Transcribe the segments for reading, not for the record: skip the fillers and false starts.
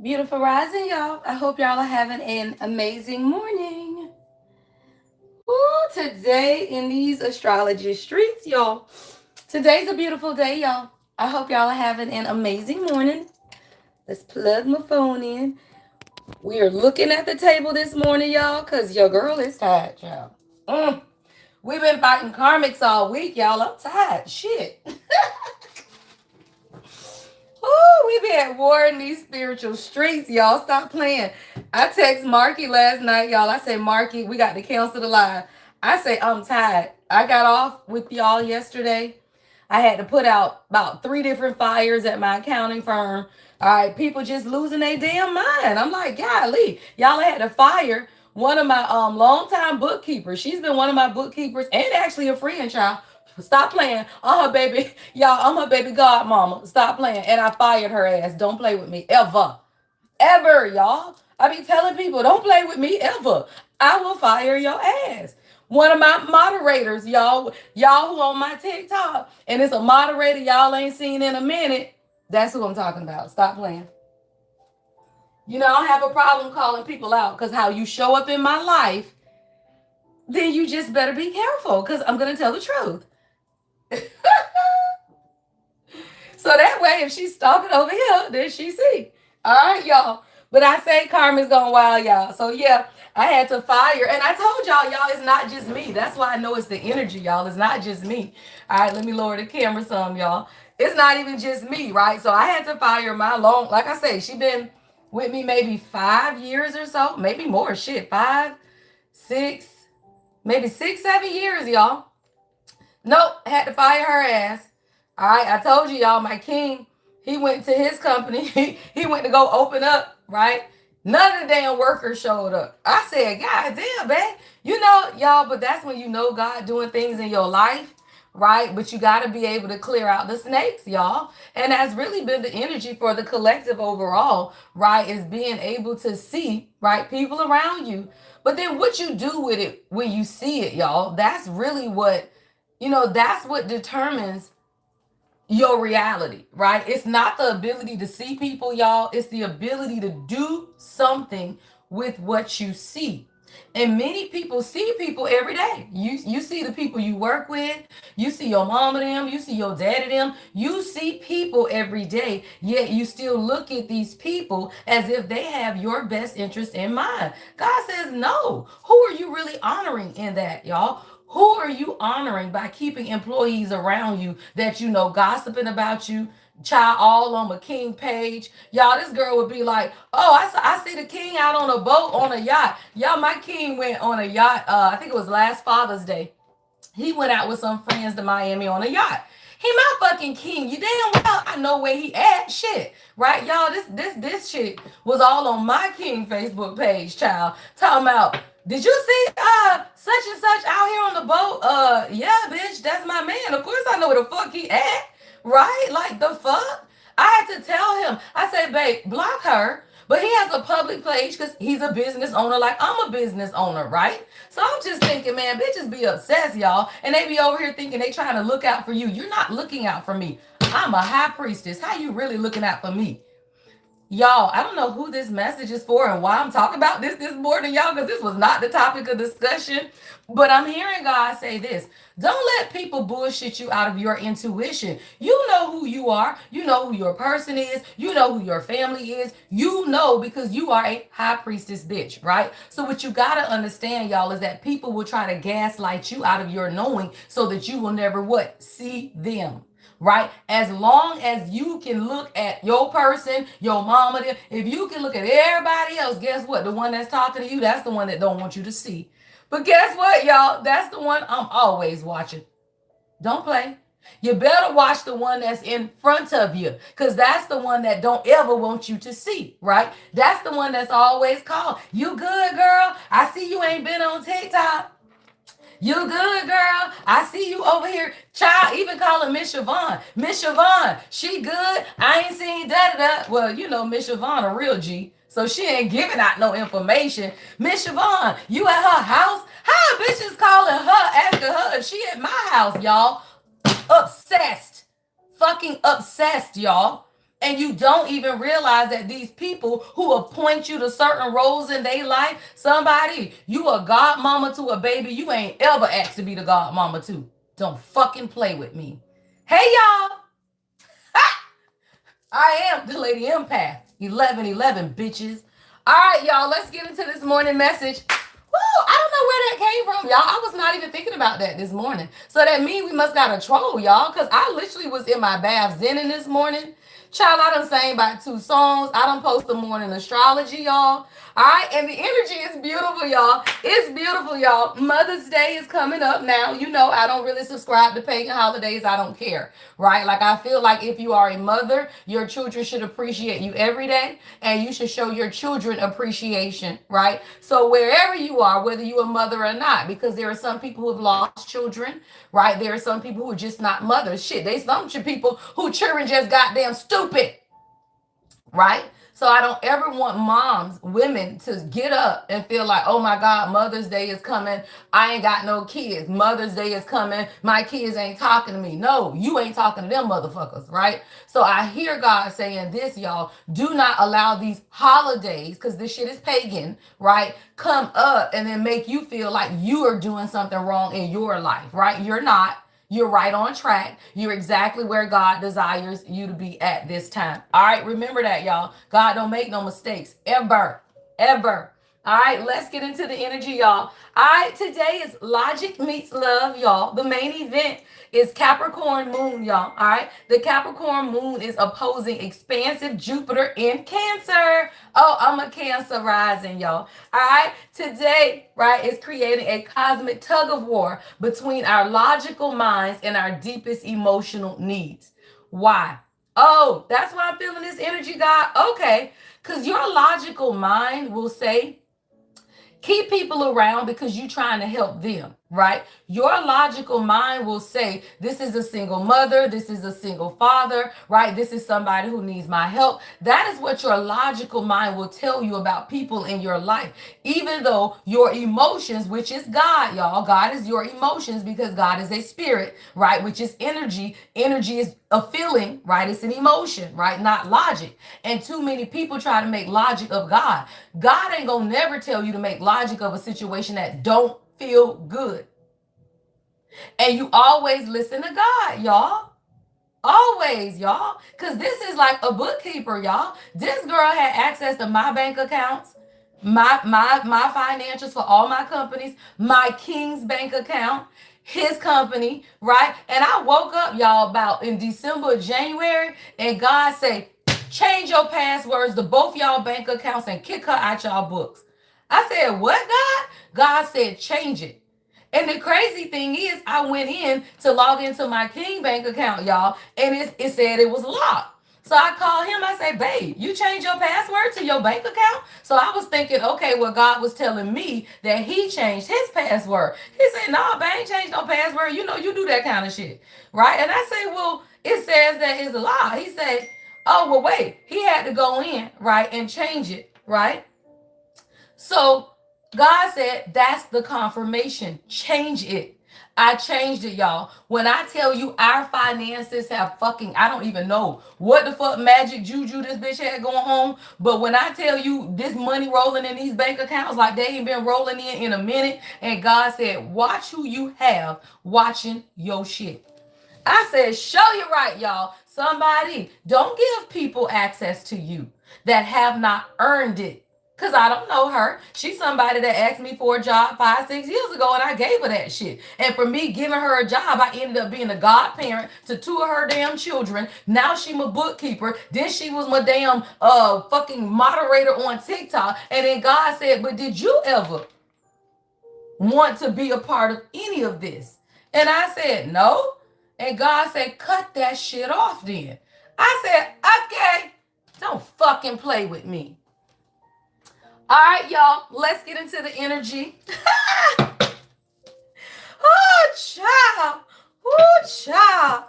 Beautiful rising, y'all. I hope y'all are having an amazing morning. Ooh, today in these astrology streets, y'all. Today's a beautiful day, y'all. I hope y'all are having an amazing morning. Let's plug my phone in. We are looking at the table this morning, y'all, because your girl is tired, y'all. We've been fighting karmics all week, y'all. I'm tired. Shit. Ooh, we be at war in these spiritual streets, y'all. Stop playing. I text Marky last night, y'all. I say, Marky, we got to cancel the live. I say, I'm tired. I got off with y'all yesterday. I had to put out about 3 different fires at my accounting firm. All right, people just losing their damn mind. I'm like, golly, y'all had to fire one of my longtime bookkeepers. She's been one of my bookkeepers and actually a friend, child. Stop playing. I'm her baby. Y'all, I'm her baby godmama. Stop playing. And I fired her ass. Don't play with me ever. Ever, y'all. I be telling people, don't play with me ever. I will fire your ass. One of my moderators, y'all who on my TikTok, and it's a moderator y'all ain't seen in a minute. That's who I'm talking about. Stop playing. I don't have a problem calling people out because how you show up in my life, then you just better be careful because I'm going to tell the truth. So that way, if she's stalking over here, then she see. All right, y'all. But I say karma's going wild, y'all. So yeah, I had to fire. And I told y'all, it's not just me. That's why I know it's the energy, y'all. It's not just me. All right, let me lower the camera some, y'all. It's not even just me, right? So I had to fire my like I say, she been with me maybe 5 years or so. Maybe more, shit. 5, 6, maybe 6, 7 years, y'all. Nope, had to fire her ass. All right, I told you, y'all, my king, he went to his company. He went to go open up, right? None of the damn workers showed up. I said, God damn, man. Y'all, but that's when you know God doing things in your life, right? But you got to be able to clear out the snakes, y'all. And that's really been the energy for the collective overall, right? Is being able to see, right, people around you. But then what you do with it when you see it, y'all, that's really that's what determines your reality, right? It's not the ability to see people, y'all. It's the ability to do something with what you see. And many people see people every day. You see the people you work with, you see your mama them, you see your daddy them, you see people every day, yet you still look at these people as if they have your best interest in mind. God says no. Who are you really honoring in that, y'all? Who are you honoring by keeping employees around you that gossiping about you? Child all on the king page. Y'all, this girl would be like, oh, I see the king out on a boat on a yacht. Y'all, my king went on a yacht. I think it was last Father's Day. He went out with some friends to Miami on a yacht. He my fucking king. You damn well I know where he at. Shit. Right, y'all? This shit was all on my king Facebook page, child. Talking about, did you see such and such out here on the boat? Yeah, bitch, that's my man. Of course I know where the fuck he at. Right? Like the fuck? I had to tell him. I said, babe, block her. But he has a public page because he's a business owner like I'm a business owner, right? So I'm just thinking, man, bitches be obsessed, y'all. And they be over here thinking they trying to look out for you. You're not looking out for me. I'm a high priestess. How you really looking out for me? Y'all, I don't know who this message is for and why I'm talking about this morning, y'all, because this was not the topic of discussion. But I'm hearing God say this. Don't let people bullshit you out of your intuition. You know who you are. You know who your person is. You know who your family is. You know because you are a high priestess bitch, right? So what you got to understand, y'all, is that people will try to gaslight you out of your knowing so that you will never what? See them. Right? As long as you can look at your person, your mama, if you can look at everybody else, guess what? The one that's talking to you, that's the one that don't want you to see. But guess what, y'all? That's the one I'm always watching. Don't play. You better watch the one that's in front of you because that's the one that don't ever want you to see, right? That's the one that's always called. You good, girl? I see you ain't been on TikTok. You good, girl? I see you over here. Child, even calling Miss Siobhan. Miss Siobhan, she good? I ain't seen da-da-da. Well, Miss Siobhan a real G. So she ain't giving out no information. Miss Siobhan, you at her house? How bitches calling her, asking her if she at my house, y'all? Obsessed. Fucking obsessed, y'all. And you don't even realize that these people who appoint you to certain roles in their life, somebody, you a godmama to a baby you ain't ever asked to be the godmama to. Don't fucking play with me. Hey, y'all. I am the Lady Empath. 1111, bitches. All right, y'all, let's get into this morning message. Woo, I don't know where that came from, y'all. I was not even thinking about that this morning. So that means we must got a troll, y'all, because I literally was in my bath zenning this morning. Child, I done sang about 2 songs. I done post the morning astrology, y'all. All right, and the energy is beautiful, y'all. It's beautiful, y'all. Mother's Day is coming up now. You know, I don't really subscribe to pagan holidays. I don't care, right? Like, I feel like if you are a mother, your children should appreciate you every day, and you should show your children appreciation, right? So wherever you are, whether you're a mother or not, because there are some people who have lost children, right? There are some people who are just not mothers. Shit, they some people who children just goddamn stupid, right? So I don't ever want moms, women, to get up and feel like, oh my God, Mother's Day is coming. I ain't got no kids. Mother's Day is coming. My kids ain't talking to me. No, you ain't talking to them motherfuckers, right? So I hear God saying this, y'all. Do not allow these holidays, because this shit is pagan, right? Come up and then make you feel like you are doing something wrong in your life, right? You're not. You're right on track. You're exactly where God desires you to be at this time. All right, remember that, y'all. God don't make no mistakes, ever, ever. All right, let's get into the energy, y'all. All right, today is Logic Meets Love, y'all. The main event is Capricorn Moon, y'all. All right, the Capricorn Moon is opposing expansive Jupiter in Cancer. Oh, I'm a Cancer rising, y'all. All right, today, right, is creating a cosmic tug of war between our logical minds and our deepest emotional needs. Why? Oh, that's why I'm feeling this energy, God. Okay, because your logical mind will say, keep people around because you're trying to help them, right? Your logical mind will say, this is a single mother, this is a single father, right? This is somebody who needs my help. That is what your logical mind will tell you about people in your life, even though your emotions, which is God, y'all. God is your emotions because God is a spirit, right? Which is energy. Energy is a feeling, right? It's an emotion, right? Not logic. And too many people try to make logic of God. God ain't gonna never tell you to make logic of a situation that don't feel good. And you always listen to God, y'all. Always, y'all. Because this is like a bookkeeper, y'all. This girl had access to my bank accounts, my financials for all my companies, my King's bank account, his company, right? And I woke up, y'all, about in December, January, and God said, change your passwords to both y'all bank accounts and kick her out y'all books. I said, what, God? God said, change it. And the crazy thing is, I went in to log into my King bank account, y'all, and it said it was locked. So I called him. I said, babe, you changed your password to your bank account? So I was thinking, okay, well, God was telling me that he changed his password. He said, no, babe, ain't changed no password. You know, you do that kind of shit, right? And I said, well, it says that it's a lie. He said, oh, well, wait. He had to go in, right, and change it, right? So God said, that's the confirmation. Change it. I changed it, y'all. When I tell you our finances have fucking, I don't even know what the fuck magic juju this bitch had going on. But when I tell you this money rolling in these bank accounts like they ain't been rolling in a minute. And God said, watch who you have watching your shit. I said, show you right, y'all. Somebody, don't give people access to you that have not earned it. Because I don't know her. She's somebody that asked me for a job 5-6 years ago, and I gave her that shit. And for me giving her a job, I ended up being a godparent to 2 of her damn children. Now she my bookkeeper. Then she was my damn fucking moderator on TikTok. And then God said, but did you ever want to be a part of any of this? And I said, no. And God said, cut that shit off then. I said, okay, don't fucking play with me. All right, y'all, let's get into the energy. Oh, child. Oh, child.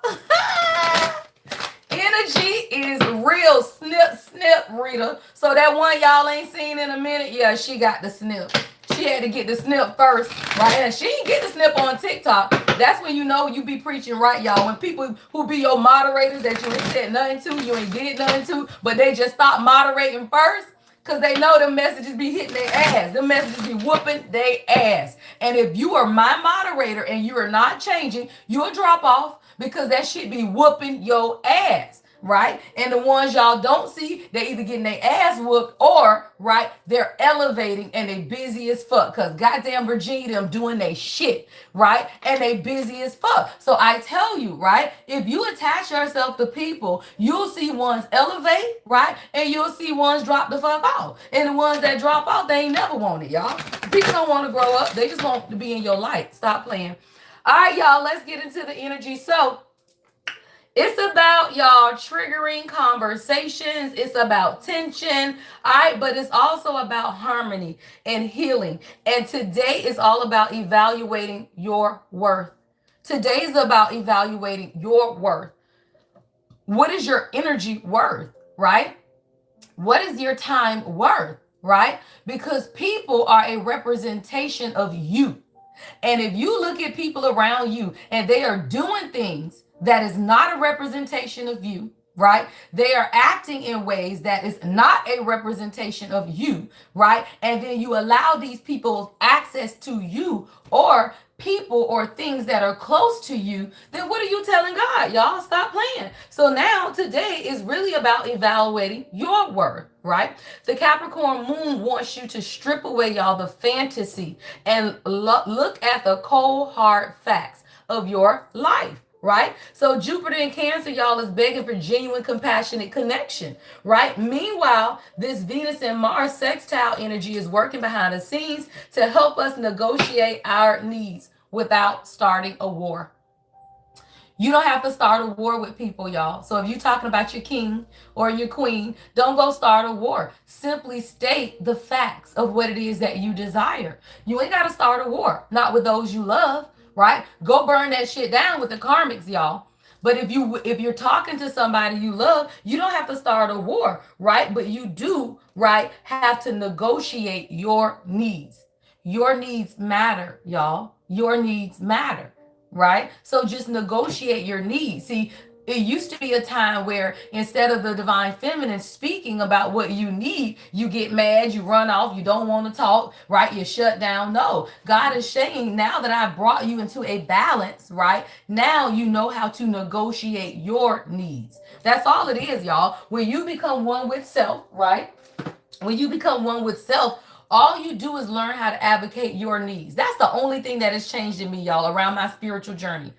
Energy is real. Snip, snip, Rita. So that one y'all ain't seen in a minute, yeah, she got the snip. She had to get the snip first, right? And she didn't get the snip on TikTok. That's when you know you be preaching right, y'all. When people who be your moderators that you ain't said nothing to, you ain't did nothing to, but they just stop moderating first. Cause they know them messages be hitting their ass. Them messages be whooping their ass. And if you are my moderator and you are not changing, you'll drop off because that shit be whooping your ass. Right? And the ones y'all don't see, they either getting their ass whooped or, right, they're elevating and they busy as fuck. Cause goddamn Virginia them doing they shit, right? And they busy as fuck. So I tell you, right, if you attach yourself to people, you'll see ones elevate, right? And you'll see ones drop the fuck off. And the ones that drop off, they ain't never want it, y'all. People don't want to grow up. They just want to be in your light. Stop playing. All right, y'all, let's get into the energy. So it's about y'all triggering conversations. It's about tension. All right. But it's also about harmony and healing. And today is all about evaluating your worth. Today is about evaluating your worth. What is your energy worth? Right? What is your time worth? Right? Because people are a representation of you. And if you look at people around you and they are doing things that is not a representation of you, right? They are acting in ways that is not a representation of you, right? And then you allow these people access to you or people or things that are close to you, then what are you telling God? Y'all stop playing. So now today is really about evaluating your worth, right? The Capricorn moon wants you to strip away, y'all, the fantasy and look at the cold, hard facts of your life. Right? So Jupiter in Cancer, y'all, is begging for genuine, compassionate connection. Right? Meanwhile, this Venus and Mars sextile energy is working behind the scenes to help us negotiate our needs without starting a war. You don't have to start a war with people, y'all. So if you're talking about your king or your queen, don't go start a war. Simply state the facts of what it is that you desire. You ain't got to start a war, not with those you love, right? Go burn that shit down with the karmics, y'all. But if you're talking to somebody you love, you don't have to start a war, right? But you do, right, have to negotiate your needs. Your needs matter, y'all. Your needs matter, right? So just negotiate your needs. See, it used to be a time where instead of the divine feminine speaking about what you need, you get mad, you run off, you don't want to talk, right? You shut down. No, God is saying now that I brought you into a balance, right? Now you know how to negotiate your needs. That's all it is, y'all. When you become one with self, right? When you become one with self, all you do is learn how to advocate your needs. That's the only thing that has changed in me, y'all, around my spiritual journey.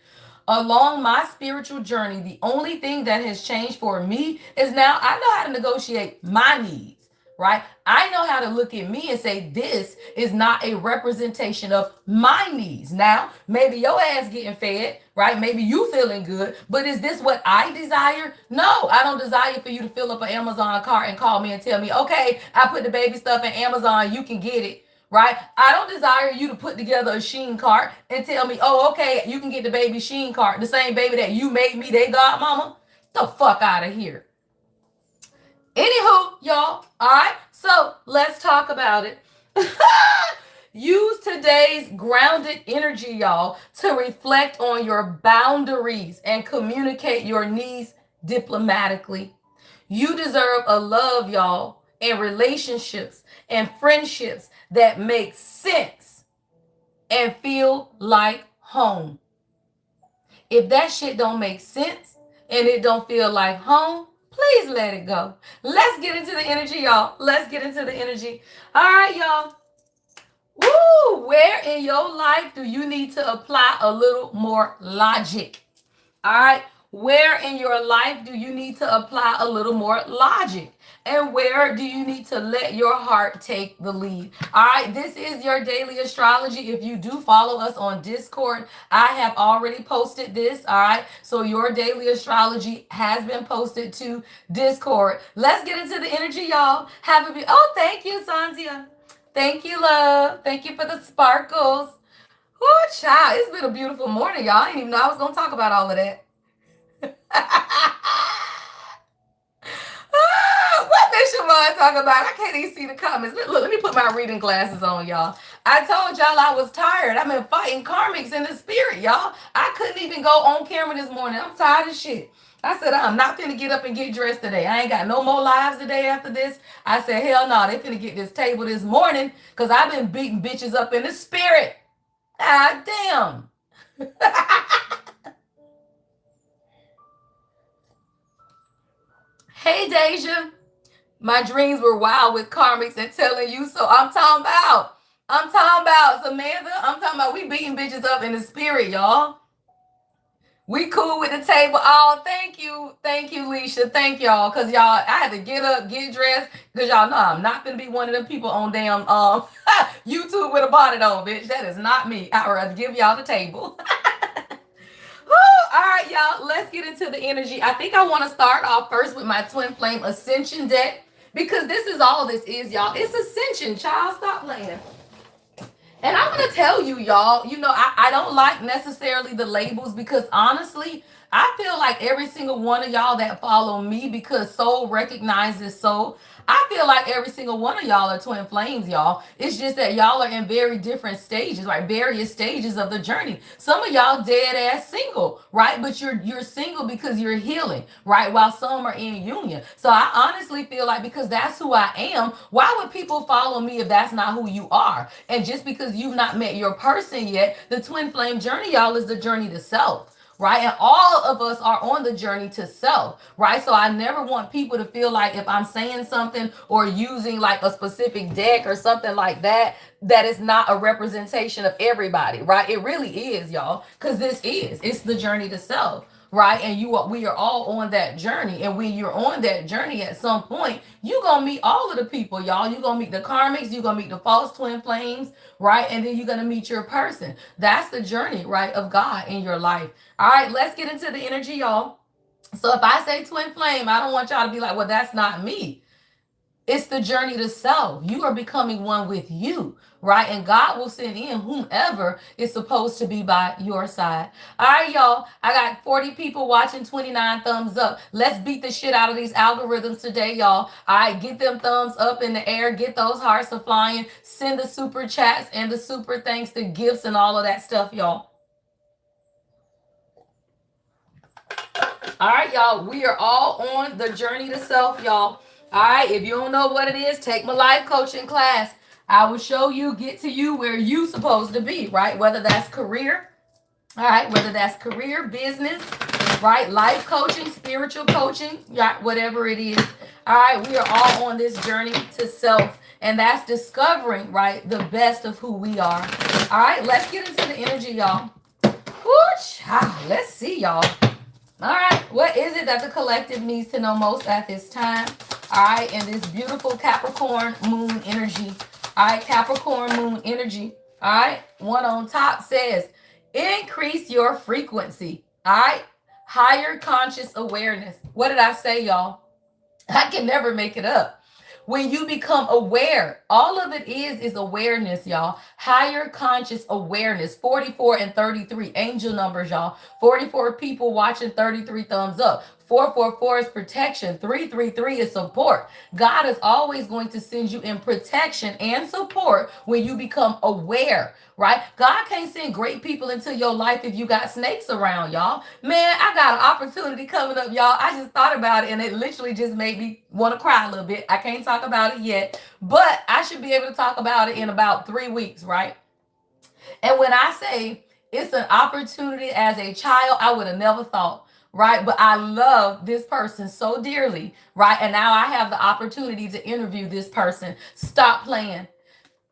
Along my spiritual journey, the only thing that has changed for me is now I know how to negotiate my needs, right? I know how to look at me and say, this is not a representation of my needs. Now, maybe your ass getting fed, right? Maybe you feeling good, but is this what I desire? No, I don't desire for you to fill up an Amazon cart and call me and tell me, okay, I put the baby stuff in Amazon, you can get it. Right? I don't desire you to put together a Sheen cart and tell me, oh, okay, you can get the baby Sheen cart, the same baby that you made me, they godmama. The fuck out of here. Anywho, y'all, all right? So let's talk about it. Use today's grounded energy, y'all, to reflect on your boundaries and communicate your needs diplomatically. You deserve a love, y'all, and relationships and friendships that make sense and feel like home. If that shit don't make sense and it don't feel like home, please let it go. Let's get into the energy, y'all. Let's get into the energy. All right, y'all. Woo! Where in your life do you need to apply a little more logic? All right. Where in your life do you need to apply a little more logic? And where do you need to let your heart take the lead? All right, this is your daily astrology. If you do follow us on Discord, I have already posted this. All right, so your daily astrology has been posted to Discord. Let's get into the energy, y'all. Have a oh, thank you, Santia. Thank you, love. Thank you for the sparkles. Oh, child, it's been a beautiful morning, y'all. I didn't even know I was gonna talk about all of that. What mission on, talk about. I can't even see the comments. Look, let me put my reading glasses on, y'all. I told y'all I was tired. I've been fighting karmics in the spirit, y'all. I couldn't even go on camera this morning. I'm tired of shit. I said, I'm not finna get up and get dressed today. I ain't got no more lives today after this. I said, hell no, they finna get this table this morning because I've been beating bitches up in the spirit. God damn. Hey, Deja. My dreams were wild with karmics and telling you so. I'm talking about Samantha. I'm talking about we beating bitches up in the spirit, y'all. We cool with the table. Oh, thank you, Leisha. Thank y'all, cause y'all, I had to get up, get dressed, cause y'all know I'm not gonna be one of them people on damn YouTube with a bonnet on, bitch. That is not me. I'd rather give y'all the table. All right, y'all. Let's get into the energy. I think I want to start off first with my twin flame ascension deck because this is all this is, y'all. It's ascension, child. Stop playing. And I'm going to tell you, y'all, I don't like necessarily the labels because honestly, I feel like every single one of y'all that follow me because soul recognizes soul. I feel like every single one of y'all are twin flames, y'all. It's just that y'all are in very different stages, right? Various stages of the journey. Some of y'all dead ass single, right? But you're single because you're healing, right? While some are in union. So I honestly feel like because that's who I am, why would people follow me if that's not who you are? And just because you've not met your person yet, the twin flame journey, y'all, is the journey to self, right? And all of us are on the journey to self, right? So I never want people to feel like if I'm saying something or using like a specific deck or something like that, that is not a representation of everybody, right? It really is, y'all, because it's the journey to self. Right, and we are all on that journey, and when you're on that journey, at some point, you gonna meet all of the people, y'all. You gonna meet the karmics, you gonna meet the false twin flames, right, and then you're gonna meet your person. That's the journey, right, of God in your life. All right, let's get into the energy, y'all. So if I say twin flame, I don't want y'all to be like, well, that's not me. It's the journey to self. You are becoming one with you, right? And God will send in whomever is supposed to be by your side. All right, y'all. I got 40 people watching, 29 thumbs up. Let's beat the shit out of these algorithms today, y'all. All right, get them thumbs up in the air. Get those hearts a flying. Send the super chats and the super thanks, the gifts, and all of that stuff, y'all. All right, y'all. We are all on the journey to self, y'all. All right, if you don't know what it is, take my life coaching class. I will show you, get to you where you supposed to be, right? Whether that's career, all right, whether that's career, business, right? Life coaching, spiritual coaching, yeah, whatever it is. All right, we are all on this journey to self, and that's discovering, right, the best of who we are. All right, let's get into the energy, y'all. Let's see, y'all. All right, what is it that the collective needs to know most at this time? All right, and this beautiful Capricorn moon energy. All right, Capricorn moon energy. All right, one on top says, increase your frequency. All right, higher conscious awareness. What did I say, y'all? I can never make it up. When you become aware, all of it is awareness, y'all. Higher conscious awareness. 44 and 33 angel numbers, y'all. 44 people watching, 33 thumbs up. 444 is protection. 333 is support. God is always going to send you in protection and support when you become aware, right? God can't send great people into your life if you got snakes around, y'all. Man, I got an opportunity coming up, y'all. I just thought about it and it literally just made me want to cry a little bit. I can't talk about it yet, but I should be able to talk about it in about 3 weeks, right? And when I say it's an opportunity as a child, I would have never thought, right? But I love this person so dearly, right? And now I have the opportunity to interview this person. Stop playing.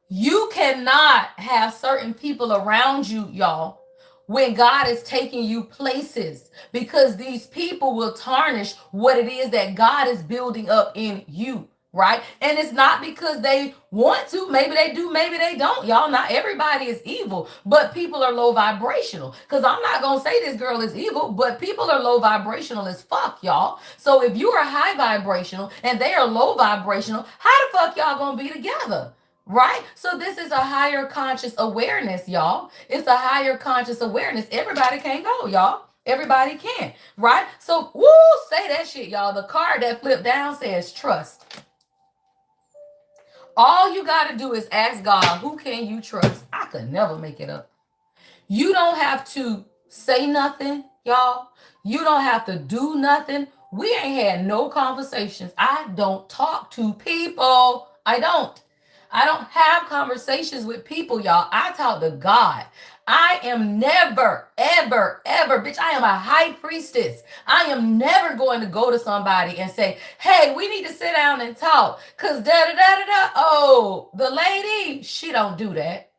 You cannot have certain people around you, y'all, when God is taking you places, because these people will tarnish what it is that God is building up in you, right? And it's not because they want to. Maybe they do, maybe they don't, y'all. Not everybody is evil, but people are low vibrational. Because I'm not going to say this girl is evil, but people are low vibrational as fuck, y'all. So if you are high vibrational and they are low vibrational, how the fuck y'all going to be together? Right? So this is a higher conscious awareness, y'all. It's a higher conscious awareness. Everybody can't go, y'all. Everybody can, right? So, woo, say that shit, y'all. The card that flipped down says trust. All you got to do is ask God, who can you trust? I could never make it up. You don't have to say nothing, y'all. You don't have to do nothing. We ain't had no conversations. I don't talk to people. I don't. I don't have conversations with people, y'all. I talk to God. I am never, ever, ever, bitch, I am a high priestess. I am never going to go to somebody and say, hey, we need to sit down and talk. Cause da da da da da. Oh, the lady, she don't do that.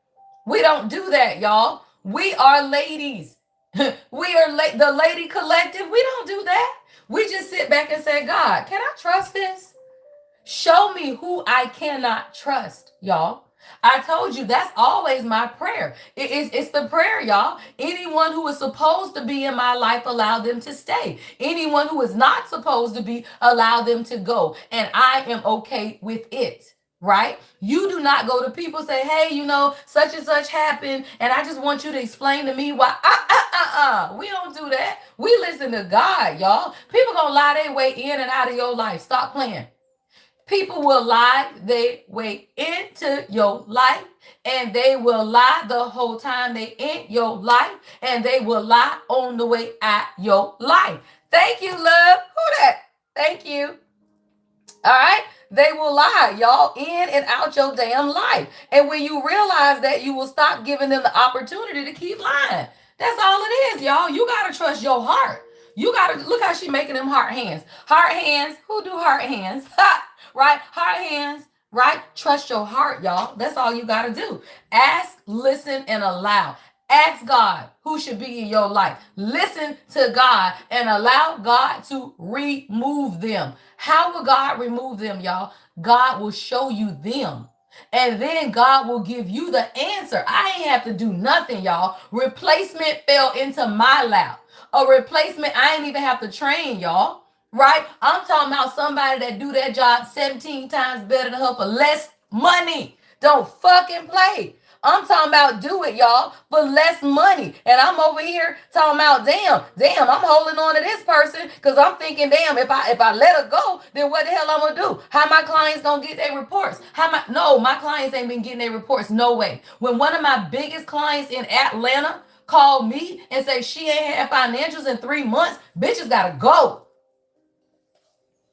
We don't do that, y'all. We are ladies. We are the lady collective. We don't do that. We just sit back and say, God, can I trust this? Show me who I cannot trust, y'all. I told you that's always my prayer. It's the prayer, y'all. Anyone who is supposed to be in my life, allow them to stay. Anyone who is not supposed to be, allow them to go. And I am okay with it. Right? You do not go to people say, hey, such and such happened, and I just want you to explain to me why. We don't do that. We listen to God, y'all. People gonna lie their way in and out of your life. Stop playing. People will lie their way into your life, and they will lie the whole time they in your life, and they will lie on the way out your life. Thank you, love. Who that? Thank you. All right? They will lie, y'all, in and out your damn life. And when you realize that, you will stop giving them the opportunity to keep lying. That's all it is, y'all. You got to trust your heart. You got to look how she making them heart hands. Heart hands. Who do heart hands? Right? Heart hands. Right? Trust your heart, y'all. That's all you got to do. Ask, listen, and allow. Ask God who should be in your life. Listen to God and allow God to remove them. How will God remove them, y'all? God will show you them. And then God will give you the answer. I ain't have to do nothing, y'all. Replacement fell into my lap. A replacement I ain't even have to train, y'all. Right? I'm talking about somebody that do that job 17 times better than her for less money. Don't fucking play. I'm talking about do it, y'all, for less money. And I'm over here talking about, damn, I'm holding on to this person because I'm thinking, damn, if I let her go, then what the hell I'm going to do? How my clients going to get their reports? No, my clients ain't been getting their reports. No way. When one of my biggest clients in Atlanta called me and say she ain't had financials in 3 months, bitches got to go.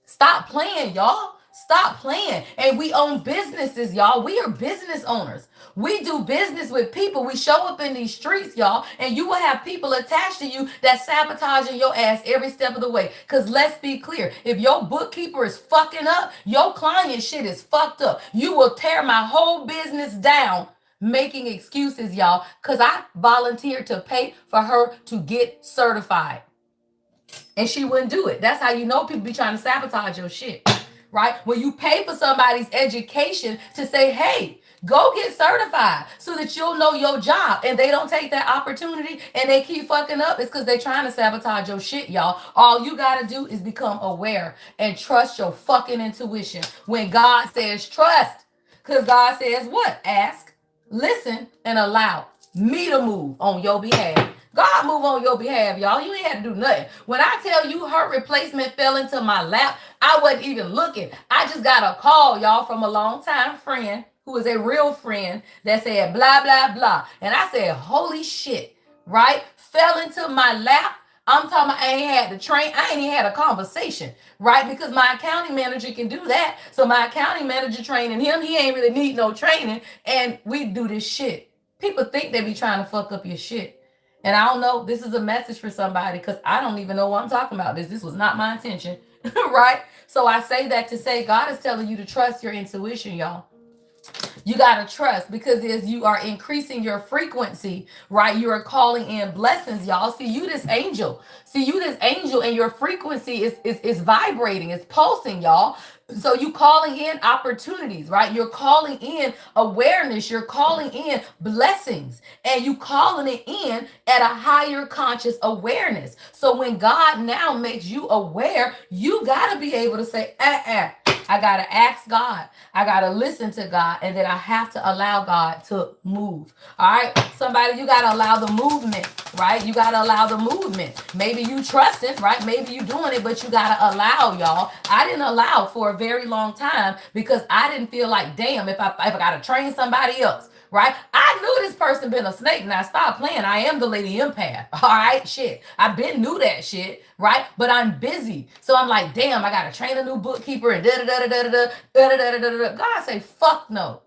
Stop playing, y'all. Stop playing. And we own businesses, y'all. We are business owners. We do business with people. We show up in these streets, y'all, and you will have people attached to you that sabotaging your ass every step of the way. Because let's be clear, if your bookkeeper is fucking up, your client shit is fucked up. You will tear my whole business down making excuses, y'all, because I volunteered to pay for her to get certified. And she wouldn't do it. That's how you know people be trying to sabotage your shit, right? When you pay for somebody's education to say, hey, go get certified so that you'll know your job, and they don't take that opportunity and they keep fucking up, it's because they're trying to sabotage your shit, y'all. All you got to do is become aware and trust your fucking intuition. When God says trust, because God says what? Ask, listen, and allow me to move on your behalf. God move on your behalf, y'all. You ain't had to do nothing. When I tell you her replacement fell into my lap, I wasn't even looking. I just got a call, y'all, from a longtime friend who is a real friend that said blah, blah, blah. And I said, holy shit, right? Fell into my lap. I'm talking about I ain't had to train. I ain't even had a conversation, right? Because my accounting manager can do that. So my accounting manager training him. He ain't really need no training. And we do this shit. People think they be trying to fuck up your shit. And I don't know, this is a message for somebody because I don't even know what I'm talking about. This was not my intention, right? So I say that to say God is telling you to trust your intuition, y'all. You got to trust, because as you are increasing your frequency, right, you are calling in blessings, y'all. See, you this angel. And your frequency is vibrating, it's pulsing, y'all. So you calling in opportunities, right? You're calling in awareness. You're calling in blessings, and you calling it in at a higher conscious awareness. So when God now makes you aware, you got to be able to say, I got to ask God. I got to listen to God. And then I have to allow God to move. All right. Somebody, you got to allow the movement, right? You got to allow the movement. Maybe you trust it, right? Maybe you doing it, but you got to allow, y'all. I didn't allow for a very long time because I didn't feel like, damn, if I got to train somebody else, right? I knew this person been a snake. Now stop playing. I am the lady empath. All right, shit. I been knew that shit, right? But I'm busy, so I'm like, damn, I gotta train a new bookkeeper and da da da da da da da da da da. God say, fuck no.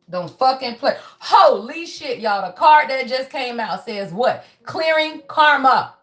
Don't fucking play. Holy shit, y'all. The card that just came out says what? Clearing karma.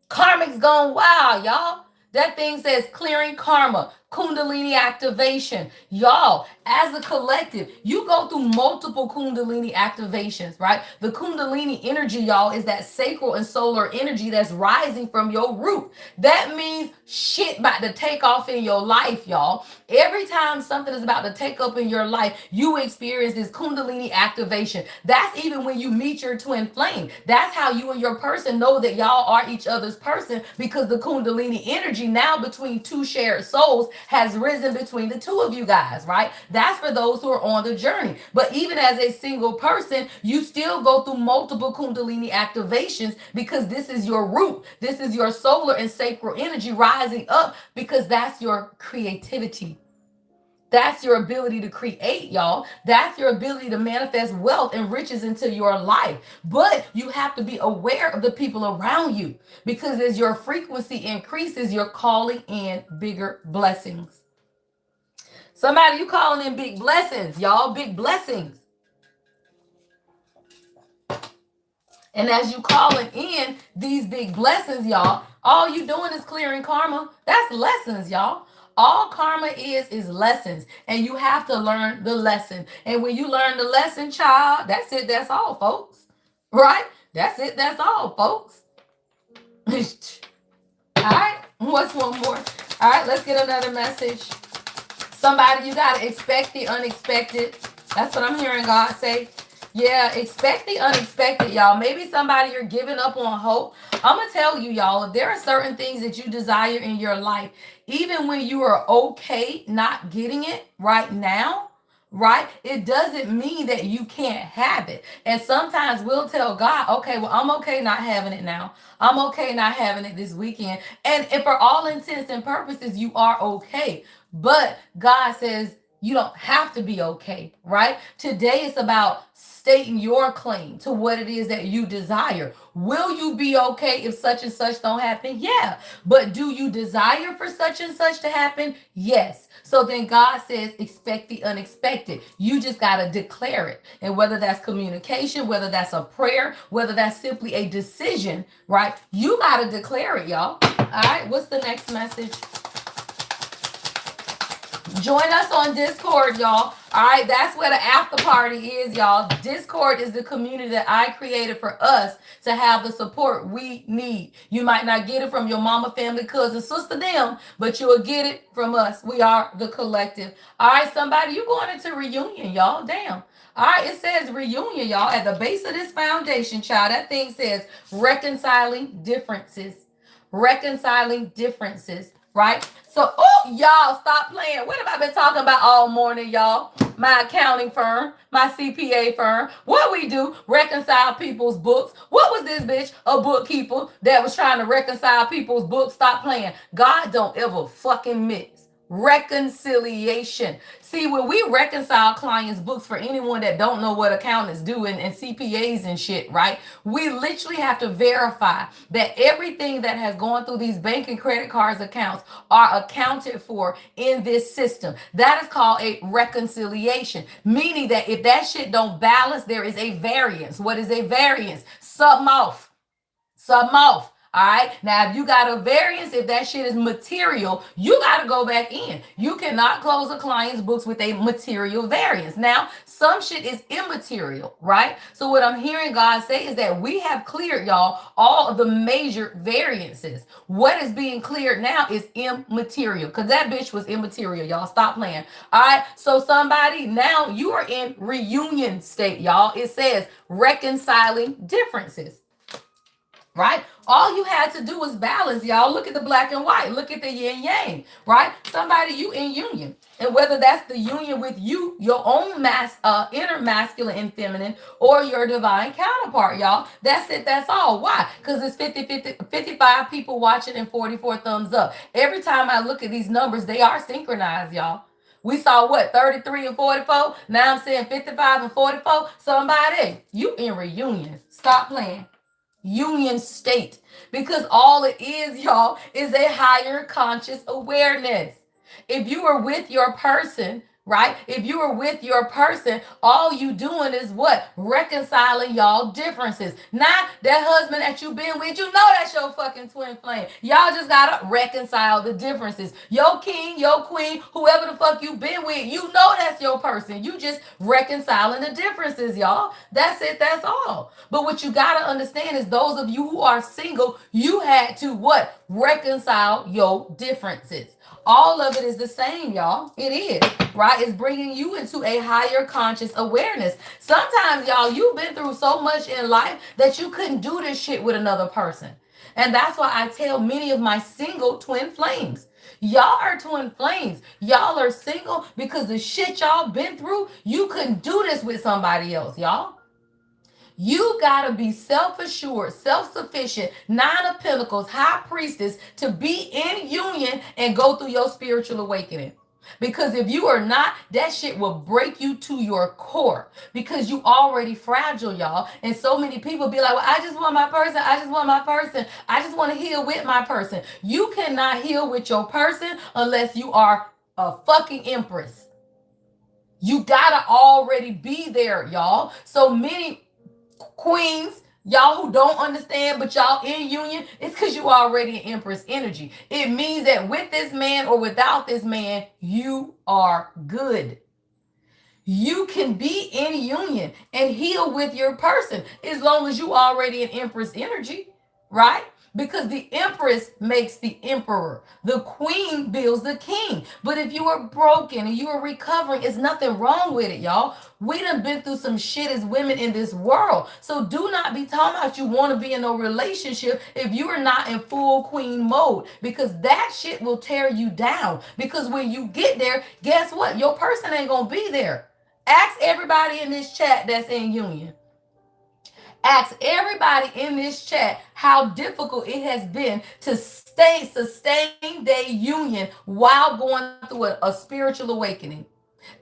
Karmic's gone wild, y'all. That thing says clearing karma, Kundalini activation. Y'all, as a collective, you go through multiple Kundalini activations, right? The Kundalini energy, y'all, is that sacral and solar energy that's rising from your root. That means shit about to take off in your life, y'all. Every time something is about to take up in your life, you experience this Kundalini activation. That's even when you meet your twin flame. That's how you and your person know that y'all are each other's person, because the Kundalini energy now between two shared souls has risen between the two of you guys, right? That's for those who are on the journey. But even as a single person, you still go through multiple Kundalini activations because this is your root. This is your solar and sacral energy rising up, because that's your creativity. That's your ability to create, y'all. That's your ability to manifest wealth and riches into your life. But you have to be aware of the people around you, because as your frequency increases, you're calling in bigger blessings. Somebody, you calling in big blessings, y'all, big blessings. And as you calling in these big blessings, y'all, all you doing is clearing karma. That's lessons, y'all. All karma is lessons, and you have to learn the lesson. And when you learn the lesson, child, that's it. That's all, folks. Right? That's it. That's all, folks. All right. What's one more? All right. Let's get another message. Somebody, you got to expect the unexpected. That's what I'm hearing God say. Yeah, expect the unexpected, y'all. Maybe somebody you're giving up on hope. I'm going to tell you, y'all, if there are certain things that you desire in your life, even when you are okay not getting it right now, right? It doesn't mean that you can't have it. And sometimes we'll tell God, okay, well, I'm okay not having it now. I'm okay not having it this weekend. And for all intents and purposes, you are okay. But God says, you don't have to be okay, right? Today it's about stating your claim to what it is that you desire. Will you be okay if such and such don't happen? Yeah. But do you desire for such and such to happen? Yes. So then God says, expect the unexpected. You just got to declare it. And whether that's communication, whether that's a prayer, whether that's simply a decision, right? You got to declare it, y'all. All right. What's the next message? Join us on Discord, y'all. All right, that's where the after party is, y'all. Discord is the community that I created for us to have the support we need. You might not get it from your mama, family, cousin, sister, them, but you will get it from us. We are the collective. All right, somebody, you going into reunion, y'all. Damn. All right, it says reunion, y'all. At the base of this foundation, child, that thing says reconciling differences. Reconciling differences. Right? So, oh, y'all, stop playing. What have I been talking about all morning, y'all? My accounting firm, my CPA firm. What we do, reconcile people's books. What was this bitch? A bookkeeper that was trying to reconcile people's books. Stop playing. God don't ever fucking mix. Reconciliation. See, when we reconcile clients' books, for anyone that don't know what accountants do and CPAs and shit, right? We literally have to verify that everything that has gone through these bank and credit cards accounts are accounted for in this system. That is called a reconciliation, meaning that if that shit don't balance, there is a variance. What is a variance? Something off. Something off. All right. Now, if you got a variance, if that shit is material, you got to go back in. You cannot close a client's books with a material variance. Now, some shit is immaterial, right? So what I'm hearing God say is that we have cleared, y'all, all of the major variances. What is being cleared now is immaterial, because that bitch was immaterial, y'all. Stop playing. All right. So somebody, now you are in reunion state, y'all. It says reconciling differences. Right? All you had to do was balance, y'all. Look at the black and white. Look at the yin yang, right? Somebody you in union. And whether that's the union with you, your own inner masculine and feminine, or your divine counterpart, y'all. That's it. That's all. Why? Because it's 55 people watching and 44 thumbs up. Every time I look at these numbers, they are synchronized, y'all. We saw what, 33 and 44? Now I'm saying 55 and 44. Somebody, you in reunion. Stop playing. Union state. Because all it is, y'all, is a higher conscious awareness. If you are with your person, right? If you are with your person, all you doing is what? Reconciling y'all differences. Not that husband that you been with, you know that's your fucking twin flame. Y'all just gotta reconcile the differences. Your king, your queen, whoever the fuck you been with, you know that's your person. You just reconciling the differences, y'all. That's it, that's all. But what you gotta understand is those of you who are single, you had to what? Reconcile your differences. All of it is the same, y'all. It is, right? It's bringing you into a higher conscious awareness. Sometimes, y'all, you've been through so much in life that you couldn't do this shit with another person. And that's why I tell many of my single twin flames, y'all are twin flames. Y'all are single because the shit y'all been through, you couldn't do this with somebody else, y'all. You gotta be self-assured, self-sufficient, Nine of Pentacles, High Priestess, to be in union and go through your spiritual awakening. Because if you are not, that shit will break you to your core. Because you already fragile, y'all. And so many people be like, well, I just want my person. I just want my person. I just want to heal with my person. You cannot heal with your person unless you are a fucking empress. You gotta already be there, y'all. So many queens, y'all who don't understand, but y'all in union, it's because you already in Empress energy. It means that with this man or without this man, you are good. You can be in union and heal with your person as long as you already in Empress energy, right? Because the Empress makes the emperor. The queen builds the king. But if you are broken and you are recovering, there's nothing wrong with it, y'all. We done been through some shit as women in this world. So do not be talking about you want to be in a relationship if you are not in full queen mode. Because that shit will tear you down. Because when you get there, guess what? Your person ain't going to be there. Ask everybody in this chat that's in union. Ask everybody in this chat how difficult it has been to sustain their union while going through a spiritual awakening.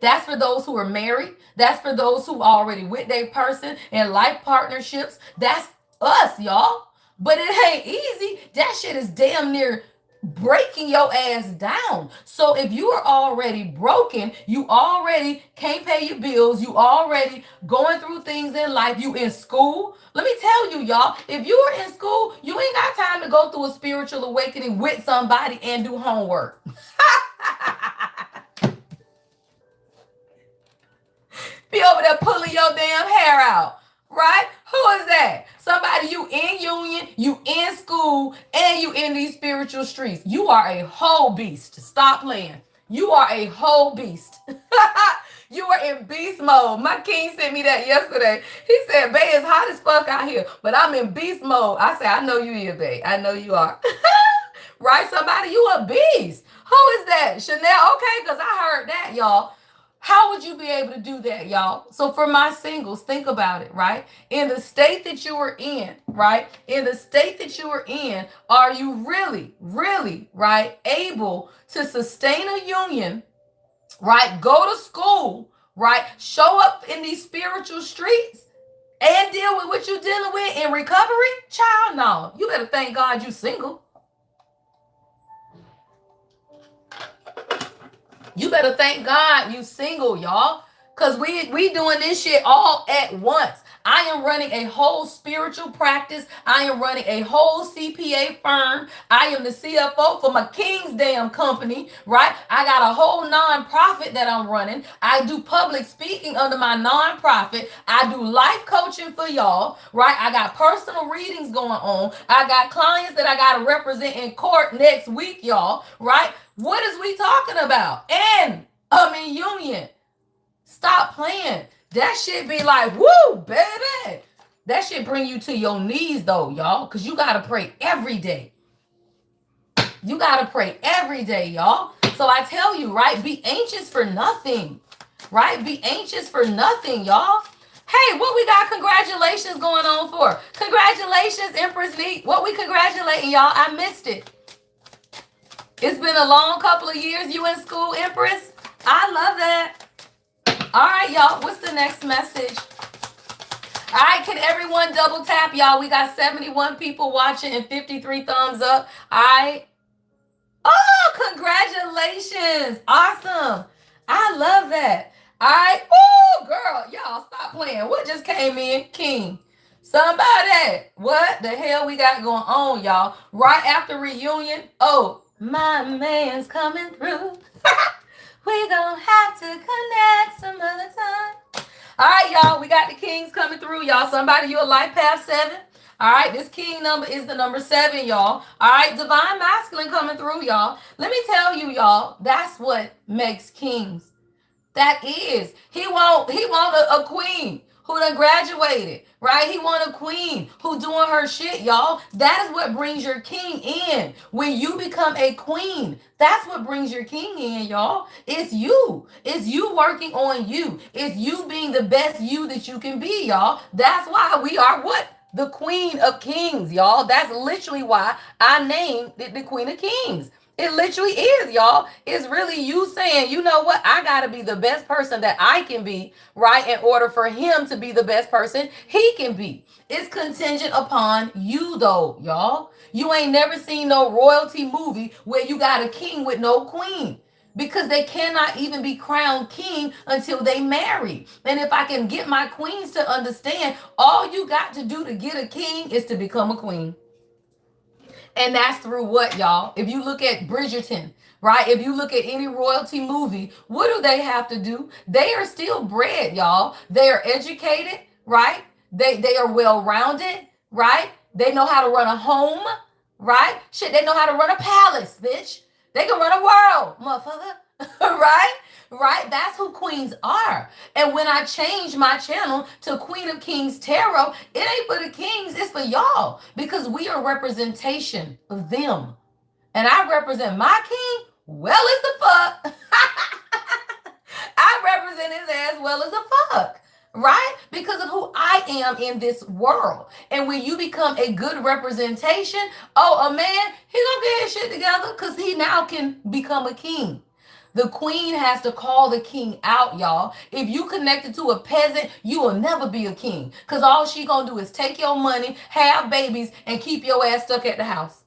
That's for those who are married. That's for those who are already with their person in life partnerships. That's us, y'all. But it ain't easy. That shit is damn near breaking your ass down. So if you are already broken, you already can't pay your bills, you already going through things in life, you in school. Let me tell you, y'all, if you are in school, you ain't got time to go through a spiritual awakening with somebody and do homework. Be over there pulling your damn hair out. Right? Who is that? Somebody you in union, you in school, and you in these spiritual streets. You are a whole beast. Stop playing. You are a whole beast. You are in beast mode. My king sent me that yesterday. He said, babe, it's hot as fuck out here, but I'm in beast mode. I said, I know you is, babe. I know you are. Right? Somebody, you a beast. Who is that? Chanel? Okay, because I heard that, y'all. How would you be able to do that, y'all? So for my singles, think about it, right? In the state that you are in, right? In the state that you are in, are you really, really, right, able to sustain a union, right? Go to school, right? Show up in these spiritual streets and deal with what you're dealing with in recovery? Child, no. You better thank God you single. You better thank God you single, y'all. Because we doing this shit all at once. I am running a whole spiritual practice. I am running a whole CPA firm. I am the CFO for my King's damn company, right? I got a whole nonprofit that I'm running. I do public speaking under my nonprofit. I do life coaching for y'all, right? I got personal readings going on. I got clients that I got to represent in court next week, y'all, right? What is we talking about? And I'm in union. Stop playing. That shit be like, woo, baby. That shit bring you to your knees though, y'all, because you got to pray every day. You got to pray every day, y'all. So I tell you, right, be anxious for nothing, right? Be anxious for nothing, y'all. Hey, what we got congratulations going on for? Congratulations, Empress Neat. What we congratulating, y'all? I missed it. It's been a long couple of years you in school, Empress. I love that. All right, y'all. What's the next message? All right, can everyone double tap, y'all? We got 71 people watching and 53 thumbs up. All right. Oh, congratulations. Awesome. I love that. All right. Oh, girl. Y'all, stop playing. What just came in? King. Somebody. What the hell we got going on, y'all? Right after reunion. Oh, my man's coming through. We gonna have to connect some other time. All right, y'all. We got the kings coming through, y'all. Somebody, you a life path 7. All right, this king number is the number 7, y'all. All right, divine masculine coming through, y'all. Let me tell you, y'all, that's what makes kings. That is. He want a queen who done graduated, right? He want a queen who doing her shit, y'all. That is what brings your king in. When you become a queen, that's what brings your king in, y'all. It's you. It's you working on you. It's you being the best you that you can be, y'all. That's why we are what? The queen of kings, y'all. That's literally why I named it the queen of kings. It literally is, y'all. It's really you saying, you know what? I got to be the best person that I can be, right? In order for him to be the best person he can be. It's contingent upon you, though, y'all. You ain't never seen no royalty movie where you got a king with no queen, because they cannot even be crowned king until they marry. And if I can get my queens to understand, all you got to do to get a king is to become a queen. And that's through what, y'all? If you look at Bridgerton, right? If you look at any royalty movie, what do they have to do? They are still bred, y'all. They are educated, right? They are well-rounded, right? They know how to run a home, right? Shit, they know how to run a palace, bitch. They can run a world, motherfucker. Right? Right? That's who queens are. And when I change my channel to Queen of Kings Tarot, it ain't for the kings, it's for y'all. Because we are representation of them. And I represent my king well as the fuck. I represent his ass well as a fuck. Right? Because of who I am in this world. And when you become a good representation, oh, a man, he gonna get his shit together because he now can become a king. The queen has to call the king out, y'all. If you connected to a peasant, you will never be a king. Because all she gonna do is take your money, have babies, and keep your ass stuck at the house.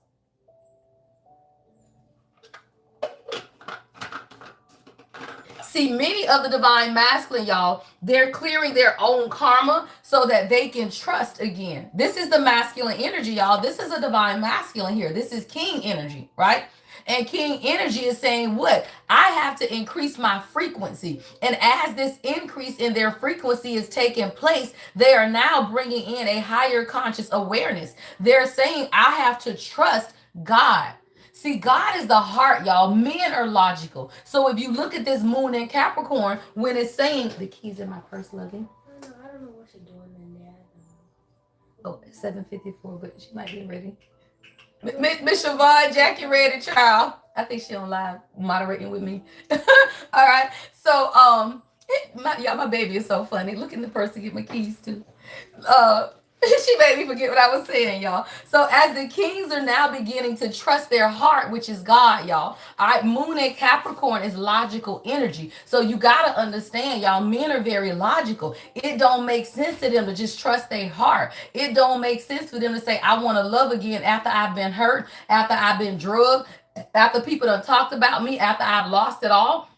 See, many of the divine masculine, y'all, they're clearing their own karma so that they can trust again. This is the masculine energy, y'all. This is a divine masculine here. This is king energy, right? And king energy is saying what? I have to increase my frequency. And as this increase in their frequency is taking place, they are now bringing in a higher conscious awareness. They're saying, I have to trust God. See, God is the heart, y'all. Men are logical. So if you look at this moon in Capricorn, when it's saying, the keys in my purse, Logan. I don't know what you're doing in there. Oh, it's 7:54, but she might be ready. Miss Siobhan, Jackie ready, child. I think she on live moderating with me. All right. So, my baby is so funny. Look in the purse to get my keys too. She made me forget what I was saying, y'all. So as the kings are now beginning to trust their heart, which is God, y'all. All right, moon in Capricorn is logical energy. So you got to understand, y'all, men are very logical. It don't make sense to them to just trust their heart. It don't make sense for them to say, I want to love again after I've been hurt, after I've been drugged, after people done talked about me, after I've lost it all.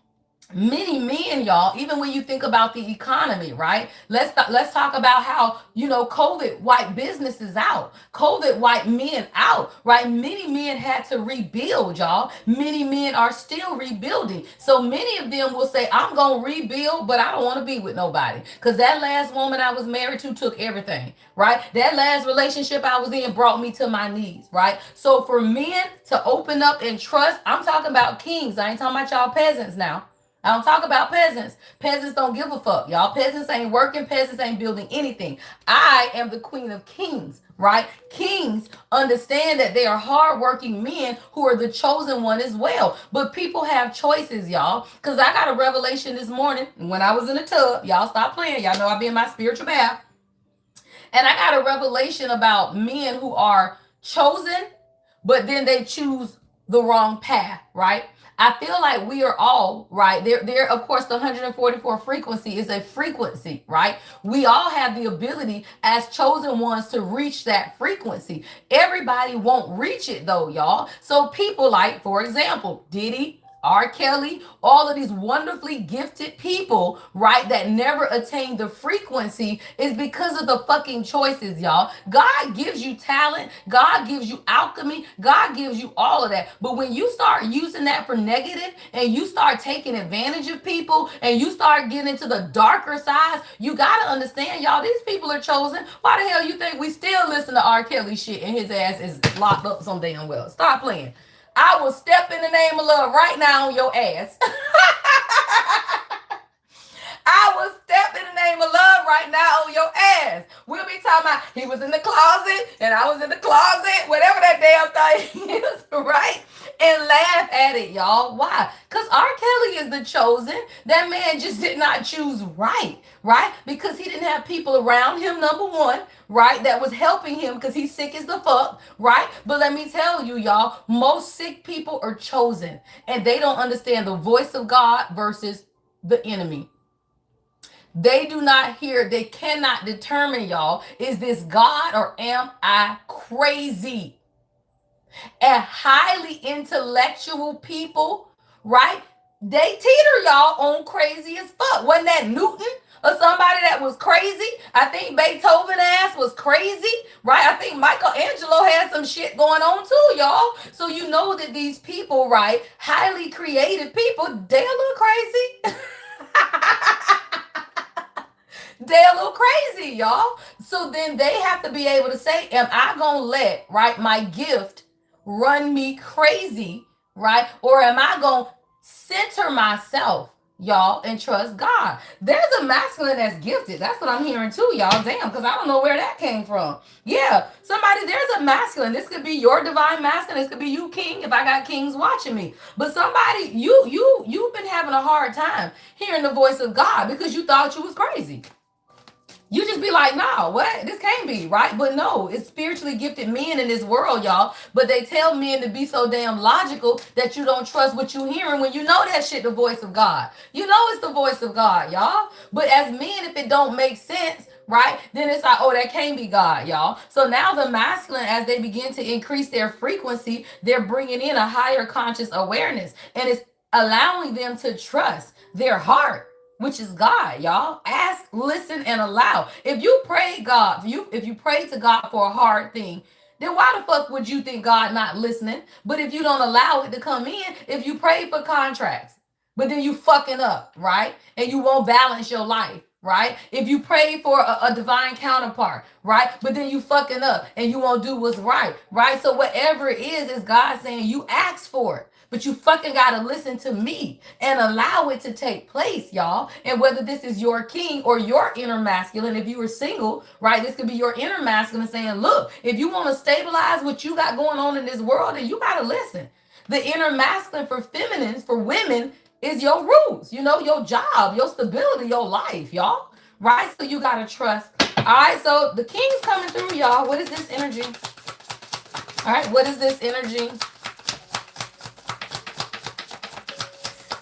Many men, y'all, even when you think about the economy, right? Let's talk about how, COVID wiped businesses out. COVID wiped men out, right? Many men had to rebuild, y'all. Many men are still rebuilding. So many of them will say, I'm going to rebuild, but I don't want to be with nobody. Because that last woman I was married to took everything, right? That last relationship I was in brought me to my knees, right? So for men to open up and trust, I'm talking about kings. I ain't talking about y'all peasants now. I don't talk about peasants. Peasants don't give a fuck, y'all. Peasants ain't working. Peasants ain't building anything. I am the queen of kings, right? Kings understand that they are hardworking men who are the chosen one as well. But people have choices, y'all. Because I got a revelation this morning when I was in the tub. Y'all stop playing. Y'all know I be in my spiritual bath. And I got a revelation about men who are chosen, but then they choose the wrong path, right? I feel like we are all, right? There, of course, the 144 frequency is a frequency, right? We all have the ability as chosen ones to reach that frequency. Everybody won't reach it though, y'all. So people like, for example, Diddy, R. Kelly, all of these wonderfully gifted people, right, that never attain the frequency is because of the fucking choices, y'all. God gives you talent. God gives you alchemy. God gives you all of that. But when you start using that for negative and you start taking advantage of people and you start getting into the darker sides, you got to understand, y'all, these people are chosen. Why the hell you think we still listen to R. Kelly shit and his ass is locked up some damn well? Stop playing. I will step in the name of love right now on your ass. I will step in the name of love right now on your ass. We'll be talking about he was in the closet and I was in the closet, whatever that damn thing is, right? And laugh at it, y'all. Why? Because R. Kelly is the chosen. That man just did not choose right, right? Because he didn't have people around him, number one, right? That was helping him because he's sick as the fuck, right? But let me tell you, y'all, most sick people are chosen and they don't understand the voice of God versus the enemy. They do not hear, they cannot determine, y'all, is this God or am I crazy? And highly intellectual people, right? They teeter, y'all, on crazy as fuck. Wasn't that Newton or somebody that was crazy? I think Beethoven ass was crazy, right? I think Michelangelo had some shit going on too, y'all. So you know that these people, right, highly creative people, they a little crazy. They're a little crazy, y'all. So then they have to be able to say, am I going to let, right, my gift run me crazy, right? Or am I going to center myself, y'all, and trust God? There's a masculine that's gifted. That's what I'm hearing too, y'all. Damn, because I don't know where that came from. Yeah, somebody, there's a masculine. This could be your divine masculine. This could be you, king, if I got kings watching me. But somebody, you've been having a hard time hearing the voice of God because you thought you was crazy. You just be like, nah, what? This can't be, right? But no, it's spiritually gifted men in this world, y'all. But they tell men to be so damn logical that you don't trust what you hearing when you know that shit the voice of God. You know it's the voice of God, y'all. But as men, if it don't make sense, right, then it's like, oh, that can't be God, y'all. So now the masculine, as they begin to increase their frequency, they're bringing in a higher conscious awareness. And it's allowing them to trust their heart, which is God, y'all. Ask, listen, and allow. If you pray God, if you pray to God for a hard thing, then why the fuck would you think God not listening? But if you don't allow it to come in, if you pray for contracts, but then you fucking up, right? And you won't balance your life, right? If you pray for a divine counterpart, right? But then you fucking up and you won't do what's right, right? So whatever it is God saying you ask for it. But you fucking gotta listen to me and allow it to take place, y'all. And whether this is your king or your inner masculine, if you were single, right, this could be your inner masculine saying, look, if you want to stabilize what you got going on in this world, then you gotta listen. The inner masculine for feminines, for women, is your roots, you know, your job, your stability, your life, y'all. Right? So you gotta trust. All right, so the king's coming through, y'all. What is this energy? All right, what is this energy?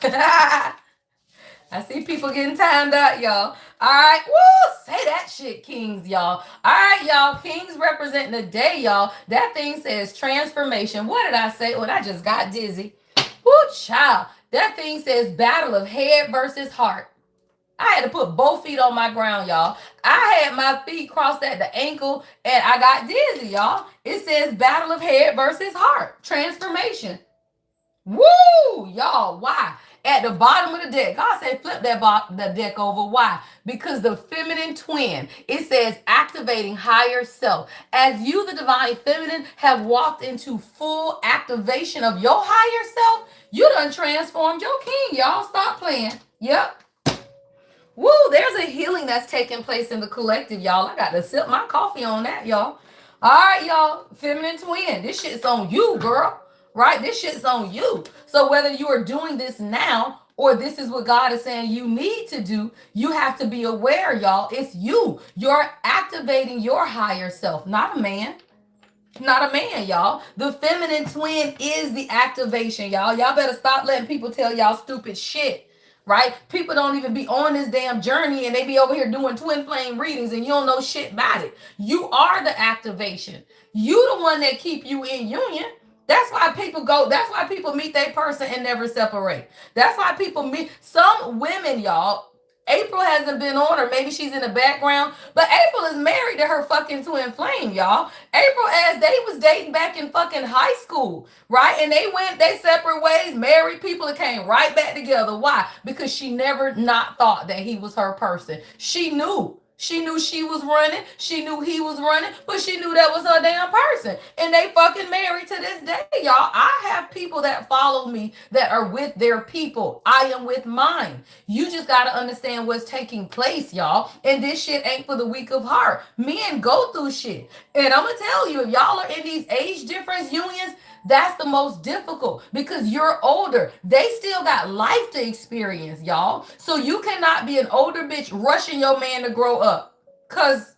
I see people getting timed out, y'all. All right. Woo! Say that shit, kings, y'all. All right, y'all. Kings representing the day, y'all. That thing says transformation. What did I say? Oh, I just got dizzy. Woo, child. That thing says battle of head versus heart. I had to put both feet on my ground, y'all. I had my feet crossed at the ankle and I got dizzy, y'all. It says battle of head versus heart. Transformation. Woo! Y'all, why? at the bottom of the deck. God said, flip the deck over. Why? Because the feminine twin, it says activating higher self. As you, the divine feminine, have walked into full activation of your higher self, you done transformed your king, y'all. Stop playing. Yep. Woo, there's a healing that's taking place in the collective, y'all. I got to sip my coffee on that, y'all. All right, y'all. Feminine twin. This shit's on you, girl. Right? This shit's on you. So whether you are doing this now or this is what God is saying you need to do, you have to be aware, y'all. It's you. You're activating your higher self, not a man. Not a man, y'all. The feminine twin is the activation, y'all. Y'all better stop letting people tell y'all stupid shit. Right? People don't even be on this damn journey and they be over here doing twin flame readings and you don't know shit about it. You are the activation. You the one that keep you in union. That's why people meet their person and never separate. That's why people meet some women, y'all. April hasn't been on, or maybe she's in the background, but April is married to her fucking twin flame, y'all. April, as they was dating back in fucking high school, right? And they went they separate ways, married people, and came right back together. Why? Because she never not thought that he was her person. She knew. She knew she was running. She knew he was running, but she knew that was her damn person. And they fucking married to this day, y'all. I have people that follow me that are with their people. I am with mine. You just got to understand what's taking place, y'all. And this shit ain't for the weak of heart. Men go through shit. And I'm going to tell you, if y'all are in these age difference unions, that's the most difficult because you're older. They still got life to experience, y'all. So you cannot be an older bitch rushing your man to grow up because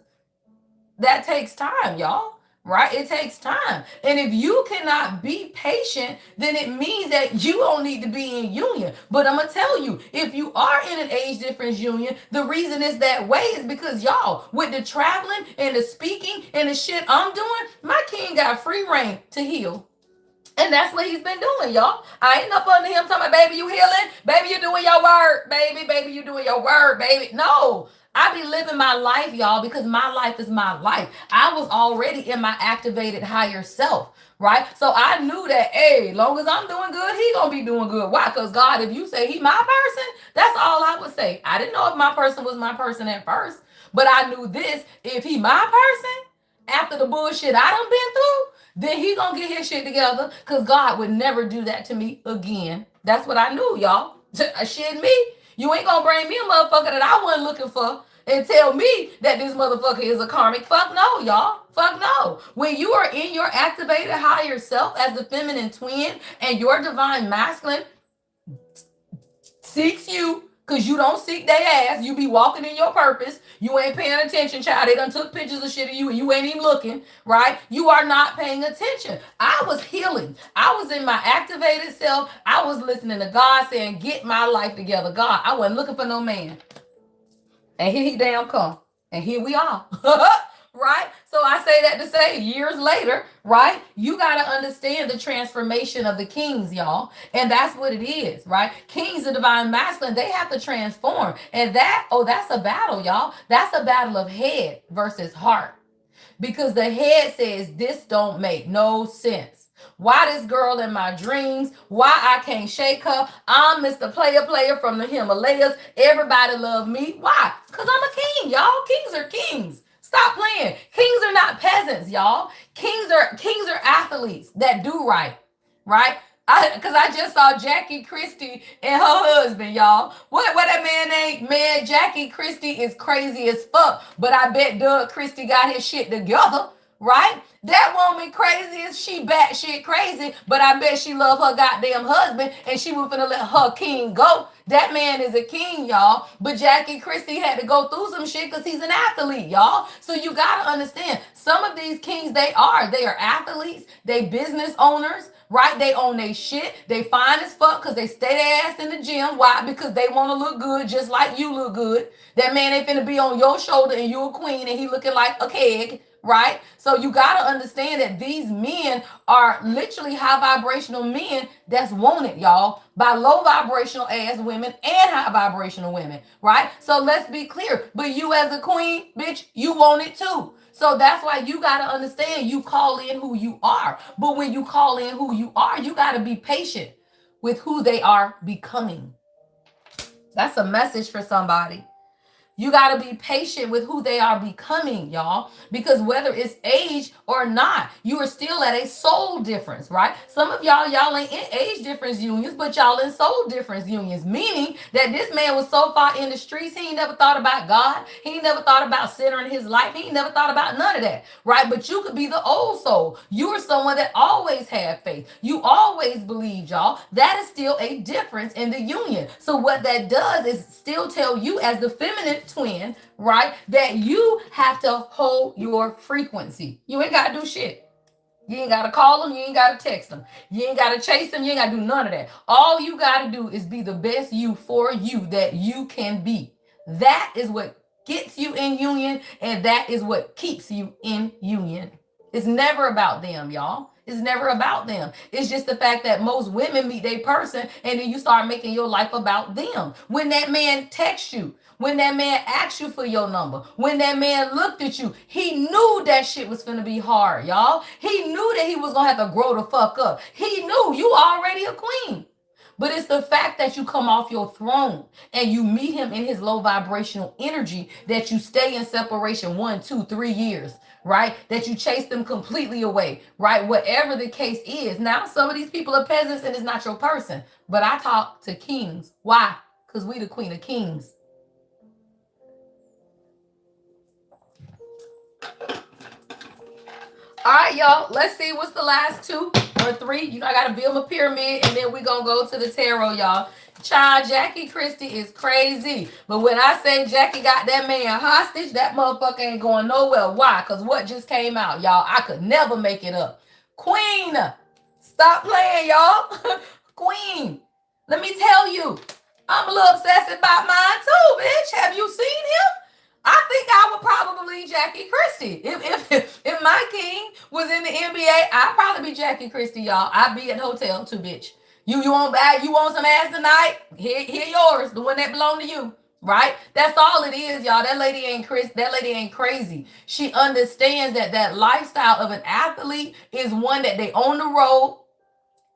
that takes time, y'all. Right? It takes time. And if you cannot be patient, then it means that you don't need to be in union. But I'm going to tell you, if you are in an age difference union, the reason it's that way is because y'all, with the traveling and the speaking and the shit I'm doing, my king got free reign to heal. And that's what he's been doing, y'all. I ain't up under him talking about, baby, you healing? Baby, you doing your word. Baby, you doing your word, baby. No, I be living my life, y'all, because my life is my life. I was already in my activated higher self, right? So I knew that, hey, long as I'm doing good, he gonna be doing good. Why? Because God, if you say he my person, that's all I would say. I didn't know if my person was my person at first, but I knew this, if he my person, after the bullshit I done been through, then he gonna get his shit together because God would never do that to me again. That's what I knew, y'all. Shit me. You ain't gonna bring me a motherfucker that I wasn't looking for and tell me that this motherfucker is a karmic. Fuck no, y'all. Fuck no. When you are in your activated higher self as the feminine twin and your divine masculine seeks you, because you don't seek their ass. You be walking in your purpose. You ain't paying attention, child. They done took pictures of shit of you and you ain't even looking, right? You are not paying attention. I was healing. I was in my activated self. I was listening to God saying, get my life together. God, I wasn't looking for no man. And here he damn come. And here we are. Right? So I say that to say years later, right? You got to understand the transformation of the kings, y'all. And that's what it is, right? Kings, the divine masculine, they have to transform. And that's a battle, y'all. That's a battle of head versus heart. Because the head says, this don't make no sense. Why this girl in my dreams? Why I can't shake her? I'm Mr. Player from the Himalayas. Everybody love me. Why? Because I'm a king, y'all. Kings are kings. Stop playing. Kings are not peasants, y'all. Kings are athletes that do right. Because I just saw Jackie Christie and her husband, y'all. What that man ain't? Man, Jackie Christie is crazy as fuck. But I bet Doug Christie got his shit together, right? That woman crazy as she batshit crazy, but I bet she love her goddamn husband and she was finna let her king go. That man is a king, y'all. But Jackie Christie had to go through some shit because he's an athlete, y'all. So you gotta understand, some of these kings, they are athletes, they business owners, right? They own their shit. They fine as fuck because they stay their ass in the gym. Why? Because they want to look good just like you look good. That man ain't finna be on your shoulder and you a queen and he looking like a keg. Right? So you got to understand that these men are literally high vibrational men that's wanted, y'all, by low vibrational ass women and high vibrational women. Right? So let's be clear. But you as a queen, bitch, you want it too. So that's why you got to understand you call in who you are. But when you call in who you are, you got to be patient with who they are becoming. That's a message for somebody. You got to be patient with who they are becoming, y'all, because whether it's age or not, you are still at a soul difference, right? Some of y'all ain't in age difference unions, but y'all in soul difference unions, meaning that this man was so far in the streets, he ain't never thought about God. He ain't never thought about centering his life. He ain't never thought about none of that, right? But you could be the old soul. You are someone that always had faith. You always believed, y'all. That is still a difference in the union. So what that does is still tell you as the feminine twin, right, that you have to hold your frequency. You ain't got to do shit. You ain't got to call them. You ain't got to text them. You ain't got to chase them. You ain't got to do none of that. All you got to do is be the best you for you that you can be. That is what gets you in union, and that is what keeps you in union. It's never about them, y'all. It's never about them. It's just the fact that most women meet their person and then you start making your life about them. When that man texts you, when that man asked you for your number, when that man looked at you, he knew that shit was gonna be hard, y'all. He knew that he was gonna have to grow the fuck up. He knew you already a queen. But it's the fact that you come off your throne and you meet him in his low vibrational energy that you stay in separation 1, 2, 3 years, right? That you chase them completely away, right? Whatever the case is. Now, some of these people are peasants and it's not your person. But I talk to kings. Why? Because we the queen of kings. All right, y'all. Let's see what's the last 2 or 3. You know, I got to build my pyramid, and then we're going to go to the tarot, y'all. Child, Jackie Christie is crazy. But when I say Jackie got that man hostage, that motherfucker ain't going nowhere. Why? Because what just came out, y'all? I could never make it up. Queen. Stop playing, y'all. Queen. Let me tell you, I'm a little obsessed about mine too, bitch. Have you seen him? I think I would probably be Jackie Christie. If my king was in the NBA, I'd probably be Jackie Christie, y'all. I'd be at the hotel too, bitch. You want some ass tonight? Here yours, the one that belong to you, right? That's all it is, y'all. That lady ain't crazy. She understands that lifestyle of an athlete is one that they on the road,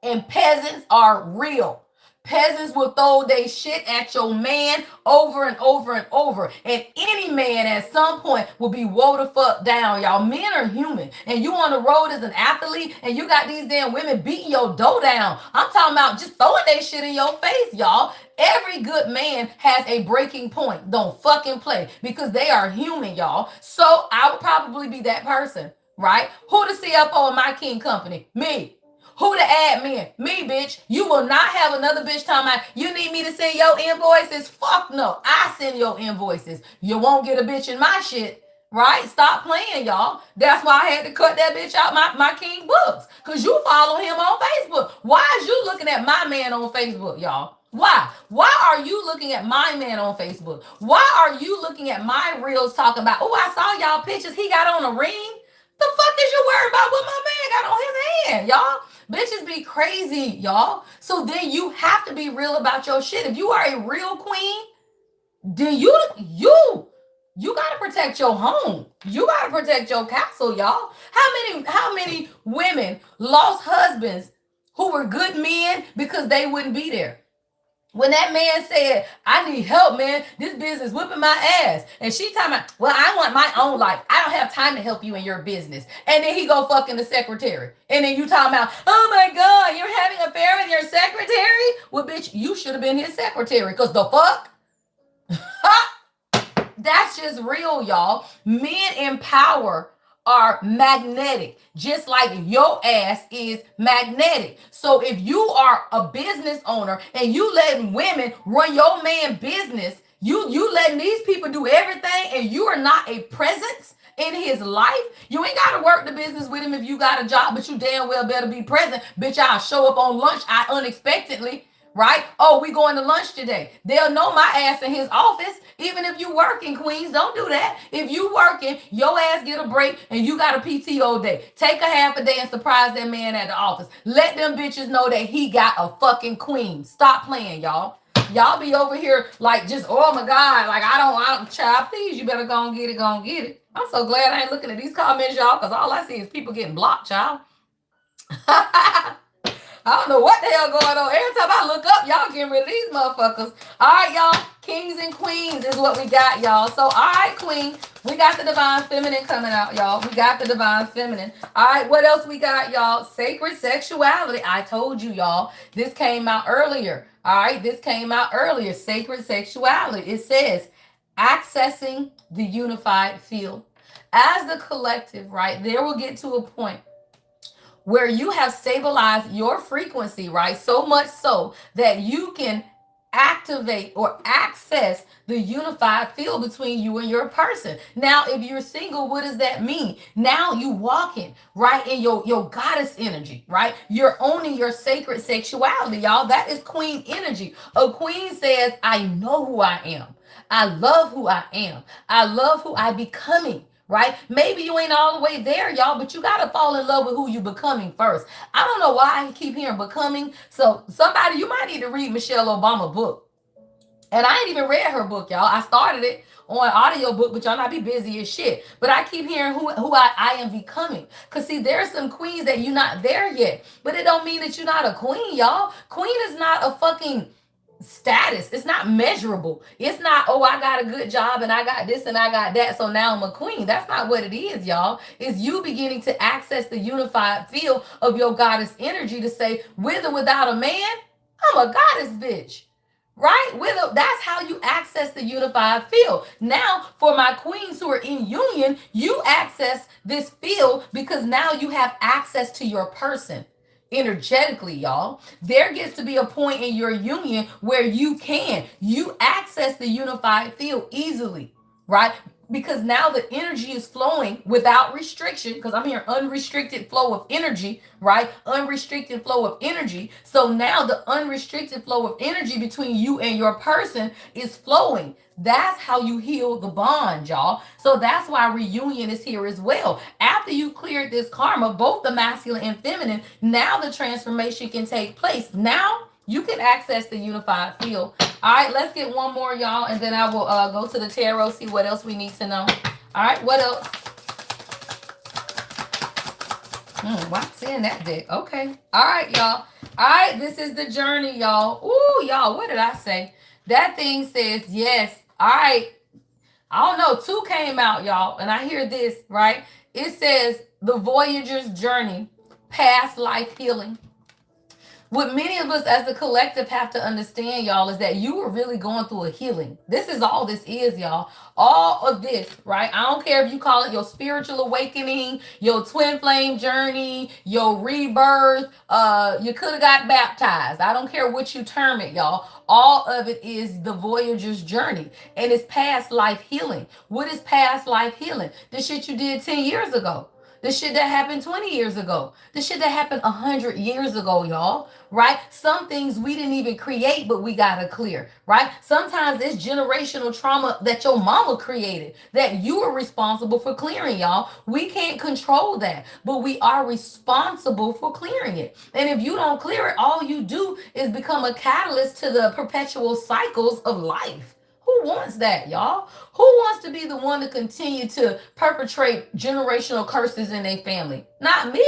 and peasants are real. Peasants will throw their shit at your man over and over and over. And any man at some point will be woe the fuck down, y'all. Men are human. And you on the road as an athlete and you got these damn women beating your dough down. I'm talking about just throwing their shit in your face, y'all. Every good man has a breaking point. Don't fucking play because they are human, y'all. So I would probably be that person, right? Who the CFO of my king company? Me. Who the admin? Me, bitch. You will not have another bitch talking about, you need me to send your invoices? Fuck no. I send your invoices. You won't get a bitch in my shit, right? Stop playing, y'all. That's why I had to cut that bitch out my king books. Because you follow him on Facebook. Why is you looking at my man on Facebook, y'all? Why? Why are you looking at my man on Facebook? Why are you looking at my reels talking about, oh, I saw y'all pictures. He got on a ring. The fuck is you worried about what my man got on his hand, y'all? Bitches be crazy, y'all. So then you have to be real about your shit. If you are a real queen, then you gotta protect your home. You gotta protect your castle, y'all. How many women lost husbands who were good men because they wouldn't be there? When that man said, I need help, man, this business whipping my ass. And she talking about, well, I want my own life. I don't have time to help you in your business. And then he go fucking the secretary. And then you talking about, oh my God, you're having an affair with your secretary? Well, bitch, you should have been his secretary. Because the fuck? That's just real, y'all. Men in power are magnetic, just like your ass is magnetic. So if you are a business owner and you letting women run your man business, you letting these people do everything, and you are not a presence in his life, you ain't got to work the business with him if you got a job, but you damn well better be present. Bitch, I'll show up on lunch unexpectedly, right? Oh, we going to lunch today. They'll know my ass in his office. Even if you working, queens, don't do that. If you working, your ass get a break and you got a PTO day. Take a half a day and surprise that man at the office. Let them bitches know that he got a fucking queen. Stop playing, y'all. Y'all be over here like just, oh my God, like I don't, child, please, you better go and get it. I'm so glad I ain't looking at these comments, y'all, because all I see is people getting blocked, child. All I don't know what the hell going on. Every time I look up, y'all getting rid of these motherfuckers. All right, y'all. Kings and queens is what we got, y'all. So, all right, queen. We got the divine feminine coming out, y'all. We got the divine feminine. All right, what else we got, y'all? Sacred sexuality. I told you, y'all. This came out earlier. All right, this came out earlier. Sacred sexuality. It says accessing the unified field. As the collective, right, there will get to a point where you have stabilized your frequency, right? So much so that you can activate or access the unified field between you and your person. Now, if you're single, what does that mean? Now you walking right in your goddess energy, right? You're owning your sacred sexuality, y'all. That is queen energy. A queen says, I know who I am. I love who I am. I love who I becoming. Right? Maybe you ain't all the way there, y'all, but you got to fall in love with who you becoming first. I don't know why I keep hearing becoming. So somebody, you might need to read Michelle Obama's book. And I ain't even read her book, y'all. I started it on audio book, but y'all not be busy as shit. But I keep hearing who I am becoming. Because see, there's some queens that you're not there yet. But it don't mean that you're not a queen, y'all. Queen is not a fucking status. It's not measurable. It's not, oh, I got a good job and I got this and I got that, so now I'm a queen. That's not what it is, y'all. It's you beginning to access the unified field of your goddess energy to say, with or without a man, I'm a goddess bitch. Right? That's how you access the unified field. Now, for my queens who are in union, you access this field because now you have access to your person energetically, y'all. There gets to be a point in your union where you access the unified field easily, right? Because now the energy is flowing without restriction, because I'm hearing unrestricted flow of energy, right? Unrestricted flow of energy. So now the unrestricted flow of energy between you and your person is flowing. That's how you heal the bond, y'all. So that's why reunion is here as well. After you cleared this karma, both the masculine and feminine, now the transformation can take place. Now you can access the unified field. All right, let's get one more, y'all, and then I will go to the tarot, see what else we need to know. All right, what else? Why seeing that deck? Okay. All right, y'all. All right, this is the journey, y'all. Ooh, y'all, what did I say? That thing says yes. All right. I don't know. 2 came out, y'all, and I hear this, right? It says the Voyager's journey, past life healing. What many of us as a collective have to understand, y'all, is that you are really going through a healing. This is all this is, y'all. All of this, right? I don't care if you call it your spiritual awakening, your twin flame journey, your rebirth. You could have got baptized. I don't care what you term it, y'all. All of it is the Voyager's journey, and it's past life healing. What is past life healing? The shit you did 10 years ago. The shit that happened 20 years ago. The shit that happened 100 years ago, y'all. Right? Some things we didn't even create, but we got to clear. Right? Sometimes it's generational trauma that your mama created that you are responsible for clearing, y'all. We can't control that, but we are responsible for clearing it. And if you don't clear it, all you do is become a catalyst to the perpetual cycles of life. Who wants that, y'all? Who wants to be the one to continue to perpetrate generational curses in their family? Not me,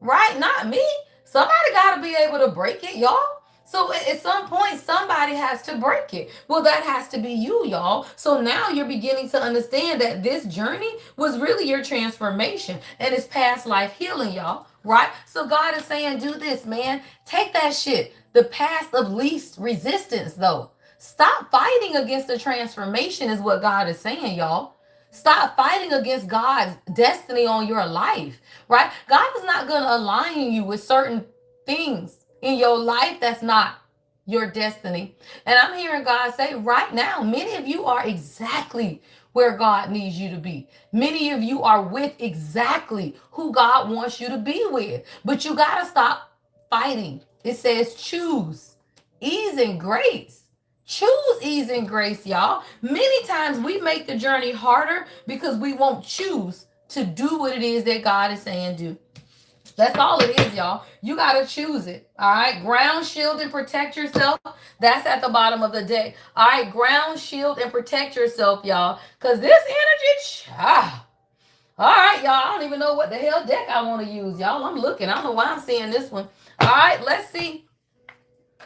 right? Not me. Somebody got to be able to break it, y'all. So at some point, somebody has to break it. Well, that has to be you, y'all. So now you're beginning to understand that this journey was really your transformation, and it's past life healing, y'all. Right? So God is saying, do this, man. Take that shit. The path of least resistance, though. Stop fighting against the transformation is what God is saying, y'all. Stop fighting against God's destiny on your life, right? God is not going to align you with certain things in your life that's not your destiny. And I'm hearing God say right now, many of you are exactly where God needs you to be. Many of you are with exactly who God wants you to be with. But you got to stop fighting. It says choose ease and grace. Choose ease and grace, y'all. Many times we make the journey harder because we won't choose to do what it is that God is saying do. That's all it is, y'all. You got to choose it. All right. Ground, shield, and protect yourself. That's at the bottom of the deck. All right. Ground, shield, and protect yourself, y'all. Because this energy, All right, y'all. I don't even know what the hell deck I want to use, y'all. I'm looking. I don't know why I'm seeing this one. All right, let's see.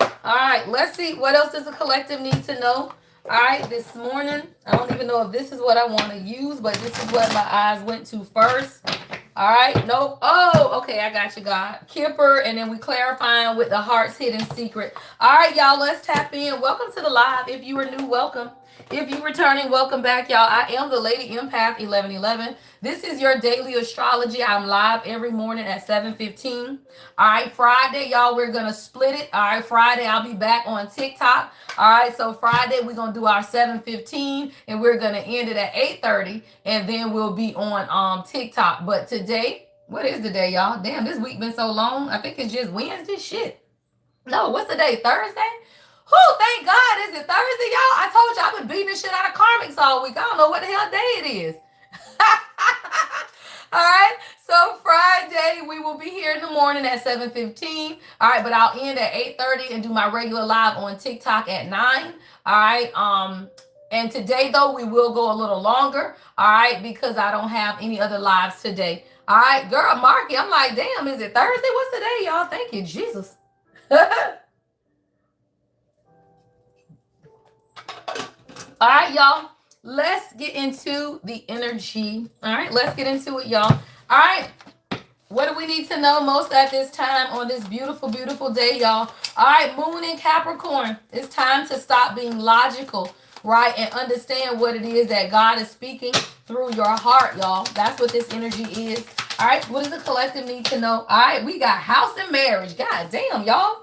All right, let's see. What else does the collective need to know? All right, this morning, I don't even know if this is what I want to use, but this is what my eyes went to first. All right, nope. Oh, okay, I got you, God. Kipper, and then we clarifying with the heart's hidden secret. All right, y'all, let's tap in. Welcome to the live. If you are new, welcome. If you returning, welcome back, y'all. I am the Lady Empath 1111. This is your daily astrology. I'm live every morning at 7:15. All right, Friday, y'all, we're going to split it. All right, Friday, I'll be back on TikTok. All right, so Friday, we're going to do our 7:15, and we're going to end it at 8:30, and then we'll be on TikTok. But today, what is the day, y'all? Damn, this week been so long. I think it's just Wednesday. Shit. No, what's the day? Thursday? Whew, thank God. Is it Thursday, y'all? I told you I've been beating the shit out of karmics all week. I don't know what the hell day it is. All right. So Friday, we will be here in the morning at 7:15. All right, but I'll end at 8:30 and do my regular live on TikTok at 9. All right. And today, though, we will go a little longer. All right, because I don't have any other lives today. All right, girl, Marky, I'm like, damn, is it Thursday? What's the day, y'all? Thank you, Jesus. All right, y'all. Let's get into the energy. All right, let's get into it, y'all. All right. What do we need to know most at this time on this beautiful, beautiful day, y'all? All right, Moon in Capricorn. It's time to stop being logical, right? And understand what it is that God is speaking through your heart, y'all. That's what this energy is. All right, what does the collective need to know? All right, we got house and marriage. God damn, y'all.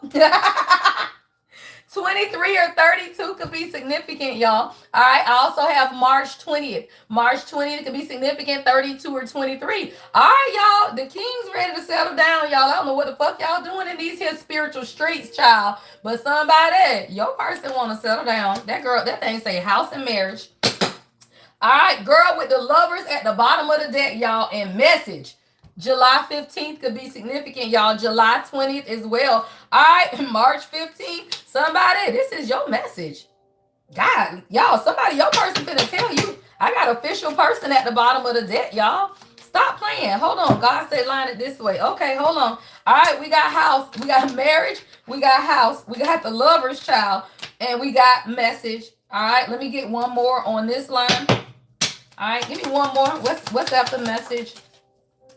23 or 32 could be significant, y'all. All right. I also have March 20th. March 20th could be significant, 32 or 23. All right, y'all. The king's ready to settle down, y'all. I don't know what the fuck y'all doing in these here spiritual streets, child. But somebody, your person want to settle down. That girl, that thing say house and marriage. All right, girl with the lovers at the bottom of the deck, y'all, and message. July 15th could be significant, y'all. July 20th as well. All right, March 15th. Somebody, this is your message. God, y'all, somebody, your person finna tell you. I got official person at the bottom of the deck, y'all. Stop playing. Hold on. God said line it this way. Okay, hold on. All right, we got house. We got marriage. We got house. We got the lover's child. And we got message. All right, let me get one more on this line. All right, give me one more. What's after message?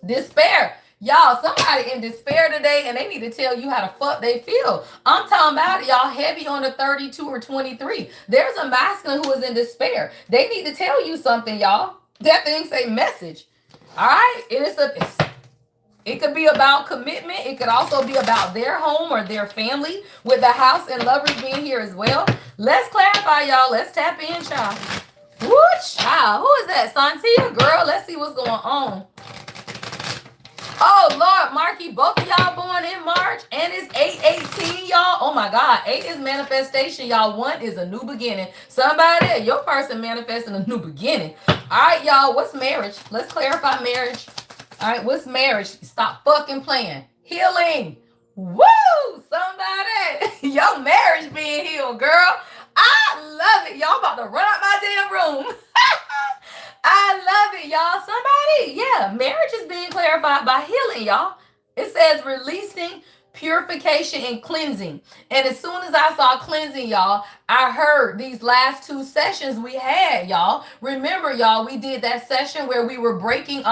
Despair. Y'all, somebody in despair today, and they need to tell you how the fuck they feel. I'm talking about it, y'all, heavy on the 32 or 23. There's a masculine who is in despair. They need to tell you something, y'all. That thing say message. All right? It could be about commitment. It could also be about their home or their family, with the house and lovers being here as well. Let's clarify, y'all. Let's tap in, child. Woo, child. Who is that? Santia, girl. Let's see what's going on. Oh, Lord, Marky, both of y'all born in March, and it's 8/18, y'all. Oh, my God. 8 is manifestation, y'all. 1 is a new beginning. Somebody, your person manifesting a new beginning. All right, y'all, what's marriage? Let's clarify marriage. All right, what's marriage? Stop fucking playing. Healing. Woo! Somebody, your marriage being healed, girl. I love it. Y'all about to run out my damn room. I love it, y'all. Somebody, yeah, marriage is being clarified by healing, y'all. It says releasing, purification, and cleansing. And as soon as I saw cleansing, y'all, I heard these last 2 sessions we had, y'all. Remember, y'all, we did that session where we were breaking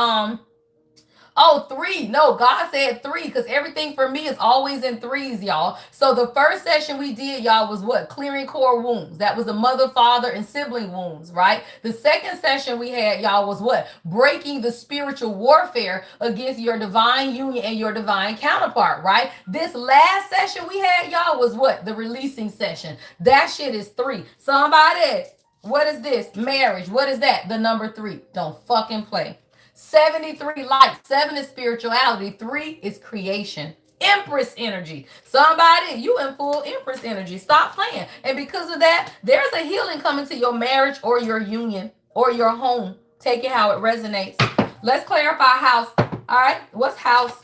3. No, God said 3 because everything for me is always in 3s, y'all. So the first session we did, y'all, was what? Clearing core wounds. That was the mother, father, and sibling wounds, right? The second session we had, y'all, was what? Breaking the spiritual warfare against your divine union and your divine counterpart, right? This last session we had, y'all, was what? The releasing session. That shit is 3. Somebody, what is this? Marriage. What is that? The number 3. Don't fucking play. 73 life. 7 is spirituality. 3 is creation. Empress energy. Somebody, you in full Empress energy. Stop playing. And because of that, there's a healing coming to your marriage or your union or your home. Take it how it resonates. Let's clarify house. All right. What's house?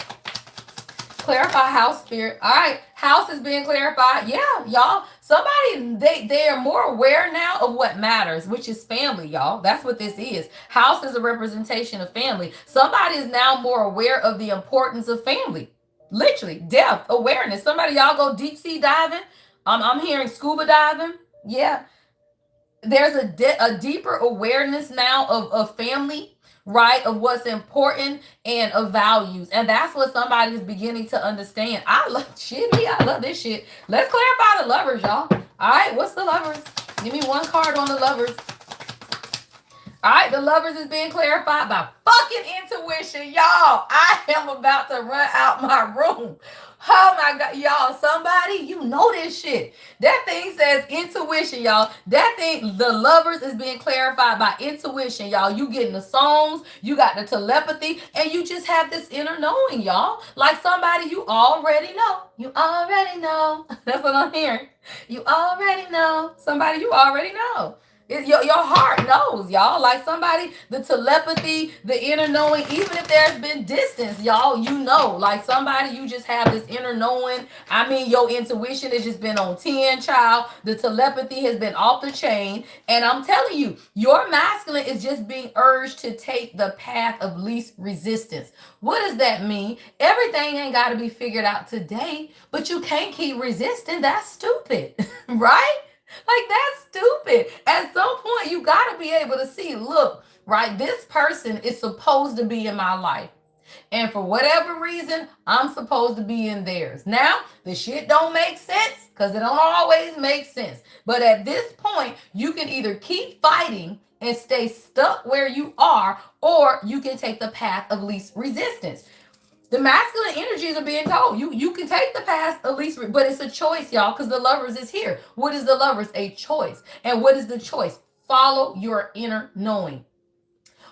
Clarify house spirit. All right, house is being clarified. Yeah, y'all. Somebody they are more aware now of what matters, which is family, y'all. That's what this is. House is a representation of family. Somebody is now more aware of the importance of family. Literally, depth, awareness. Somebody y'all go deep sea diving. I'm hearing scuba diving. Yeah, there's a deeper awareness now of family, right, of what's important and of values, and that's what somebody is beginning to understand. I love shit. I love this shit. Let's clarify the lovers, y'all. All right, what's the lovers? Give me one card on the lovers. All right, the lovers is being clarified by fucking intuition, y'all. I am about to run out my room. Oh my God, y'all, somebody, you know this shit. That thing says intuition, y'all. That thing, the lovers is being clarified by intuition, y'all. You getting the songs, you got the telepathy, and you just have this inner knowing, y'all. Like somebody you already know. You already know. That's what I'm hearing. You already know. Somebody you already know. Your heart knows, y'all. Like somebody, the telepathy, the inner knowing, even if there's been distance, y'all, you know. Like somebody, you just have this inner knowing. I mean, your intuition has just been on 10, child. The telepathy has been off the chain. And I'm telling you, your masculine is just being urged to take the path of least resistance. What does that mean? Everything ain't got to be figured out today, but you can't keep resisting. That's stupid, right? Like that's stupid. At some point, you got to be able to see, look, right, this person is supposed to be in my life. And for whatever reason, I'm supposed to be in theirs. Now, the shit don't make sense because it don't always make sense. But at this point, you can either keep fighting and stay stuck where you are, or you can take the path of least resistance. The masculine energies are being told you can take the path of least, but it's a choice, y'all, because the lovers is here. What is the lovers? A choice. And what is the choice? Follow your inner knowing.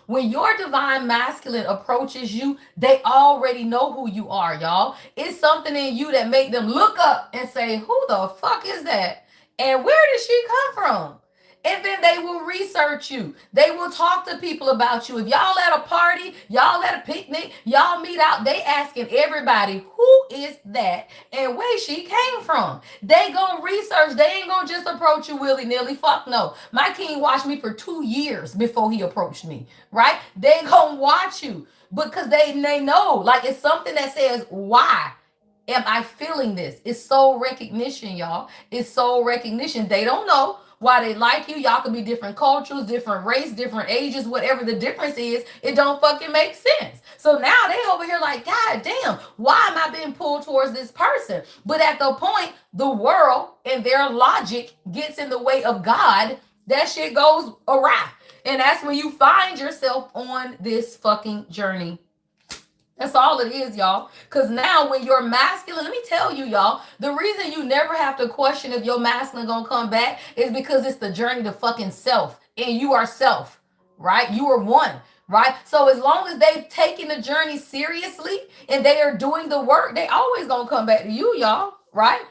When your divine masculine approaches you, they already know who you are, y'all. It's something in you that make them look up and say, who the fuck is that? And where did she come from? And then they will research you. They will talk to people about you. If y'all at a party, y'all at a picnic, y'all meet out, they asking everybody, who is that and where she came from? They gonna research. They ain't gonna just approach you willy-nilly. Fuck no. My king watched me for 2 years before he approached me, right? They gonna watch you because they know. Like it's something that says, why am I feeling this? It's soul recognition, y'all. It's soul recognition. They don't know why they like you. Y'all could be different cultures, different race, different ages, whatever the difference is, it don't fucking make sense. So now they over here like, God damn, why am I being pulled towards this person? But at the point, the world and their logic gets in the way of God, that shit goes awry. And that's when you find yourself on this fucking journey. That's all it is, y'all. Because now when you're masculine, let me tell you, y'all, the reason you never have to question if your masculine gonna come back is because it's the journey to fucking self. And you are self, right? You are one, right? So as long as they've taken the journey seriously and they are doing the work, they always gonna come back to you, y'all, right?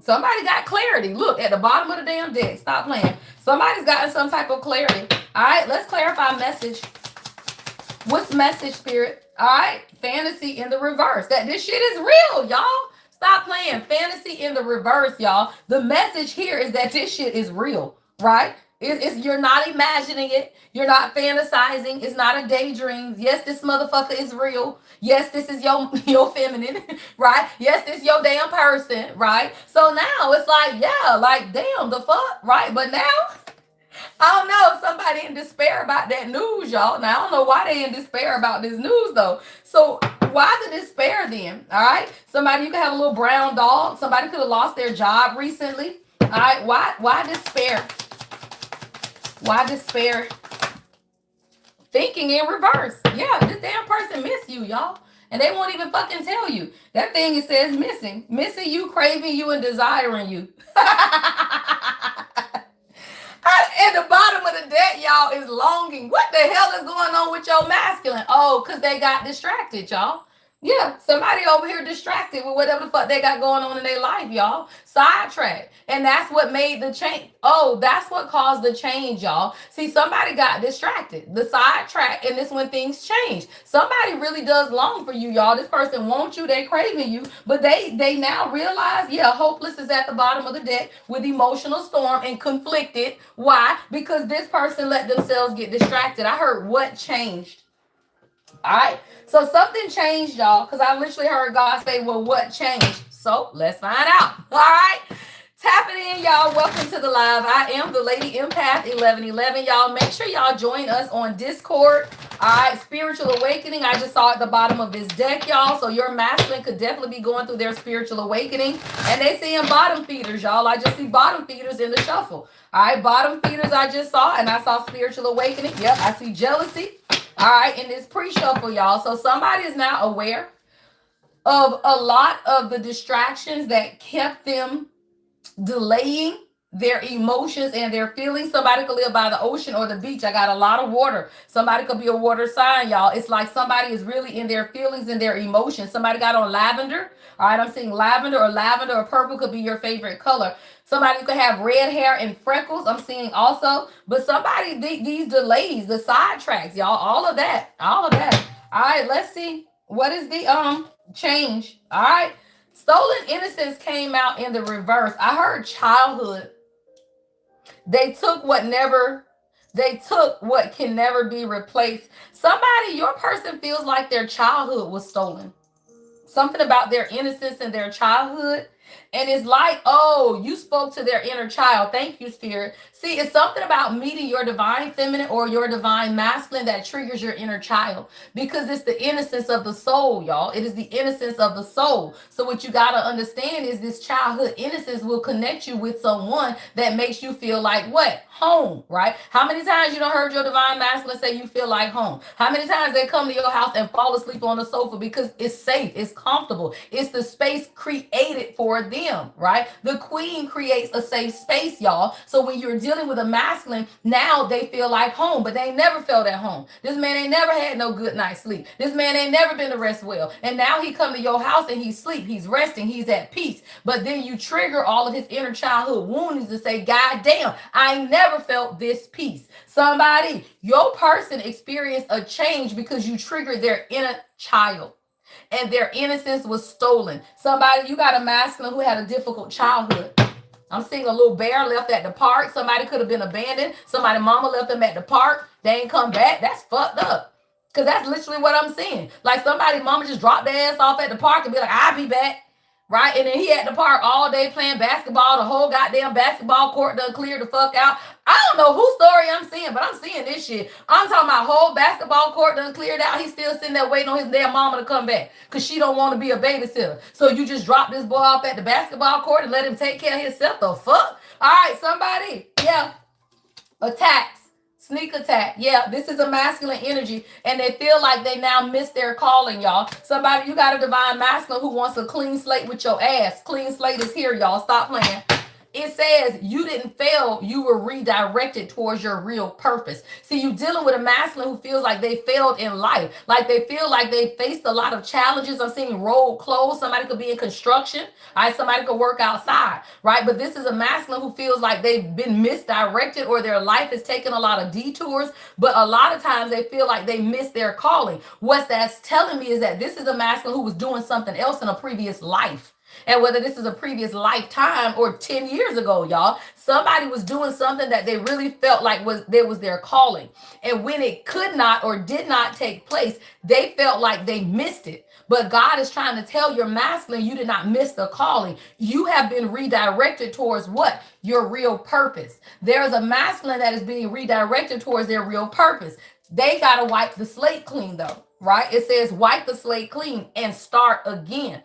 Somebody got clarity. Look, at the bottom of the damn deck. Stop playing. Somebody's gotten some type of clarity. All right, let's clarify message. What's message, spirit? All right, fantasy in the reverse. That this shit is real, y'all. Stop playing. Fantasy in the reverse, y'all. The message here is that this shit is real, right? You're not imagining it. You're not fantasizing. It's not a daydream. Yes, this motherfucker is real. Yes, this is your feminine, right? Yes, this your damn person, right? So now it's like, yeah, like damn the fuck, right? But now I don't know. Somebody in despair about that news, y'all. Now, I don't know why they in despair about this news, though. So, why the despair then? All right? Somebody, you can have a little brown dog. Somebody could have lost their job recently. All right? Why despair? Why despair? Thinking in reverse. Yeah, this damn person miss you, y'all. And they won't even fucking tell you. That thing, it says missing. Missing you, craving you, and desiring you. At the bottom of the deck, y'all, is longing. What the hell is going on with your masculine? Oh, because they got distracted, y'all. Yeah, somebody over here distracted with whatever the fuck they got going on in their life, y'all. Sidetracked. And that's what made the change. Oh, that's what caused the change, y'all. See, somebody got distracted. The sidetrack, and this when things change. Somebody really does long for you, y'all. This person wants you, they craving you, but they now realize, yeah, hopeless is at the bottom of the deck with emotional storm and conflicted. Why? Because this person let themselves get distracted. I heard what changed. All right. So something changed, y'all, because I literally heard God say, well, what changed? So let's find out. All right. Tap it in, y'all. Welcome to the live. I am the Lady Empath 1111. Y'all, make sure y'all join us on Discord. All right. Spiritual awakening. I just saw at the bottom of this deck, y'all. So your masculine could definitely be going through their spiritual awakening. And they seeing bottom feeders, y'all. I just see bottom feeders in the shuffle. All right. Bottom feeders I just saw. And I saw spiritual awakening. Yep. I see jealousy. All right, in this pre-shuffle, y'all. So somebody is now aware of a lot of the distractions that kept them delaying their emotions and their feelings. Somebody could live by the ocean or the beach. I got a lot of water. Somebody could be a water sign, y'all. It's like somebody is really in their feelings and their emotions. Somebody got on lavender. All right, I'm seeing lavender or purple could be your favorite color. Somebody could have red hair and freckles. I'm seeing also. But somebody, these delays, the sidetracks, y'all, all of that. All right, let's see. What is the change? All right. Stolen innocence came out in the reverse. I heard childhood. They took what can never be replaced. Somebody, your person feels like their childhood was stolen. Something about their innocence and their childhood. And it's like, oh, you spoke to their inner child. Thank you, Spirit. See, it's something about meeting your divine feminine or your divine masculine that triggers your inner child, because it's the innocence of the soul, y'all. It is the innocence of the soul. So what you got to understand is this childhood innocence will connect you with someone that makes you feel like what? Home, right? How many times you done heard your divine masculine say you feel like home? How many times they come to your house and fall asleep on the sofa because it's safe, it's comfortable, it's the space created for them, right? The queen creates a safe space, y'all. So when you're dealing with a masculine, now they feel like home, but they never felt at home. This man ain't never had no good night's sleep. This man ain't never been to rest well. And now he come to your house and he's sleep, he's resting, he's at peace. But then you trigger all of his inner childhood wounds to say, God damn, I ain't never felt this peace. Somebody, your person experienced a change because you triggered their inner child and their innocence was stolen. Somebody, you got a masculine who had a difficult childhood. I'm seeing a little bear left at the park. Somebody could have been abandoned. Somebody mama left them at the park. They ain't come back. That's fucked up. Because that's literally what I'm seeing. Like somebody mama just dropped their ass off at the park and be like, I'll be back. Right? And then he at the park all day playing basketball. The whole goddamn basketball court done cleared the fuck out. I don't know whose story I'm seeing, but I'm seeing this shit. I'm talking about whole basketball court done cleared out. He's still sitting there waiting on his damn mama to come back because she don't want to be a babysitter. So you just drop this boy off at the basketball court and let him take care of himself? The fuck? All right, somebody. Yeah. Attacks. Sneak attack. Yeah, this is a masculine energy, and they feel like they now miss their calling, y'all. Somebody, you got a divine masculine who wants a clean slate with your ass. Clean slate is here, y'all. Stop playing. It says you didn't fail, you were redirected towards your real purpose. See, you dealing with a masculine who feels like they failed in life, like they feel like they faced a lot of challenges. I'm seeing road closed. Somebody could be in construction, right? Somebody could work outside, right? But this is a masculine who feels like they've been misdirected or their life has taken a lot of detours, but a lot of times they feel like they missed their calling. What that's telling me is that this is a masculine who was doing something else in a previous life. And whether this is a previous lifetime or 10 years ago, y'all, somebody was doing something that they really felt like was their calling. And when it could not or did not take place, they felt like they missed it. But God is trying to tell your masculine, you did not miss the calling. You have been redirected towards what? Your real purpose. There is a masculine that is being redirected towards their real purpose. They got to wipe the slate clean though, right? It says wipe the slate clean and start again.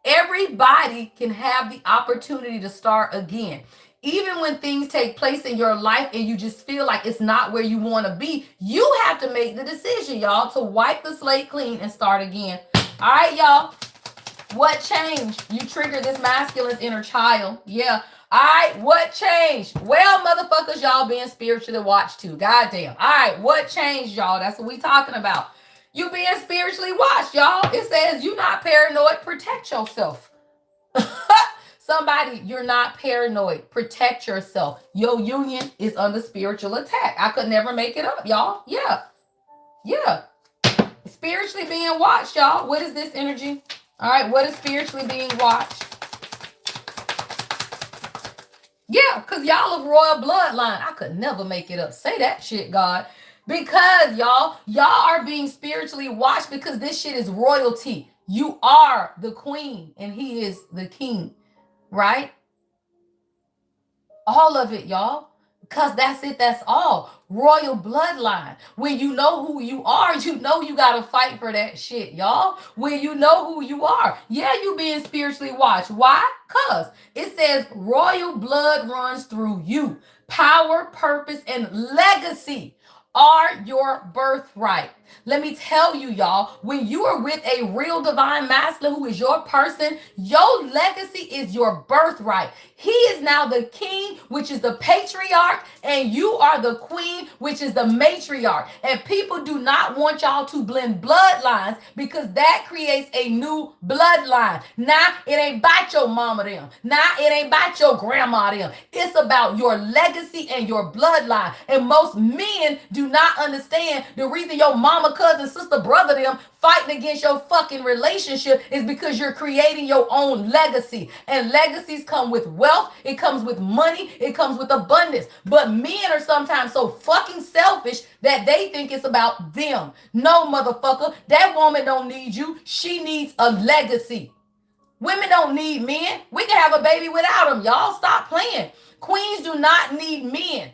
Everybody can have the opportunity to start again. Even when things take place in your life and you just feel like it's not where you want to be, you have to make the decision, y'all, to wipe the slate clean and start again. All right, y'all. What changed? You triggered this masculine inner child. Yeah. All right, what changed? Well, motherfuckers, y'all being spiritually watched too. Goddamn. All right, what changed, y'all? That's what we talking about. You being spiritually watched, y'all. It says you not paranoid, protect yourself. Somebody, you're not paranoid. Protect yourself. Your union is under spiritual attack. I could never make it up, y'all. Yeah. Yeah. Spiritually being watched, y'all. What is this energy? All right. What is spiritually being watched? Yeah, because y'all of royal bloodline. I could never make it up. Say that shit, God. Because y'all are being spiritually watched because this shit is royalty. You are the queen and he is the king, right? All of it, y'all. Because that's it, that's all. Royal bloodline. When you know who you are, you know you gotta fight for that shit, y'all. When you know who you are. Yeah, you being spiritually watched. Why? Because it says royal blood runs through you. Power, purpose, and legacy are your birthright. Let me tell you, y'all, when you are with a real divine masculine who is your person, your legacy is your birthright. He is now the king, which is the patriarch, and you are the queen, which is the matriarch. And people do not want y'all to blend bloodlines because that creates a new bloodline. Now, it ain't about your mama them. Now, it ain't about your grandma them. It's about your legacy and your bloodline. And most men do not understand the reason your mama, cousin, sister, brother them fighting against your fucking relationship is because you're creating your own legacy. And legacies come with wealth, it comes with money, it comes with abundance. But men are sometimes so fucking selfish that they think it's about them. No, motherfucker, that woman don't need you. She needs a legacy. Women don't need men. We can have a baby without them. Y'all stop playing. Queens do not need men.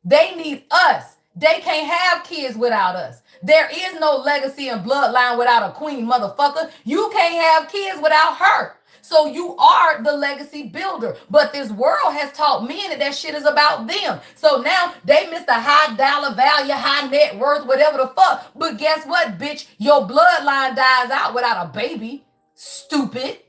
They need us. They can't have kids without us. There is no legacy and bloodline without a queen, motherfucker. You can't have kids without her. So you are the legacy builder. But this world has taught men that shit is about them. So now they miss the high dollar value, high net worth, whatever the fuck. But guess what, bitch? Your bloodline dies out without a baby. Stupid.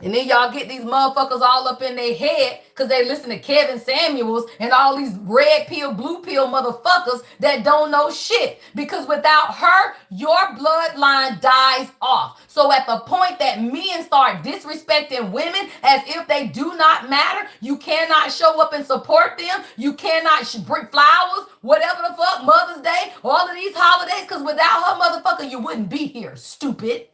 And then y'all get these motherfuckers all up in their head because they listen to Kevin Samuels and all these red pill, blue pill motherfuckers that don't know shit. Because without her, your bloodline dies off. So at the point that men start disrespecting women as if they do not matter, you cannot show up and support them. You cannot bring flowers, whatever the fuck, Mother's Day, all of these holidays. Because without her, motherfucker, you wouldn't be here, stupid.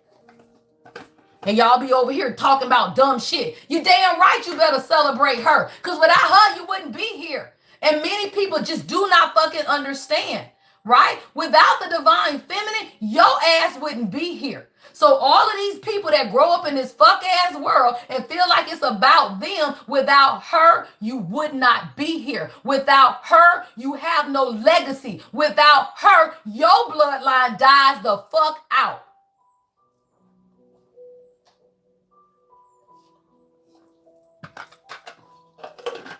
And y'all be over here talking about dumb shit. You damn right you better celebrate her. Because without her, you wouldn't be here. And many people just do not fucking understand, right? Without the divine feminine, your ass wouldn't be here. So all of these people that grow up in this fuck ass world and feel like it's about them, without her, you would not be here. Without her, you have no legacy. Without her, your bloodline dies the fuck out.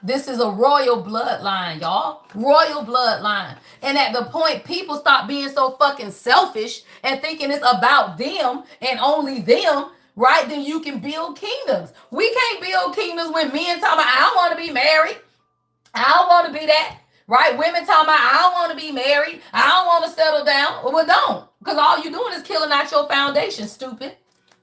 This is a royal bloodline, y'all. Royal bloodline. And at the point people stop being so fucking selfish and thinking it's about them and only them, right? Then you can build kingdoms. We can't build kingdoms when men talking about, I don't want to be married. I don't want to be that. Right? Women talking about, I don't want to be married. I don't want to settle down. Well, don't. Because all you doing is killing out your foundation, stupid.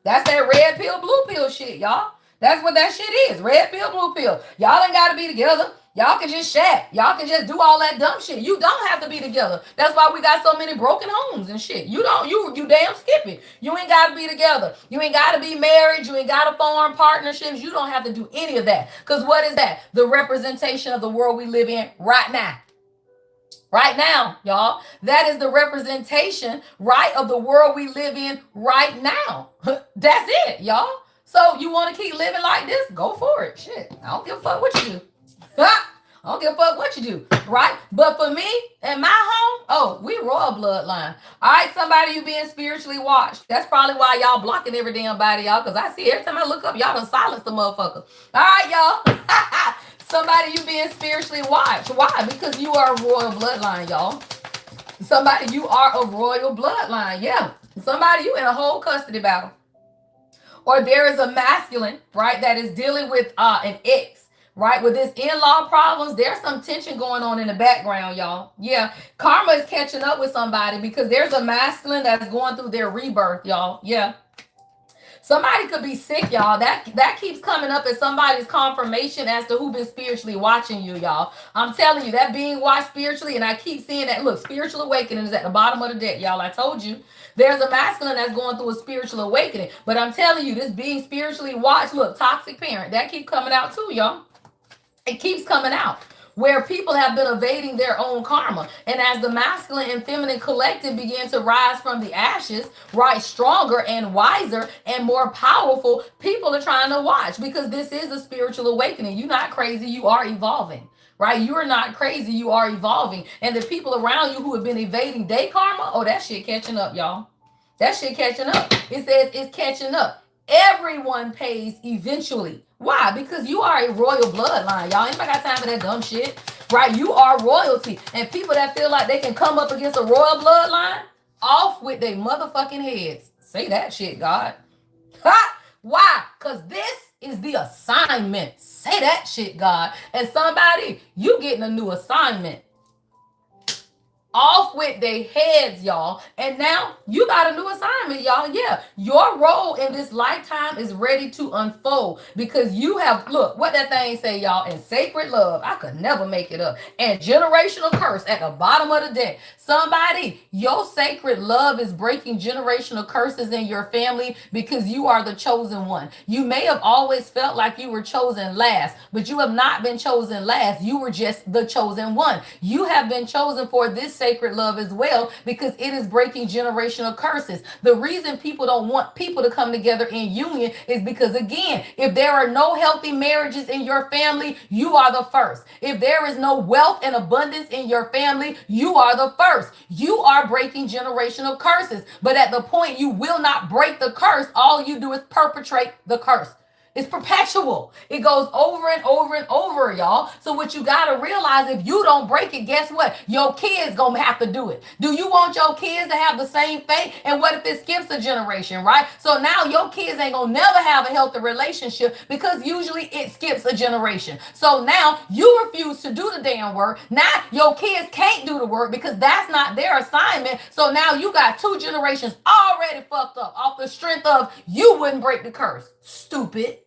That's that red pill, blue pill shit, y'all. That's what that shit is. Red pill, blue pill. Y'all ain't got to be together. Y'all can just chat. Y'all can just do all that dumb shit. You don't have to be together. That's why we got so many broken homes and shit. You damn skippy. You ain't got to be together. You ain't got to be married. You ain't got to form partnerships. You don't have to do any of that. Because what is that? The representation of the world we live in right now. Right now, y'all. That is the representation, right, of the world we live in right now. That's it, y'all. So you want to keep living like this? Go for it. Shit. I don't give a fuck what you do. I don't give a fuck what you do. Right? But for me and my home, oh, we royal bloodline. All right, somebody, you being spiritually watched. That's probably why y'all blocking every damn body, y'all. Because I see every time I look up, y'all done silence the motherfucker. All right, y'all. Somebody, you being spiritually watched. Why? Because you are a royal bloodline, y'all. Somebody, you are a royal bloodline. Yeah. Somebody, you in a whole custody battle. Or there is a masculine, right, that is dealing with an ex, right? With this in-law problems, there's some tension going on in the background, y'all. Yeah, karma is catching up with somebody because there's a masculine that's going through their rebirth, y'all. Yeah. Somebody could be sick, y'all. That keeps coming up as somebody's confirmation as to who been spiritually watching you, y'all. I'm telling you, that being watched spiritually, and I keep seeing that. Look, spiritual awakening is at the bottom of the deck, y'all. I told you. There's a masculine that's going through a spiritual awakening. But I'm telling you, this being spiritually watched, look, toxic parent, that keep coming out too, y'all. It keeps coming out where people have been evading their own karma. And as the masculine and feminine collective begin to rise from the ashes, rise stronger and wiser and more powerful, people are trying to watch because this is a spiritual awakening. You're not crazy, you are evolving. Right? You are not crazy, you are evolving. And the people around you who have been evading their karma, oh, that shit catching up, y'all. That shit catching up. It says it's catching up. Everyone pays eventually. Why? Because you are a royal bloodline, y'all. Anybody got time for that dumb shit? Right? You are royalty. And people that feel like they can come up against a royal bloodline, off with their motherfucking heads. Say that shit, God. Ha! Why? Because this is the assignment. Say that shit, God. And somebody, you getting a new assignment. Off with their heads, y'all. And now you got a new assignment, y'all. Yeah, your role in this lifetime is ready to unfold because you have, look, what that thing say, y'all, in sacred love. I could never make it up. And generational curse at the bottom of the deck. Somebody, your sacred love is breaking generational curses in your family because you are the chosen one. You may have always felt like you were chosen last, but you have not been chosen last. You were just the chosen one. You have been chosen for this sacred love as well because it is breaking generational curses. The reason people don't want people to come together in union is because, again, if there are no healthy marriages in your family, you are the first. If there is no wealth and abundance in your family, you are the first. You are breaking generational curses. But at the point you will not break the curse, all you do is perpetrate the curse. It's perpetual. It goes over and over and over, y'all. So what you got to realize, if you don't break it, guess what? Your kids going to have to do it. Do you want your kids to have the same fate? And what if it skips a generation, right? So now your kids ain't going to never have a healthy relationship because usually it skips a generation. So now you refuse to do the damn work. Now your kids can't do the work because that's not their assignment. So now you got 2 generations already fucked up off the strength of you wouldn't break the curse. Stupid.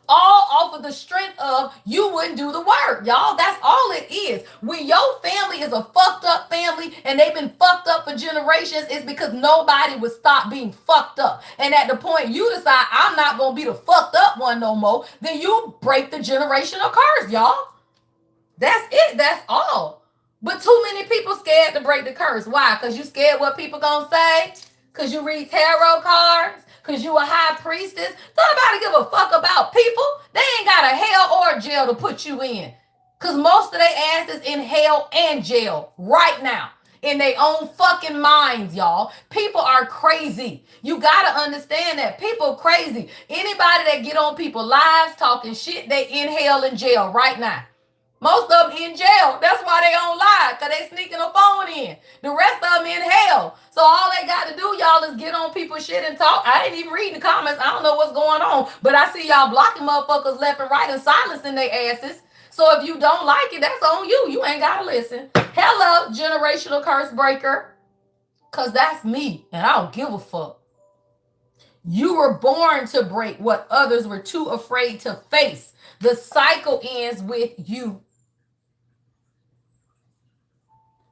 All off of the strength of you wouldn't do the work, y'all. That's all it is. When your family is a fucked up family and they've been fucked up for generations, it's because nobody would stop being fucked up. And at the point you decide, I'm not going to be the fucked up one no more, then you break the generational curse, y'all. That's it. That's all. But too many people scared to break the curse. Why? Because you scared what people going to say? Because you read tarot cards? Because you a high priestess? Don't nobody give a fuck about people. They ain't got a hell or a jail to put you in. Because most of their ass is in hell and jail right now. In their own fucking minds, y'all. People are crazy. You got to understand that. People crazy. Anybody that get on people's lives talking shit, they in hell and jail right now. Most of them in jail. That's why they on live, because they sneaking a phone in. The rest of them in hell. So all they got to do, y'all, is get on people's shit and talk. I ain't even reading the comments. I don't know what's going on. But I see y'all blocking motherfuckers left and right and silencing their asses. So if you don't like it, that's on you. You ain't got to listen. Hello, generational curse breaker. Because that's me, and I don't give a fuck. You were born to break what others were too afraid to face. The cycle ends with you.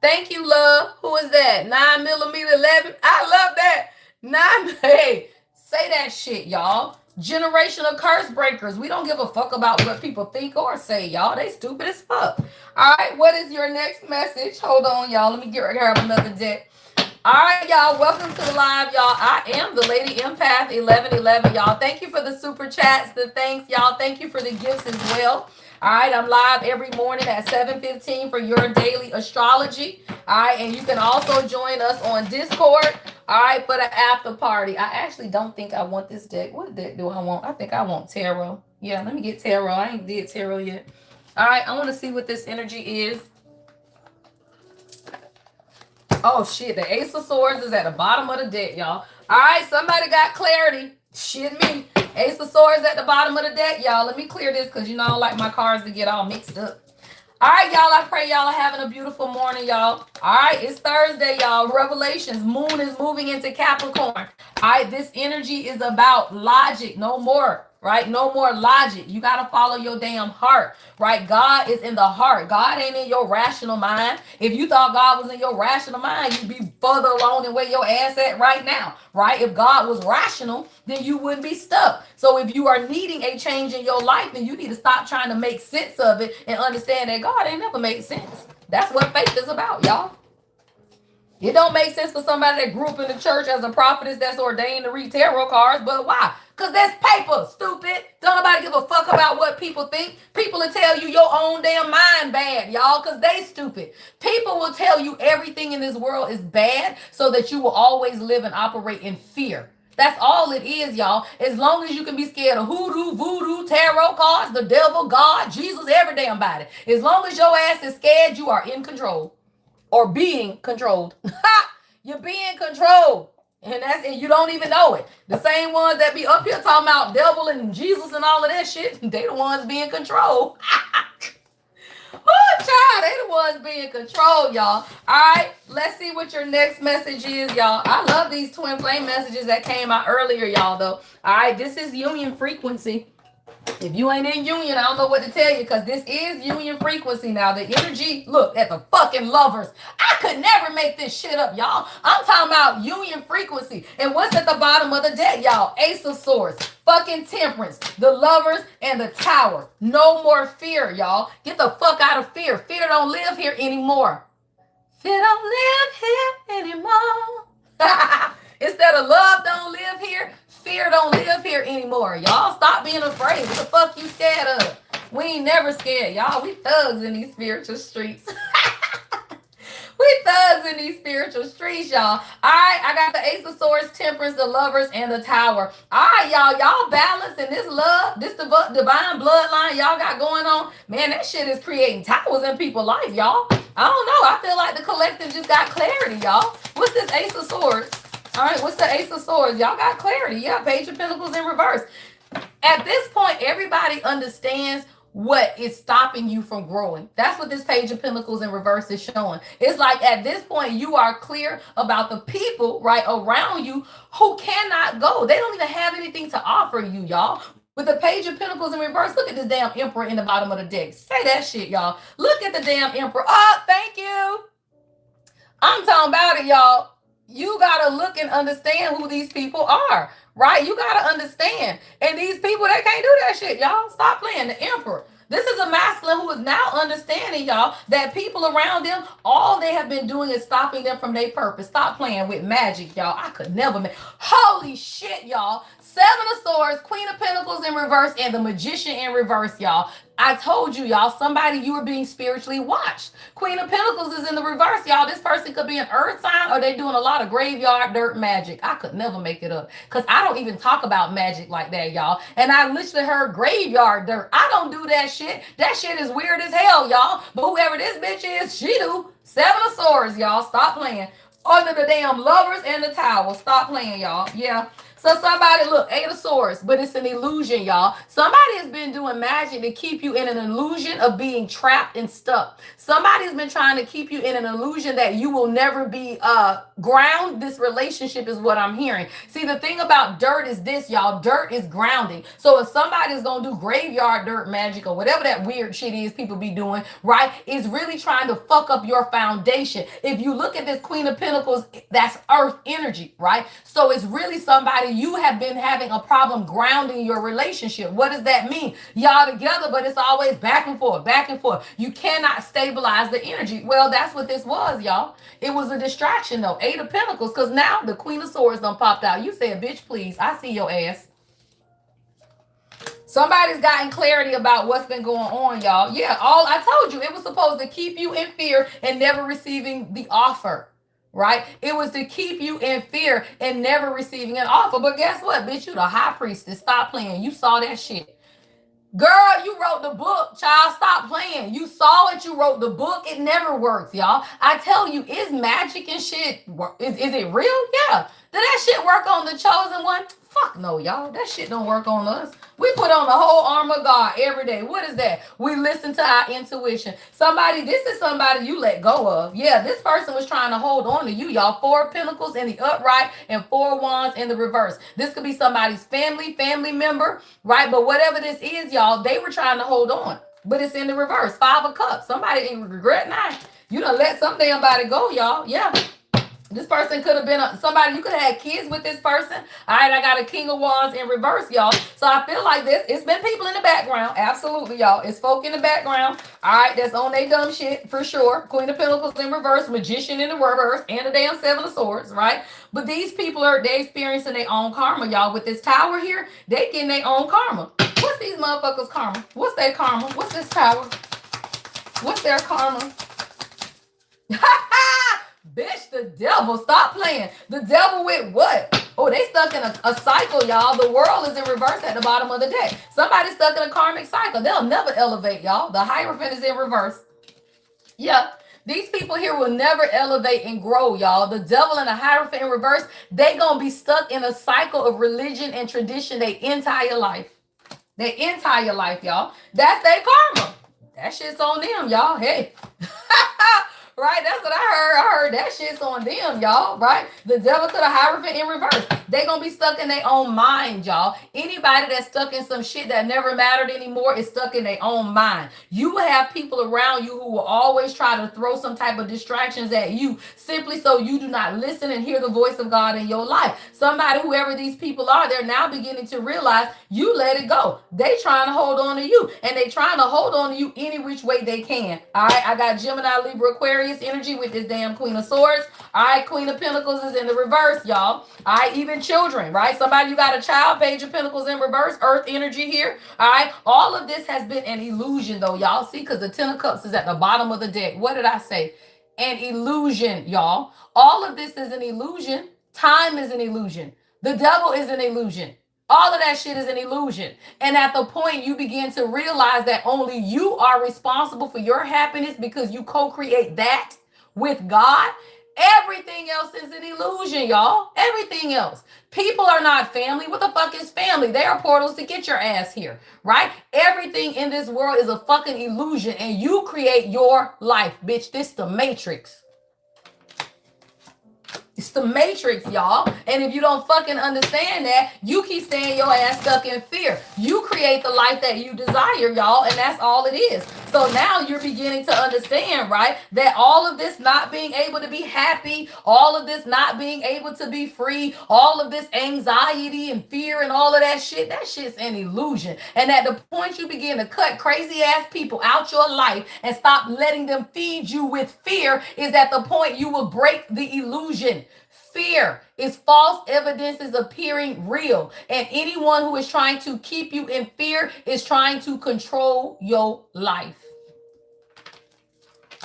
Thank you, love. Who is that? 9mm11. I love that. 9. Hey, say that shit, y'all. Generational curse breakers. We don't give a fuck about what people think or say, y'all. They stupid as fuck. All right, what is your next message? Hold on, y'all. Let me grab another deck. All right, y'all. Welcome to the live, y'all. I am the Lady Empath 1111, y'all. Thank you for the super chats, the thanks, y'all. Thank you for the gifts as well. All right, I'm live every morning at 7:15 for your daily astrology. All right, and you can also join us on Discord. All right, for the after party. I actually don't think I want this deck. What deck do I want? I think I want tarot. Yeah, let me get tarot. I ain't did tarot yet. All right, I want to see what this energy is. Oh, shit. The Ace of Swords is at the bottom of the deck, y'all. All right, somebody got clarity. Shit me. Ace of Swords at the bottom of the deck, y'all. Let me clear this because you know I don't like my cards to get all mixed up. All right, y'all. I pray y'all are having a beautiful morning, y'all. All right, it's Thursday, y'all. Revelations. Moon is moving into Capricorn. All right, this energy is about logic. No more, right? No more logic. You got to follow your damn heart, right? God is in the heart. God ain't in your rational mind. If you thought God was in your rational mind, you'd be further along than where your ass at right now, right? If God was rational, then you wouldn't be stuck. So if you are needing a change in your life, then you need to stop trying to make sense of it and understand that God ain't never made sense. That's what faith is about, y'all. It don't make sense for somebody that grew up in the church as a prophetess that's ordained to read tarot cards, but why? Because that's paper, stupid. Don't nobody give a fuck about what people think. People will tell you your own damn mind bad, y'all, because they stupid. People will tell you everything in this world is bad so that you will always live and operate in fear. That's all it is, y'all. As long as you can be scared of hoodoo, voodoo, tarot cards, the devil, God, Jesus, every damn body. As long as your ass is scared, you are in control. Or being controlled. You're being controlled. And you don't even know it. The same ones that be up here talking about devil and Jesus and all of that shit, they the ones being controlled. Oh, child, they the ones being controlled, y'all. All right, let's see what your next message is, y'all. I love these twin flame messages that came out earlier, y'all, though. All right, this is union frequency. If you ain't in union, I don't know what to tell you because this is union frequency now. The energy, look at the fucking lovers. I could never make this shit up, y'all. I'm talking about union frequency. And what's at the bottom of the deck, y'all? Ace of Swords, fucking Temperance, the lovers, and the Tower. No more fear, y'all. Get the fuck out of fear. Fear don't live here anymore. Fear don't live here anymore. Instead of love don't live here, fear don't live here anymore. Y'all stop being afraid. What the fuck you scared of? We ain't never scared, y'all. We thugs in these spiritual streets. We thugs in these spiritual streets, y'all. All right, I got the Ace of Swords, Temperance, the lovers, and the Tower. All right, y'all. Y'all balance and this love, this divine bloodline y'all got going on. Man, that shit is creating towers in people's life, y'all. I don't know. I feel like the collective just got clarity, y'all. What's this Ace of Swords? All right, what's the Ace of Swords? Y'all got clarity. Yeah, Page of Pentacles in reverse. At this point, everybody understands what is stopping you from growing. That's what this Page of Pentacles in reverse is showing. It's like at this point, you are clear about the people right around you who cannot go. They don't even have anything to offer you, y'all. With the Page of Pentacles in reverse, look at this damn Emperor in the bottom of the deck. Say that shit, y'all. Look at the damn Emperor. Oh, thank you. I'm talking about it, y'all. You got to look and understand who these people are, right? You got to understand. And these people, they can't do that shit, y'all. Stop playing the Emperor. This is a masculine who is now understanding, y'all, that people around them, all they have been doing is stopping them from their purpose. Stop playing with magic, y'all. I could never make. Holy shit, y'all. Seven of Swords, Queen of Pentacles in reverse, and the Magician in reverse, y'all. I told you, y'all, somebody, you are being spiritually watched. Queen of Pentacles is in the reverse, y'all. This person could be an earth sign or they doing a lot of graveyard dirt magic. I could never make it up because I don't even talk about magic like that, y'all. And I literally heard graveyard dirt. I don't do that shit. That shit is weird as hell, y'all. But whoever this bitch is, she do. Seven of Swords, y'all. Stop playing. Under the damn lovers and the Tower. Stop playing, y'all. Yeah. So somebody, look, Eight of Swords, but it's an illusion, y'all. Somebody has been doing magic to keep you in an illusion of being trapped and stuck. Somebody's been trying to keep you in an illusion that you will never be ground. This relationship is what I'm hearing. See, the thing about dirt is this, y'all. Dirt is grounding. So if somebody's going to do graveyard dirt magic or whatever that weird shit is people be doing, right, is really trying to fuck up your foundation. If you look at this Queen of Pentacles, that's earth energy, right? So it's really somebody you have been having a problem grounding your relationship. What does that mean? Y'all together, but it's always back and forth, back and forth. You cannot stabilize the energy. Well, that's what this was, y'all. It was a distraction, though. Eight of Pentacles, because now the Queen of Swords done popped out. You said, bitch, please, I see your ass. Somebody's gotten clarity about what's been going on, y'all. Yeah, all I told you, it was supposed to keep you in fear and never receiving the offer. Right? It was to keep you in fear and never receiving an offer. But guess what, bitch? You the high priestess. Stop playing. You saw that shit. Girl, you wrote the book, child. Stop playing. You saw it. You wrote the book. It never works, y'all. I tell you, is magic and shit, is it real? Yeah. Did that shit work on the chosen one? Fuck no, y'all. That shit don't work on us. We put on the whole armor of God every day. What is that? We listen to our intuition. This is somebody you let go of. Yeah, this person was trying to hold on to you, y'all. 4 of Pentacles in the upright and 4 of Wands in the reverse. This could be somebody's family member, right? But whatever this is, y'all, they were trying to hold on. But it's in the reverse. 5 of Cups. Somebody ain't regret now. You done let some damn body go, y'all. Yeah. This person could have been somebody, you could have had kids with this person. All right, I got a King of Wands in reverse, y'all. So I feel like this, it's been people in the background. Absolutely, y'all. It's folk in the background. All right, that's on their dumb shit for sure. Queen of Pentacles in reverse, Magician in the reverse, and the damn 7 of Swords, right? But these people they experiencing their own karma, y'all. With this tower here, they getting their own karma. What's these motherfuckers' karma? What's their karma? What's this tower? What's their karma? Bitch, the devil. Stop playing. The devil with what? Oh, they stuck in a cycle, y'all. The world is in reverse at the bottom of the deck. Somebody's stuck in a karmic cycle. They'll never elevate, y'all. The Hierophant is in reverse. Yeah. These people here will never elevate and grow, y'all. The devil and the Hierophant in reverse, they gonna be stuck in a cycle of religion and tradition their entire life. Their entire life, y'all. That's their karma. That shit's on them, y'all. Hey. Right? That's what I heard. I heard that shit's on them, y'all. Right? The devil to the Hierophant in reverse. They gonna be stuck in their own mind, y'all. Anybody that's stuck in some shit that never mattered anymore is stuck in their own mind. You will have people around you who will always try to throw some type of distractions at you simply so you do not listen and hear the voice of God in your life. Somebody, whoever these people are, they're now beginning to realize you let it go. They trying to hold on to you, and they trying to hold on to you any which way they can. All right, I got Gemini, Libra, Aquarius energy with this damn Queen of Swords. All right, Queen of Pentacles is in the reverse, y'all. All right, even children, right? Somebody, you got a child, Page of Pentacles in reverse, Earth energy here. All right, all of this has been an illusion, though, y'all. See, because the 10 of Cups is at the bottom of the deck. What did I say? An illusion, y'all. All of this is an illusion. Time is an illusion. The devil is an illusion. All of that shit is an illusion. And at the point you begin to realize that only you are responsible for your happiness because you co-create that with God, everything else is an illusion, y'all. Everything else. People are not family. What the fuck is family? They are portals to get your ass here, right? Everything in this world is a fucking illusion, and you create your life, bitch. This the Matrix. It's the Matrix, y'all. And if you don't fucking understand that, you keep staying your ass stuck in fear. You create the life that you desire, y'all, and that's all it is. So now you're beginning to understand, right, that all of this not being able to be happy, all of this not being able to be free, all of this anxiety and fear and all of that shit's an illusion. And at the point you begin to cut crazy ass people out your life and stop letting them feed you with fear is at the point you will break the illusion. Fear is false evidences appearing real. And anyone who is trying to keep you in fear is trying to control your life.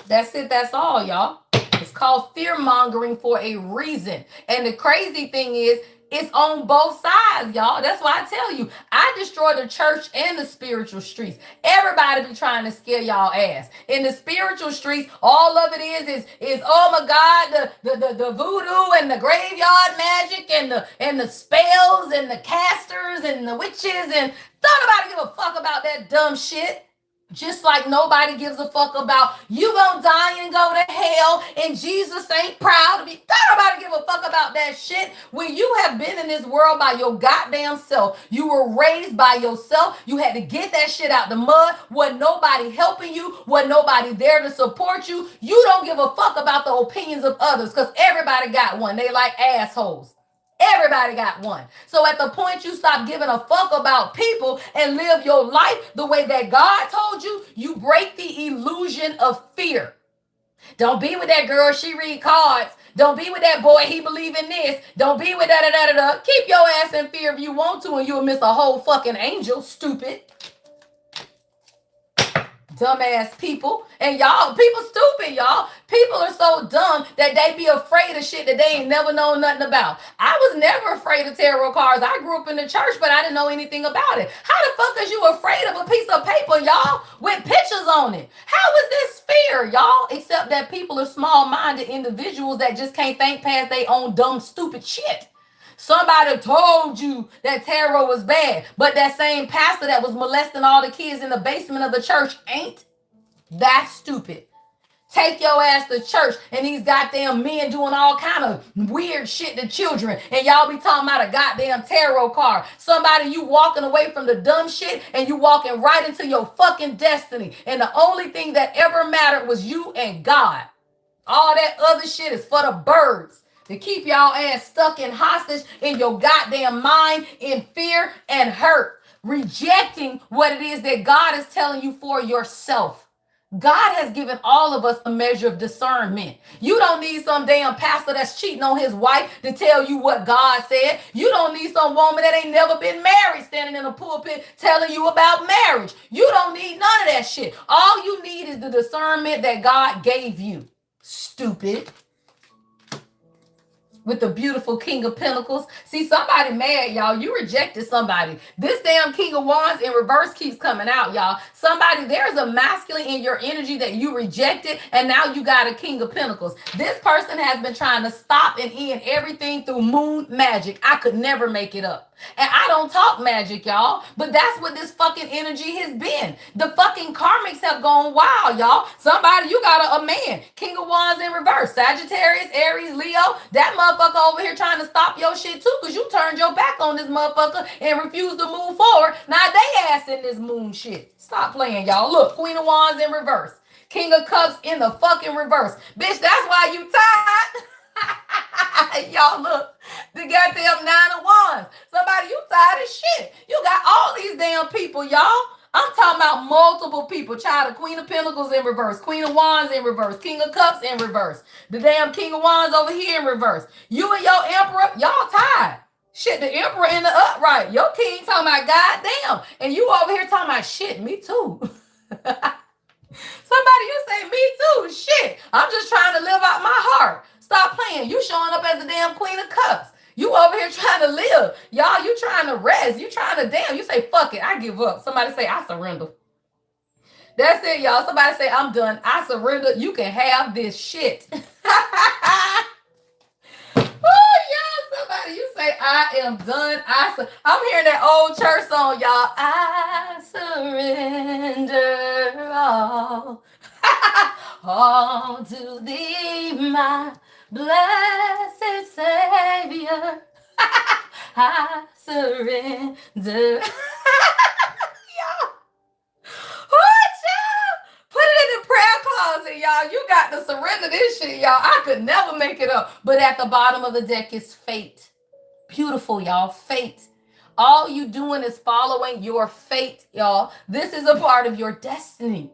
That's it. That's all, y'all. It's called fear mongering for a reason. And the crazy thing is, it's on both sides, y'all. That's why I tell you, I destroy the church and the spiritual streets. Everybody be trying to scare y'all ass. In the spiritual streets, all of it is oh my God, the voodoo and the graveyard magic and the spells and the casters and the witches, and don't nobody give a fuck about that dumb shit. Just like nobody gives a fuck about you gonna die and go to hell and Jesus ain't proud of you. Don't nobody give a fuck about that shit. When you have been in this world by your goddamn self, you were raised by yourself, you had to get that shit out the mud, wasn't nobody helping you, wasn't nobody there to support you. You don't give a fuck about the opinions of others because everybody got one. They like assholes. Everybody got one. So at the point you stop giving a fuck about people and live your life the way that God told you, you break the illusion of fear. Don't be with that girl, she read cards. Don't be with that boy, he believe in this. Don't be with da-da-da-da-da. Keep your ass in fear if you want to, and you'll miss a whole fucking angel, stupid. Dumbass people. And y'all, people stupid, y'all. People are so dumb that they be afraid of shit that they ain't never known nothing about. I was never afraid of tarot cards. I grew up in the church, but I didn't know anything about it. How the fuck is you afraid of a piece of paper, y'all, with pictures on it? How is this fear, y'all? Except that people are small-minded individuals that just can't think past their own dumb, stupid shit. Somebody told you that tarot was bad, but that same pastor that was molesting all the kids in the basement of the church ain't. That's stupid. Take your ass to church and these goddamn men doing all kind of weird shit to children, and y'all be talking about a goddamn tarot card. Somebody, you walking away from the dumb shit and you walking right into your fucking destiny, and the only thing that ever mattered was you and God. All that other shit is for the birds, to keep y'all ass stuck in hostage in your goddamn mind, in fear and hurt, rejecting what it is that God is telling you for yourself. God has given all of us a measure of discernment. You don't need some damn pastor that's cheating on his wife to tell you what God said. You don't need some woman that ain't never been married standing in a pulpit telling you about marriage. You don't need none of that shit. All you need is the discernment that God gave you. Stupid. With the beautiful King of Pentacles. See, somebody mad, y'all. You rejected somebody. This damn King of Wands in reverse keeps coming out, y'all. Somebody, there's a masculine in your energy that you rejected, and now you got a King of Pentacles. This person has been trying to stop and end everything through moon magic. I could never make it up. And I don't talk magic, y'all, but that's what this fucking energy has been. The fucking karmics have gone wild, y'all. Somebody, you got a man, King of Wands in reverse, Sagittarius, Aries, Leo. That motherfucker over here trying to stop your shit too, because you turned your back on this motherfucker and refused to move forward. Now they ass in this moon shit. Stop playing, y'all. Look, Queen of Wands in reverse, King of Cups in the fucking reverse. Bitch, that's why you tired. Y'all, look, the goddamn 9 of Wands. Somebody, you tired of shit. You got all these damn people, y'all. I'm talking about multiple people. Child, the Queen of Pentacles in reverse, Queen of Wands in reverse, King of Cups in reverse, the damn King of Wands over here in reverse. You and your Emperor, y'all tired. Shit, the Emperor in the upright. Your king talking about goddamn. And you over here talking about shit, me too. Somebody, you say me too. Shit, I'm just trying to live out my heart. Stop playing. You showing up as the damn Queen of Cups. You over here trying to live. Y'all, you trying to rest. You trying to damn. You say, fuck it, I give up. Somebody say, I surrender. That's it, y'all. Somebody say, I'm done. I surrender. You can have this shit. Oh, yeah. Somebody, you say, I am done. I'm hearing that old church song, y'all. I surrender all. All to thee, my blessed Savior. I surrender. Y'all. Put it in the prayer closet, y'all. You got to surrender this shit, y'all. I could never make it up. But at the bottom of the deck is fate. Beautiful, y'all. Fate. All you doing is following your fate, y'all. This is a part of your destiny.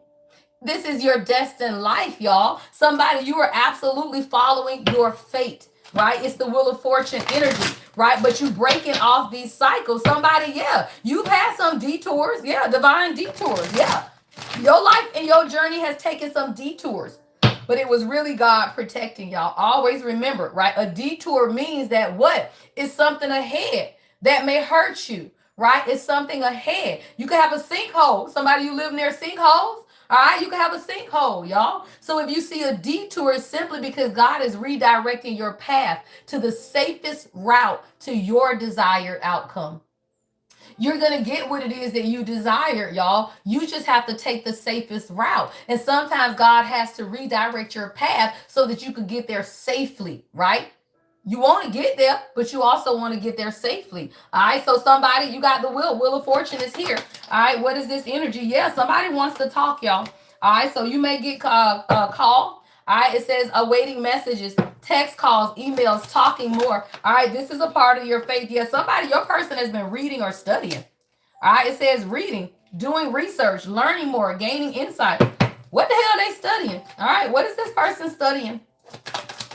This is your destined life, y'all. Somebody, you are absolutely following your fate, right? It's the Wheel of Fortune energy, right? But you breaking off these cycles. Somebody, yeah, you've had some detours. Yeah, divine detours. Yeah. Your life and your journey has taken some detours, but it was really God protecting y'all. Always remember, right? A detour means that what? It's something ahead that may hurt you, right? It's something ahead. You can have a sinkhole. Somebody, you live near sinkholes. All right, you can have a sinkhole, y'all. So if you see a detour, it's simply because God is redirecting your path to the safest route to your desired outcome. You're going to get what it is that you desire, y'all. You just have to take the safest route. And sometimes God has to redirect your path so that you could get there safely, right? You want to get there, but you also want to get there safely. All right. So somebody, you got the Wheel of Fortune is here. All right. What is this energy? Yeah. Somebody wants to talk, y'all. All right. So you may get a call. All right. It says awaiting messages, text calls, emails, talking more. All right. This is a part of your faith. Yeah. Somebody, your person has been reading or studying. All right. It says reading, doing research, learning more, gaining insight. What the hell are they studying? All right. What is this person studying?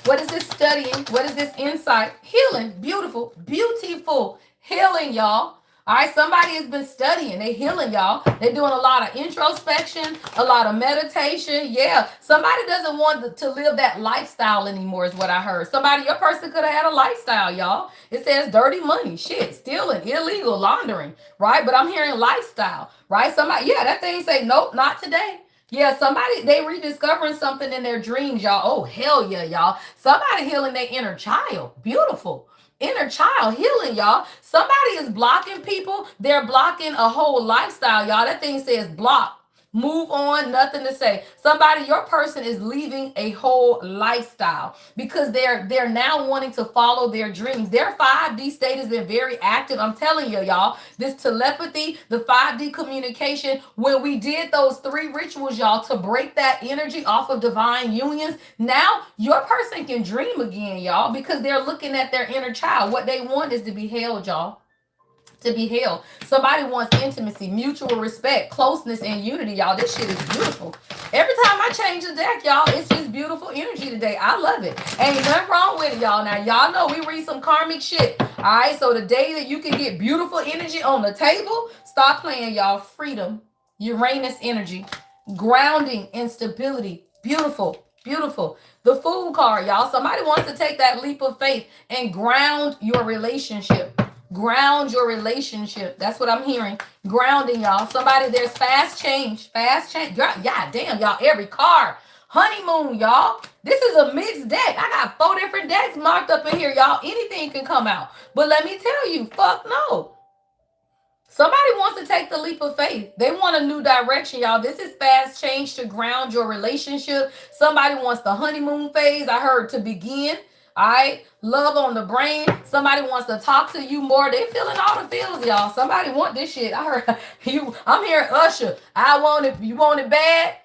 What is this studying? What is this insight? Healing. Beautiful. Beautiful. Healing, y'all. All right. Somebody has been studying. They're healing, y'all. They're doing a lot of introspection, a lot of meditation. Yeah. Somebody doesn't want to live that lifestyle anymore is what I heard. Somebody, your person could have had a lifestyle, y'all. It says dirty money, shit, stealing, illegal, laundering, right? But I'm hearing lifestyle, right? Somebody, yeah, that thing say, nope, not today. Yeah, somebody, they rediscovering something in their dreams, y'all. Oh, hell yeah, y'all. Somebody healing their inner child. Beautiful. Inner child healing, y'all. Somebody is blocking people. They're blocking a whole lifestyle, y'all. That thing says block. Move on, nothing to say. Somebody, your person is leaving a whole lifestyle because they're now wanting to follow their dreams. Their 5D state has been very active. I'm telling you, y'all, this telepathy, the 5D communication, when we did those 3 rituals, y'all, to break that energy off of divine unions, now your person can dream again, y'all, because they're looking at their inner child. What they want is to be held, y'all, to be held. Somebody wants intimacy, mutual respect, closeness, and unity, y'all. This shit is beautiful. Every time I change the deck, y'all, it's just beautiful energy today. I love it. Ain't nothing wrong with it, y'all. Now, y'all know we read some karmic shit. All right, so the day that you can get beautiful energy on the table, stop playing, y'all. Freedom, Uranus energy, grounding and stability. Beautiful, beautiful. The Fool card, y'all. Somebody wants to take that leap of faith and ground your relationship. Ground your relationship. That's what I'm hearing. Grounding, y'all. Somebody, there's fast change. Fast change. God damn, y'all. Every card. Honeymoon, y'all. This is a mixed deck. I got 4 different decks marked up in here, y'all. Anything can come out. But let me tell you, fuck no. Somebody wants to take the leap of faith. They want a new direction, y'all. This is fast change to ground your relationship. Somebody wants the honeymoon phase. I heard to begin. All right, love on the brain. Somebody wants to talk to you more. They feeling all the feels, y'all. Somebody want this shit. I heard you. I'm hearing Usher. I want it. You want it bad?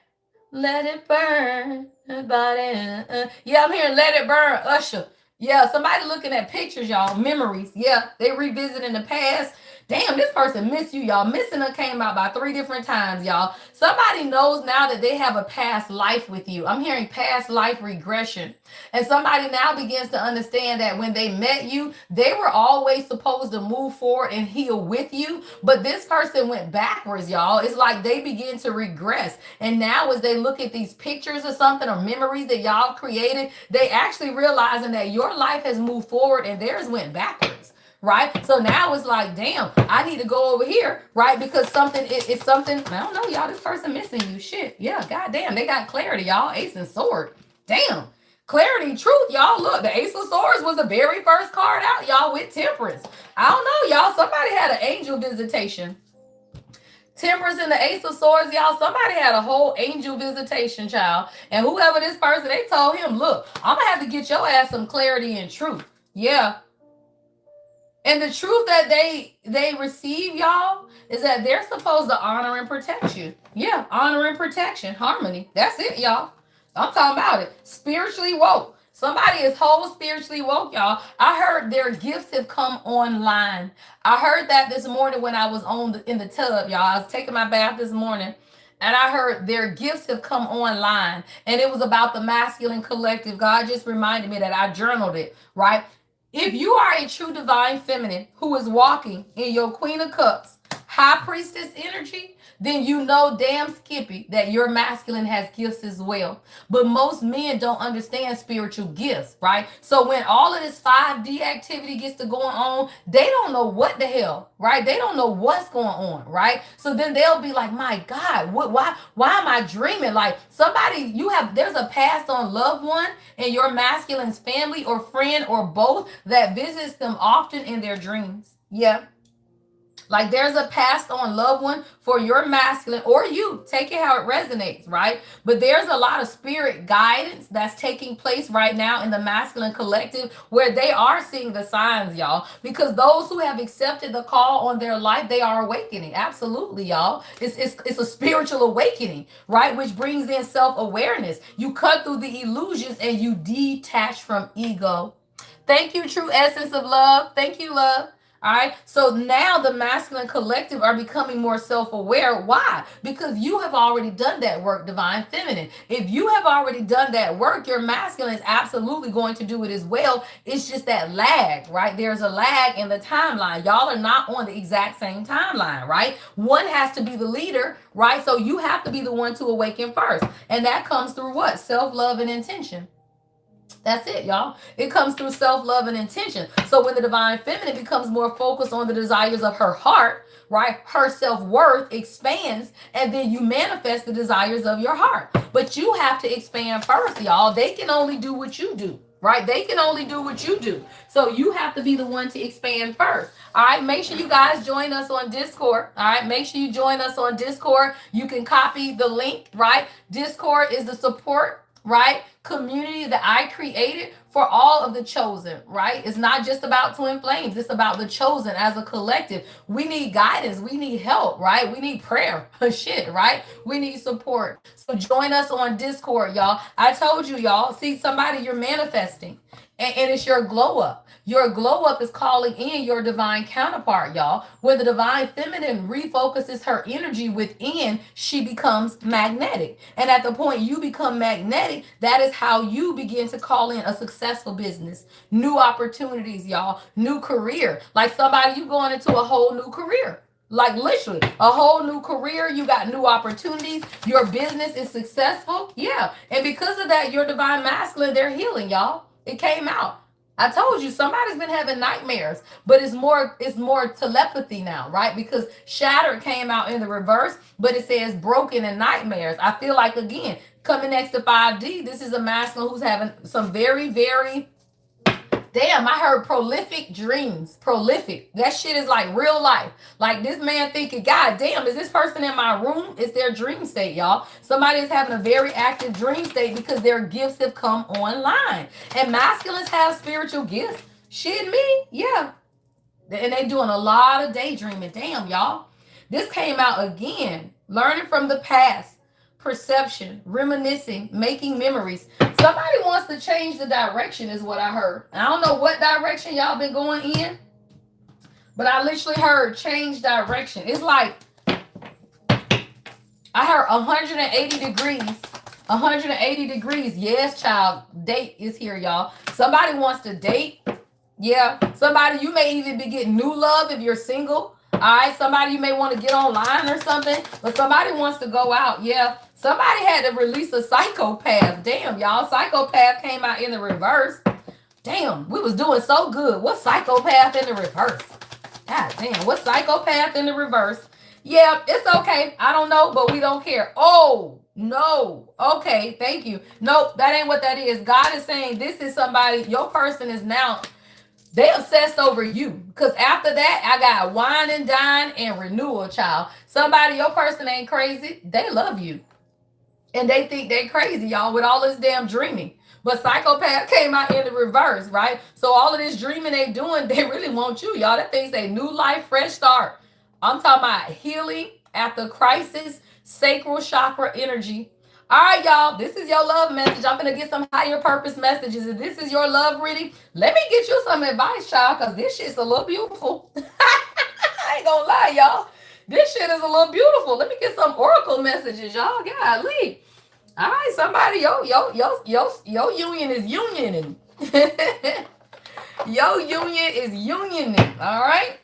Let it burn. Yeah, I'm hearing Let It Burn. Usher. Yeah, somebody looking at pictures, y'all. Memories. Yeah, they revisiting the past. Damn, this person missed you, y'all. Missing her came out by 3 different times, y'all. Somebody knows now that they have a past life with you. I'm hearing past life regression. And somebody now begins to understand that when they met you, they were always supposed to move forward and heal with you. But this person went backwards, y'all. It's like they begin to regress. And now as they look at these pictures or something or memories that y'all created, they actually realizing that your life has moved forward and theirs went backwards. Right? So now it's like, damn, I need to go over here, right? Because it's something, I don't know, y'all, this person missing you. Shit. Yeah, goddamn. They got clarity, y'all. Ace and sword. Damn. Clarity, truth, y'all. Look, the Ace of Swords was the very first card out, y'all, with Temperance. I don't know, y'all. Somebody had an angel visitation. Temperance and the Ace of Swords, y'all. Somebody had a whole angel visitation, child. And whoever this person, they told him, look, I'm going to have to get your ass some clarity and truth. Yeah. And the truth that they receive, y'all, is that they're supposed to honor and protect you. Yeah, honor and protection, harmony. That's it, y'all. I'm talking about it. Spiritually woke. Somebody is whole spiritually woke, y'all. I heard their gifts have come online. I heard that this morning when I was in the tub, y'all. I was taking my bath this morning. And I heard their gifts have come online. And it was about the masculine collective. God just reminded me that I journaled it, right? If you are a true divine feminine who is walking in your Queen of Cups, High Priestess energy, then you know damn Skippy that your masculine has gifts as well. But most men don't understand spiritual gifts, right? So when all of this 5D activity gets to going on, they don't know what the hell, right? They don't know what's going on, right? So then they'll be like, my God, why am I dreaming? Like somebody, there's a passed on loved one in your masculine's family or friend or both that visits them often in their dreams. Yeah. Like there's a passed on loved one for your masculine or you. Take it how it resonates, right? But there's a lot of spirit guidance that's taking place right now in the masculine collective where they are seeing the signs, y'all. Because those who have accepted the call on their life, they are awakening. Absolutely, y'all. It's a spiritual awakening, right? Which brings in self-awareness. You cut through the illusions and you detach from ego. Thank you, true essence of love. Thank you, love. All right. So now the masculine collective are becoming more self-aware. Why? Because you have already done that work, divine feminine. If you have already done that work, your masculine is absolutely going to do it as well. It's just that lag, right? There's a lag in the timeline. Y'all are not on the exact same timeline, right? One has to be the leader, right? So you have to be the one to awaken first. And that comes through what? Self-love and intention. That's it, y'all. It comes through self-love and intention. So when the divine feminine becomes more focused on the desires of her heart, right, her self-worth expands, and then you manifest the desires of your heart. But you have to expand first, y'all. They can only do what you do, right? They can only do what you do. So you have to be the one to expand first. All right, make sure you guys join us on Discord. All right, make sure you join us on Discord. You can copy the link, right? Discord is the support, right, community that I created for all of the chosen, right? It's not just about Twin Flames, it's about the chosen as a collective. We need guidance, we need help, right? We need prayer, shit, right? We need support. So join us on Discord, y'all. I told you, y'all. See, somebody, you're manifesting, and it's your glow up. Your glow up is calling in your divine counterpart, y'all. When the divine feminine refocuses her energy within, she becomes magnetic. And at the point you become magnetic, that is how you begin to call in a successful business, new opportunities, y'all, new career. Like somebody, you going into a whole new career. Like literally a whole new career. You got new opportunities. Your business is successful. Yeah. And because of that, your divine masculine, they're healing, y'all. It came out. I told you somebody's been having nightmares, but it's more telepathy now, right? Because shattered came out in the reverse, but it says broken and nightmares. I feel like again, coming next to 5D, this is a masculine who's having some very, very damn, I heard prolific dreams. Prolific. That shit is like real life. Like this man thinking, God damn, is this person in my room? It's their dream state, y'all. Somebody is having a very active dream state because their gifts have come online. And masculines have spiritual gifts. Shit me, yeah. And they doing a lot of daydreaming. Damn, y'all. This came out again. Learning from the past. Perception, reminiscing, making memories. Somebody wants to change the direction is what I heard. I don't know what direction y'all been going in, but I literally heard change direction. It's like I heard 180 degrees. 180 degrees. Yes, child. Date is here, y'all. Somebody wants to date. Yeah. Somebody, you may even be getting new love if you're single. All right. Somebody, you may want to get online or something, but somebody wants to go out. Yeah. Somebody had to release a psychopath. Damn, y'all. Psychopath came out in the reverse. Damn, we was doing so good. What psychopath in the reverse? God damn, what psychopath in the reverse? Yeah, it's okay. I don't know, but we don't care. Oh, no. Okay, thank you. Nope, that ain't what that is. God is saying this is somebody, your person is now, they obsessed over you. Because after that, I got wine and dine and renewal, child. Somebody, your person ain't crazy. They love you. And they think they're crazy, y'all, with all this damn dreaming. But psychopath came out in the reverse, right? So all of this dreaming they doing, they really want you, y'all. That thing's a new life, fresh start. I'm talking about healing after crisis, sacral chakra energy. All right, y'all, this is your love message. I'm going to get some higher purpose messages. If this is your love reading, let me get you some advice, child, because this shit's a little beautiful. I ain't going to lie, y'all. This shit is a little beautiful. Let me get some oracle messages, y'all. Golly. All right, somebody, yo union is unioning. Yo union is unioning. All right.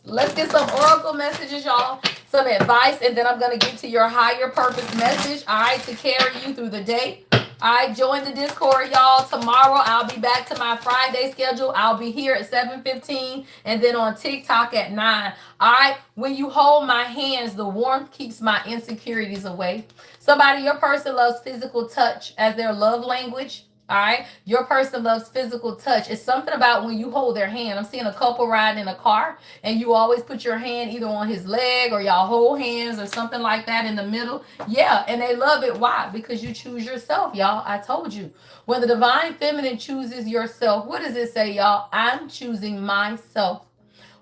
Let's get some oracle messages, y'all. Some advice, and then I'm going to get to your higher purpose message, all right, to carry you through the day. All right, join the Discord, y'all. Tomorrow, I'll be back to my Friday schedule. I'll be here at 7:15 and then on TikTok at 9. All right, when you hold my hands, the warmth keeps my insecurities away. Somebody, your person loves physical touch as their love language. All right, your person loves physical touch. It's something about when you hold their hand. I'm seeing a couple riding in a car, and you always put your hand either on his leg or y'all hold hands or something like that in the middle. Yeah, and they love it. Why? Because you choose yourself, y'all. I told you. When the divine feminine chooses yourself, what does it say, y'all? I'm choosing myself.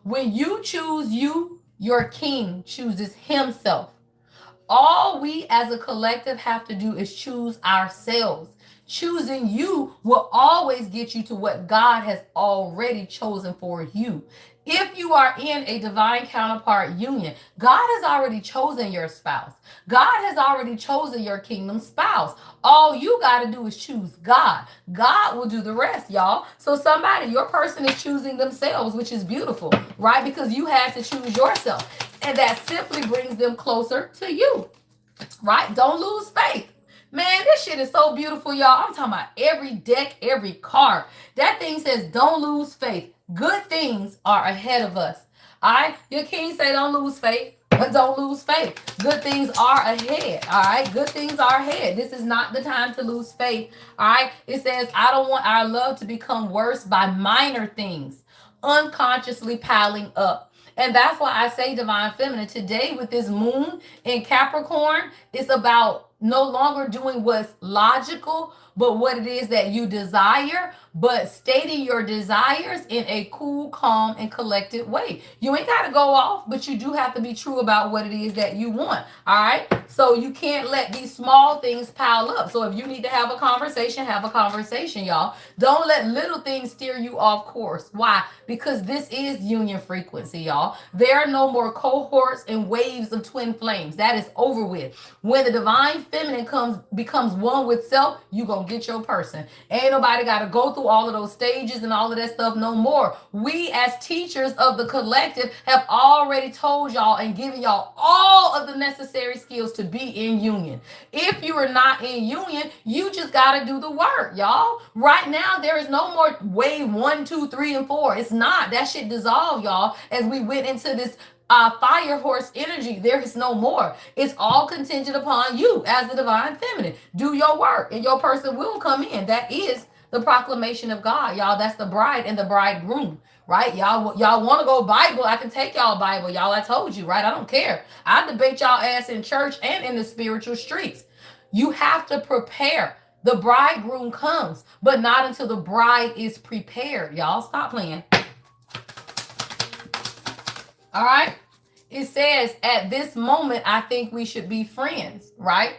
When you choose you, your king chooses himself. All we as a collective have to do is choose ourselves. Choosing you will always get you to what God has already chosen for you. If you are in a divine counterpart union, God has already chosen your spouse. God has already chosen your kingdom spouse. All you got to do is choose God. God will do the rest, y'all. So somebody, your person is choosing themselves, which is beautiful, right? Because you had to choose yourself. And that simply brings them closer to you, right? Don't lose faith. Man, this shit is so beautiful, y'all. I'm talking about every deck, every card. That thing says, don't lose faith. Good things are ahead of us. All right? Your king say, don't lose faith. But don't lose faith. Good things are ahead. All right. Good things are ahead. This is not the time to lose faith. All right. It says, I don't want our love to become worse by minor things, unconsciously piling up. And that's why I say, divine feminine, today with this moon in Capricorn, it's about no longer doing what's logical, but what it is that you desire, but stating your desires in a cool, calm, and collected way. You ain't got to go off, but you do have to be true about what it is that you want. All right. So you can't let these small things pile up. So if you need to have a conversation, y'all. Don't let little things steer you off course. Why? Because this is union frequency, y'all. There are no more cohorts and waves of twin flames. That is over with. When the divine feminine becomes one with self, you gonna get your person. Ain't nobody got to go through all of those stages and all of that stuff no more. We as teachers of the collective have already told y'all and given y'all all of the necessary skills to be in union. If you are not in union, you just got to do the work, y'all. Right now, there is no more wave 1, 2, 3, and 4. It's not. That shit dissolved, y'all, as we went into this fire horse energy. There is no more. It's all contingent upon you as the divine feminine. Do your work and your person will come in. That is the proclamation of God, y'all. That's the bride and the bridegroom, right? Y'all want to go Bible? I can take y'all Bible, y'all. I told you, right? I don't care. I debate y'all ass in church and in the spiritual streets. You have to prepare. The bridegroom comes, but not until the bride is prepared, y'all. Stop playing. All right. It says, at this moment, I think we should be friends, right?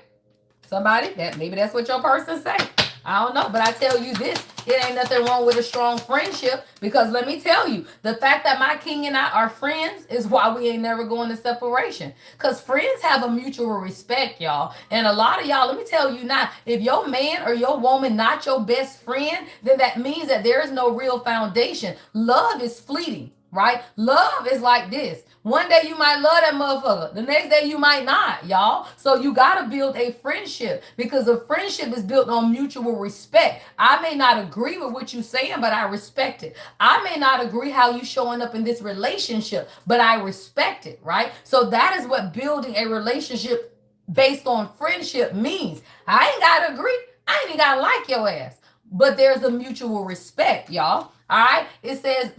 Somebody, that maybe that's what your person say. I don't know, but I tell you this, it ain't nothing wrong with a strong friendship, because let me tell you, the fact that my king and I are friends is why we ain't never going to separation. Because friends have a mutual respect, y'all. And a lot of y'all, let me tell you now, if your man or your woman not your best friend, then that means that there is no real foundation. Love is fleeting. Right? Love is like this. One day you might love that motherfucker. The next day you might not, y'all. So you got to build a friendship, because a friendship is built on mutual respect. I may not agree with what you're saying, but I respect it. I may not agree how you showing up in this relationship, but I respect it, right? So that is what building a relationship based on friendship means. I ain't got to agree. I ain't even got to like your ass. But there's a mutual respect, y'all. All right. It says,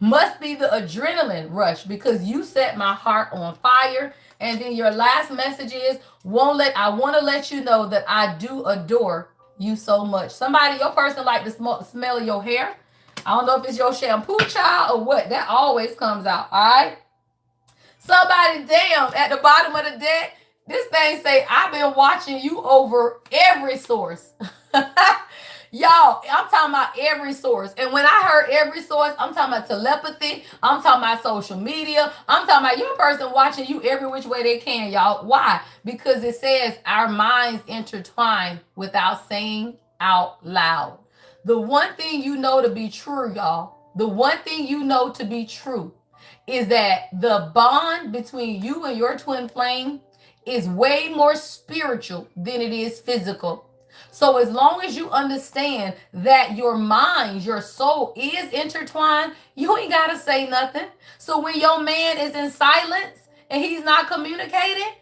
must be the adrenaline rush because you set my heart on fire. And then your last message is, I want to let you know that I do adore you so much. Somebody, your person like the smell of your hair. I don't know if it's your shampoo, child, or what. That always comes out. All right. Somebody, damn, at the bottom of the deck, this thing say, I've been watching you over every source. Y'all, I'm talking about every source. And when I heard every source, I'm talking about telepathy. I'm talking about social media. I'm talking about your person watching you every which way they can, y'all. Why? Because it says our minds intertwine without saying out loud. The one thing you know to be true, y'all, the one thing you know to be true is that the bond between you and your twin flame is way more spiritual than it is physical. So as long as you understand that your mind, your soul is intertwined, you ain't got to say nothing. So when your man is in silence and he's not communicating,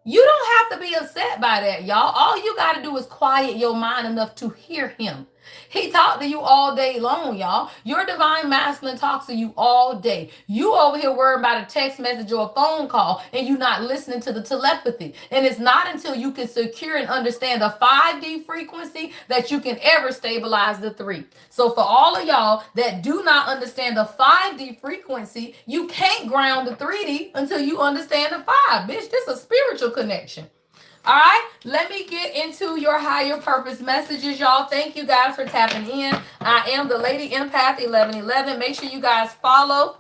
you don't have to be upset by that, y'all. All you got to do is quiet your mind enough to hear him. He talked to you all day long, y'all. Your divine masculine talks to you all day. You over here worrying about a text message or a phone call, and you not listening to the telepathy. And it's not until you can secure and understand the 5D frequency that you can ever stabilize the 3. So for all of y'all that do not understand the 5D frequency, you can't ground the 3D until you understand the 5. Bitch, this is a spiritual connection. All right, let me get into your higher purpose messages, y'all. Thank you guys for tapping in. I am the Lady Empath 1111. Make sure you guys follow.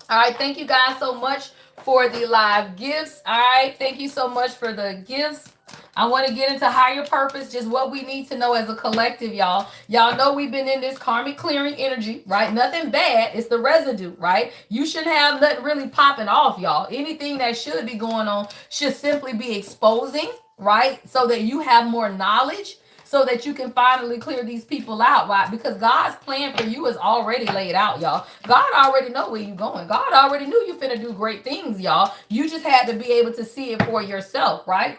All right, thank you guys so much for the live gifts. All right, thank you so much for the gifts. I want to get into higher purpose, just what we need to know as a collective, y'all. Y'all know we've been in this karmic clearing energy, right? Nothing bad. It's the residue, right? You shouldn't have nothing really popping off, y'all. Anything that should be going on should simply be exposing, right? So that you have more knowledge, so so that you can finally clear these people out. Why? Because God's plan for you is already laid out, y'all. God already know where you're going. God already knew you finna do great things, y'all. You just had to be able to see it for yourself, right?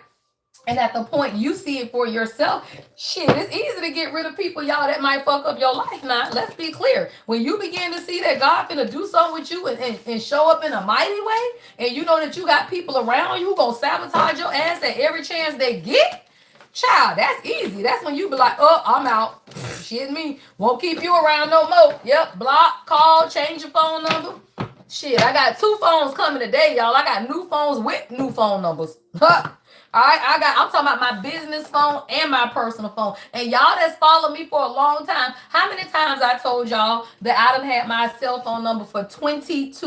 And at the point you see it for yourself, shit, it's easy to get rid of people, y'all, that might fuck up your life. Now, let's be clear. When you begin to see that God finna do something with you and show up in a mighty way, and you know that you got people around you who gonna sabotage your ass at every chance they get, child, that's easy. That's when you be like, oh, I'm out. Shit, me. Won't keep you around no more. Yep, block, call, change your phone number. Shit, I got 2 phones coming today, y'all. I got new phones with new phone numbers. All right, I'm talking about my business phone and my personal phone. And y'all that's followed me for a long time, how many times I told y'all that I done had my cell phone number for 26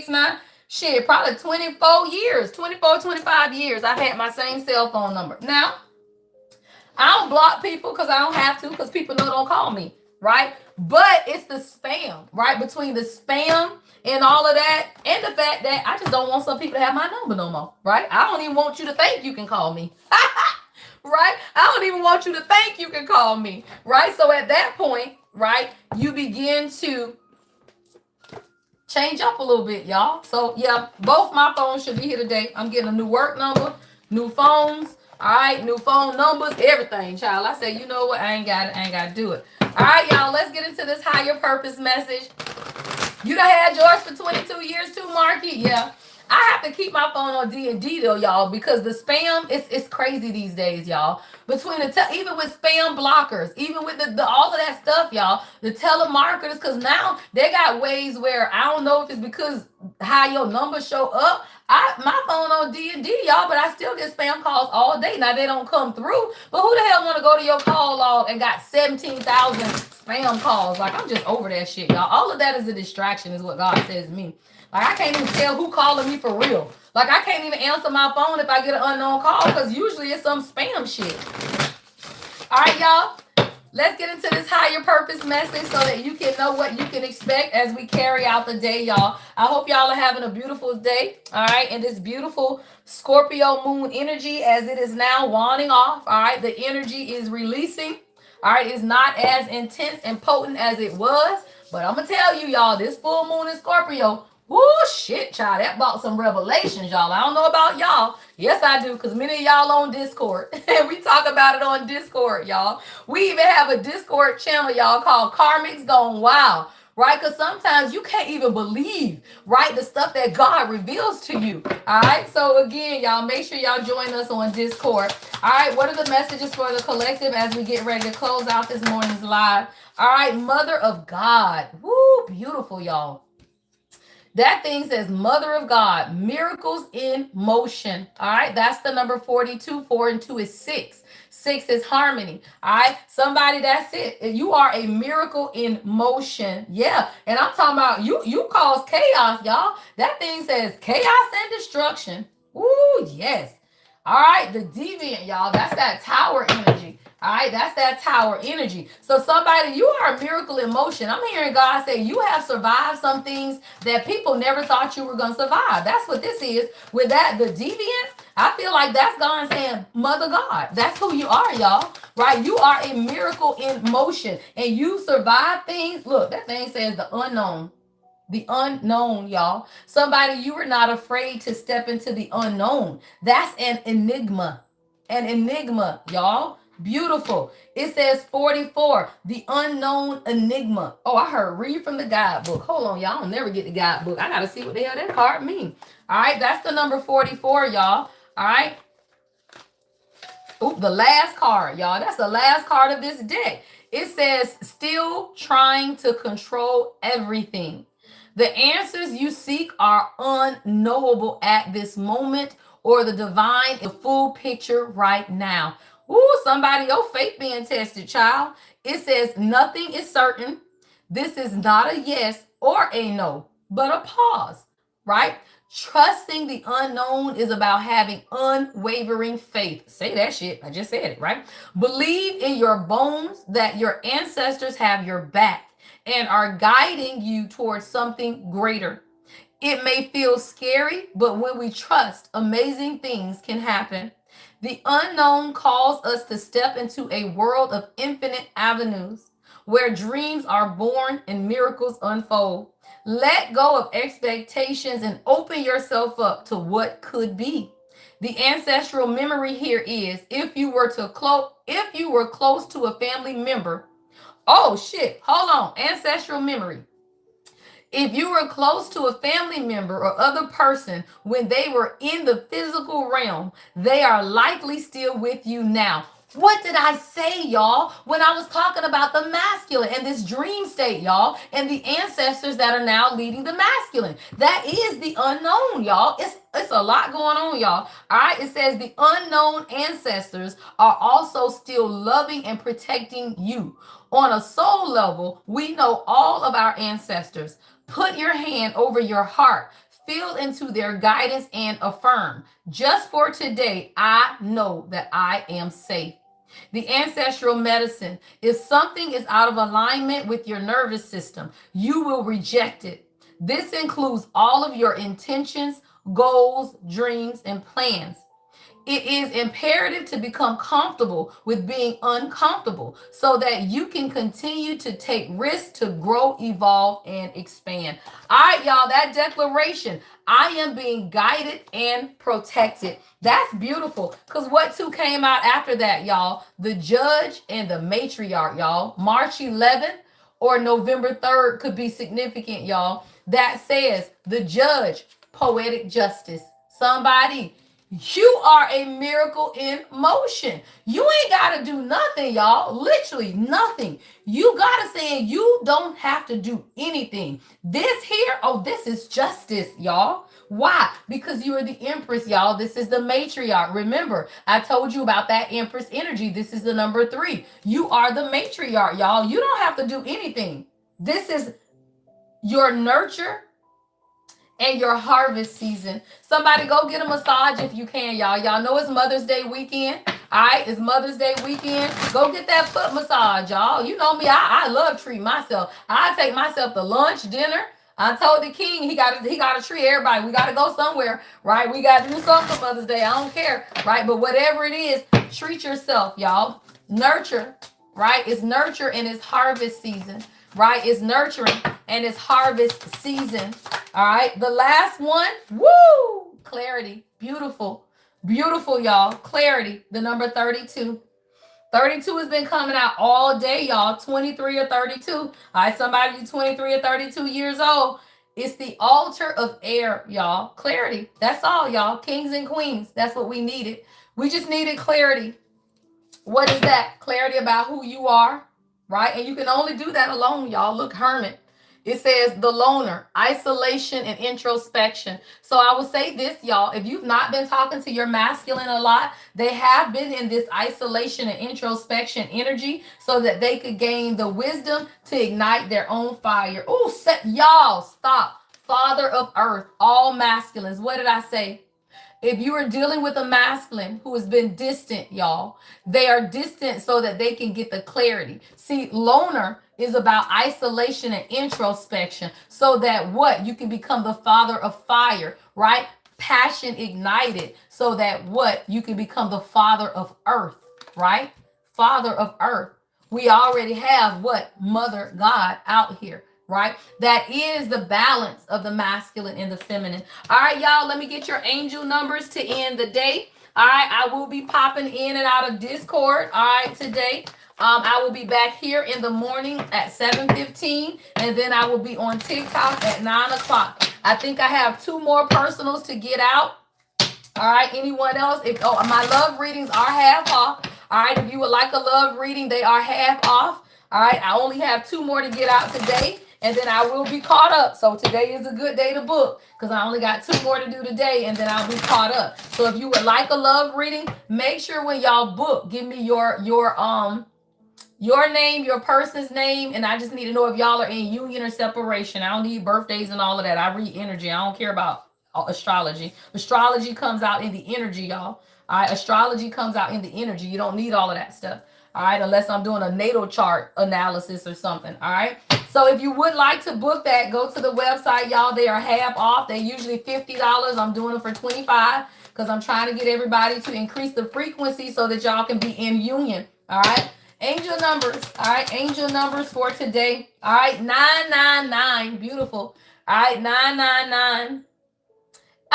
now? Shit, probably 24 years, 24, 25 years. I've had my same cell phone number. Now, I don't block people because I don't have to, because people know don't call me, right? But it's the spam, right? Between the spam and all of that, and the fact that I just don't want some people to have my number no more, right? I don't even want you to think you can call me. Right? I don't even want you to think you can call me, right? So at that point, right, you begin to change up a little bit, y'all. So yeah, both my phones should be here today. I'm getting a new work number, new phones, all right, new phone numbers, everything, child. I said, you know what? I ain't got to do it. All right, y'all, let's get into this higher purpose message. You done had yours for 22 years too, Marky? Yeah. I have to keep my phone on D&D though, y'all, because the spam, it's crazy these days, y'all. Between even with spam blockers, even with the all of that stuff, y'all, the telemarketers, because now they got ways where I don't know if it's because how your numbers show up. My phone on D&D, y'all, but I still get spam calls all day. Now they don't come through, but who the hell want to go to your call log and got 17,000 spam calls? Like, I'm just over that shit, y'all. All of that is a distraction, is what God says to me. Like, I can't even tell who calling me for real. Like, I can't even answer my phone if I get an unknown call, because usually it's some spam shit. All right, y'all. Let's get into this higher purpose message so that you can know what you can expect as we carry out the day, y'all. I hope y'all are having a beautiful day, all right? And this beautiful Scorpio moon energy, as it is now waning off, all right? The energy is releasing, all right? It's not as intense and potent as it was, but I'm going to tell you, y'all, this full moon in Scorpio, woo, shit, child, that brought some revelations, y'all. I don't know about y'all. Yes, I do, because many of y'all on Discord. And we talk about it on Discord, y'all. We even have a Discord channel, y'all, called Karmics Gone Wild, right? Because sometimes you can't even believe, right, the stuff that God reveals to you, all right? So, again, y'all, make sure y'all join us on Discord. All right, what are the messages for the collective as we get ready to close out this morning's live? All right, Mother of God. Woo, beautiful, y'all. That thing says Mother of God, miracles in motion. All right, that's the number 42. 4 and 2 is 6. 6 is harmony. All right, somebody, that's it. You are a miracle in motion. Yeah, and I'm talking about you cause chaos, y'all. That thing says chaos and destruction. Ooh, yes. All right, the deviant, y'all. That's that tower energy. All right, that's that tower energy. So somebody, you are a miracle in motion. I'm hearing God say you have survived some things that people never thought you were going to survive. That's what this is. With that, the deviant, I feel like that's God saying, Mother God. That's who you are, y'all. Right? You are a miracle in motion. And you survive things. Look, that thing says the unknown. The unknown, y'all. Somebody, you were not afraid to step into the unknown. That's an enigma. An enigma, y'all. Beautiful. It says 44, the unknown enigma. Oh, I heard read from the guidebook. Hold on, y'all. I'll never get the guidebook. I got to see what the hell that card mean. All right, that's the number 44, y'all. All right. Oop, the last card, y'all. That's the last card of this deck. It says, still trying to control everything. The answers you seek are unknowable at this moment, or the divine, the full picture right now. Ooh, somebody, your faith being tested, child. It says nothing is certain. This is not a yes or a no, but a pause, right? Trusting the unknown is about having unwavering faith. Say that shit. I just said it, right? Believe in your bones that your ancestors have your back and are guiding you towards something greater. It may feel scary, but when we trust, amazing things can happen. The unknown calls us to step into a world of infinite avenues where dreams are born and miracles unfold. Let go of expectations and open yourself up to what could be. The ancestral memory here is if you were close to a family member. Oh shit, hold on. Ancestral memory. If you were close to a family member or other person when they were in the physical realm, they are likely still with you now. What did I say, y'all, when I was talking about the masculine and this dream state, y'all, and the ancestors that are now leading the masculine? That is the unknown, y'all. It's a lot going on, y'all. All right. It says the unknown ancestors are also still loving and protecting you. On a soul level, we know all of our ancestors. Put your hand over your heart, feel into their guidance, and affirm. Just for today, I know that I am safe. The ancestral medicine. If something is out of alignment with your nervous system, you will reject it. This includes all of your intentions, goals, dreams, and plans. It is imperative to become comfortable with being uncomfortable so that you can continue to take risks to grow, evolve, and expand. All right, y'all, that declaration, I am being guided and protected. That's beautiful. Because what two came out after that, y'all? The judge and the matriarch, y'all. March 11th or November 3rd could be significant, y'all. That says the judge, poetic justice. Somebody, you are a miracle in motion. You ain't got to do nothing, y'all. Literally nothing. You got to say you don't have to do anything. This here, oh, this is justice, y'all. Why? Because you are the empress, y'all. This is the matriarch. Remember, I told you about that empress energy. This is the number 3. You are the matriarch, y'all. You don't have to do anything. This is your nurture and your harvest season. Somebody go get a massage if you can, y'all. Y'all know it's Mother's Day weekend. All right, it's Mother's Day weekend. Go get that foot massage, y'all. You know me, I love treat myself. I take myself to lunch, dinner. I told the king he got to treat everybody. We got to go somewhere, right? We got to do something for Mother's Day. I don't care, right? But whatever it is, treat yourself, y'all. Nurture, right? It's nurture and it's harvest season, right? It's nurturing and it's harvest season. All right, the last one, woo, clarity, beautiful, beautiful, y'all, clarity, the number 32. 32 has been coming out all day, y'all, 23 or 32. All right, somebody 23 or 32 years old. It's the altar of air, y'all, clarity. That's all, y'all, kings and queens. That's what we needed. We just needed clarity. What is that? Clarity about who you are, right? And you can only do that alone, y'all. Look, hermit. It says the loner, isolation and introspection. So I will say this, y'all. If you've not been talking to your masculine a lot, they have been in this isolation and introspection energy so that they could gain the wisdom to ignite their own fire. Oh, y'all, stop. Father of earth, all masculines. What did I say? If you are dealing with a masculine who has been distant, y'all, they are distant so that they can get the clarity. See, loner is about isolation and introspection so that what? You can become the father of fire, right? Passion ignited so that what? You can become the father of earth, right? Father of earth. We already have what? Mother God out here. Right? That is the balance of the masculine and the feminine. All right, y'all, let me get your angel numbers to end the day. All right, I will be popping in and out of Discord. All right, today. I will be back here in the morning at 7:15, and then I will be on TikTok at 9 o'clock. I think I have 2 more personals to get out. All right, anyone else? My love readings are half off. All right, if you would like a love reading, they are half off. All right, I only have 2 more to get out today. And then I will be caught up. So today is a good day to book because I only got 2 more to do today and then I'll be caught up. So if you would like a love reading, make sure when y'all book, give me your name, your person's name, and I just need to know if y'all are in union or separation. I don't need birthdays and all of that. I read energy. I don't care about astrology. Astrology comes out in the energy, y'all. All right, astrology comes out in the energy. You don't need all of that stuff. All right, unless I'm doing a natal chart analysis or something. All right. So if you would like to book that, go to the website, y'all. They are half off. They're usually $50. I'm doing them for $25. because I'm trying to get everybody to increase the frequency so that y'all can be in union. All right. Angel numbers. All right. Angel numbers for today. All right. 999. Beautiful. All right. 999.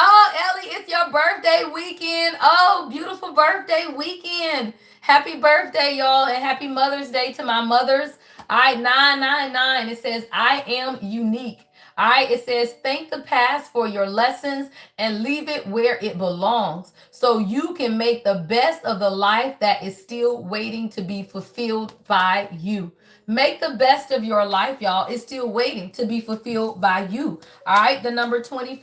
Oh, Ellie, it's your birthday weekend. Oh, beautiful birthday weekend. Happy birthday, y'all, and happy Mother's Day to my mothers. All right, 999. It says, I am unique. All right, it says, thank the past for your lessons and leave it where it belongs so you can make the best of the life that is still waiting to be fulfilled by you. Make the best of your life, y'all. It's still waiting to be fulfilled by you. All right, the number 25.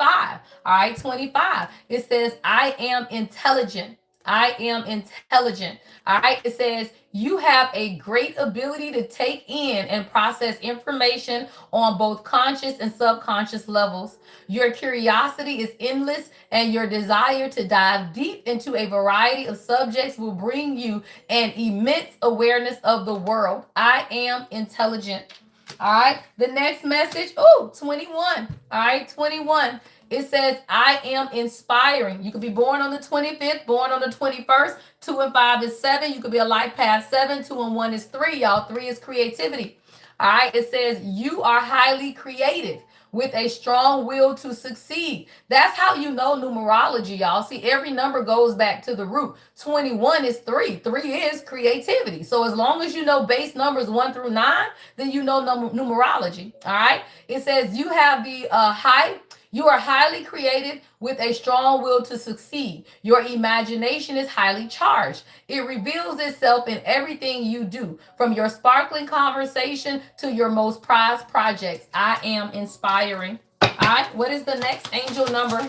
All right, 25. It says, I am intelligent. I am intelligent. All right, it says, you have a great ability to take in and process information on both conscious and subconscious levels. Your curiosity is endless, and your desire to dive deep into a variety of subjects will bring you an immense awareness of the world. I am intelligent. All right, the next message, 21. All right, 21. It says, I am inspiring. You could be born on the 25th, born on the 21st. 2 and 5 is 7. You could be a life path 7. 2 and 1 is 3, y'all. 3 is creativity. All right, it says, you are highly creative with a strong will to succeed. That's how you know numerology, y'all. See, every number goes back to the root. 21 is 3. 3 is creativity. So as long as you know base numbers 1 through 9, then you know numerology. All right. It says you have the you are highly creative with a strong will to succeed. Your imagination is highly charged. It reveals itself in everything you do, from your sparkling conversation to your most prized projects. I am inspiring. All right, what is the next angel number?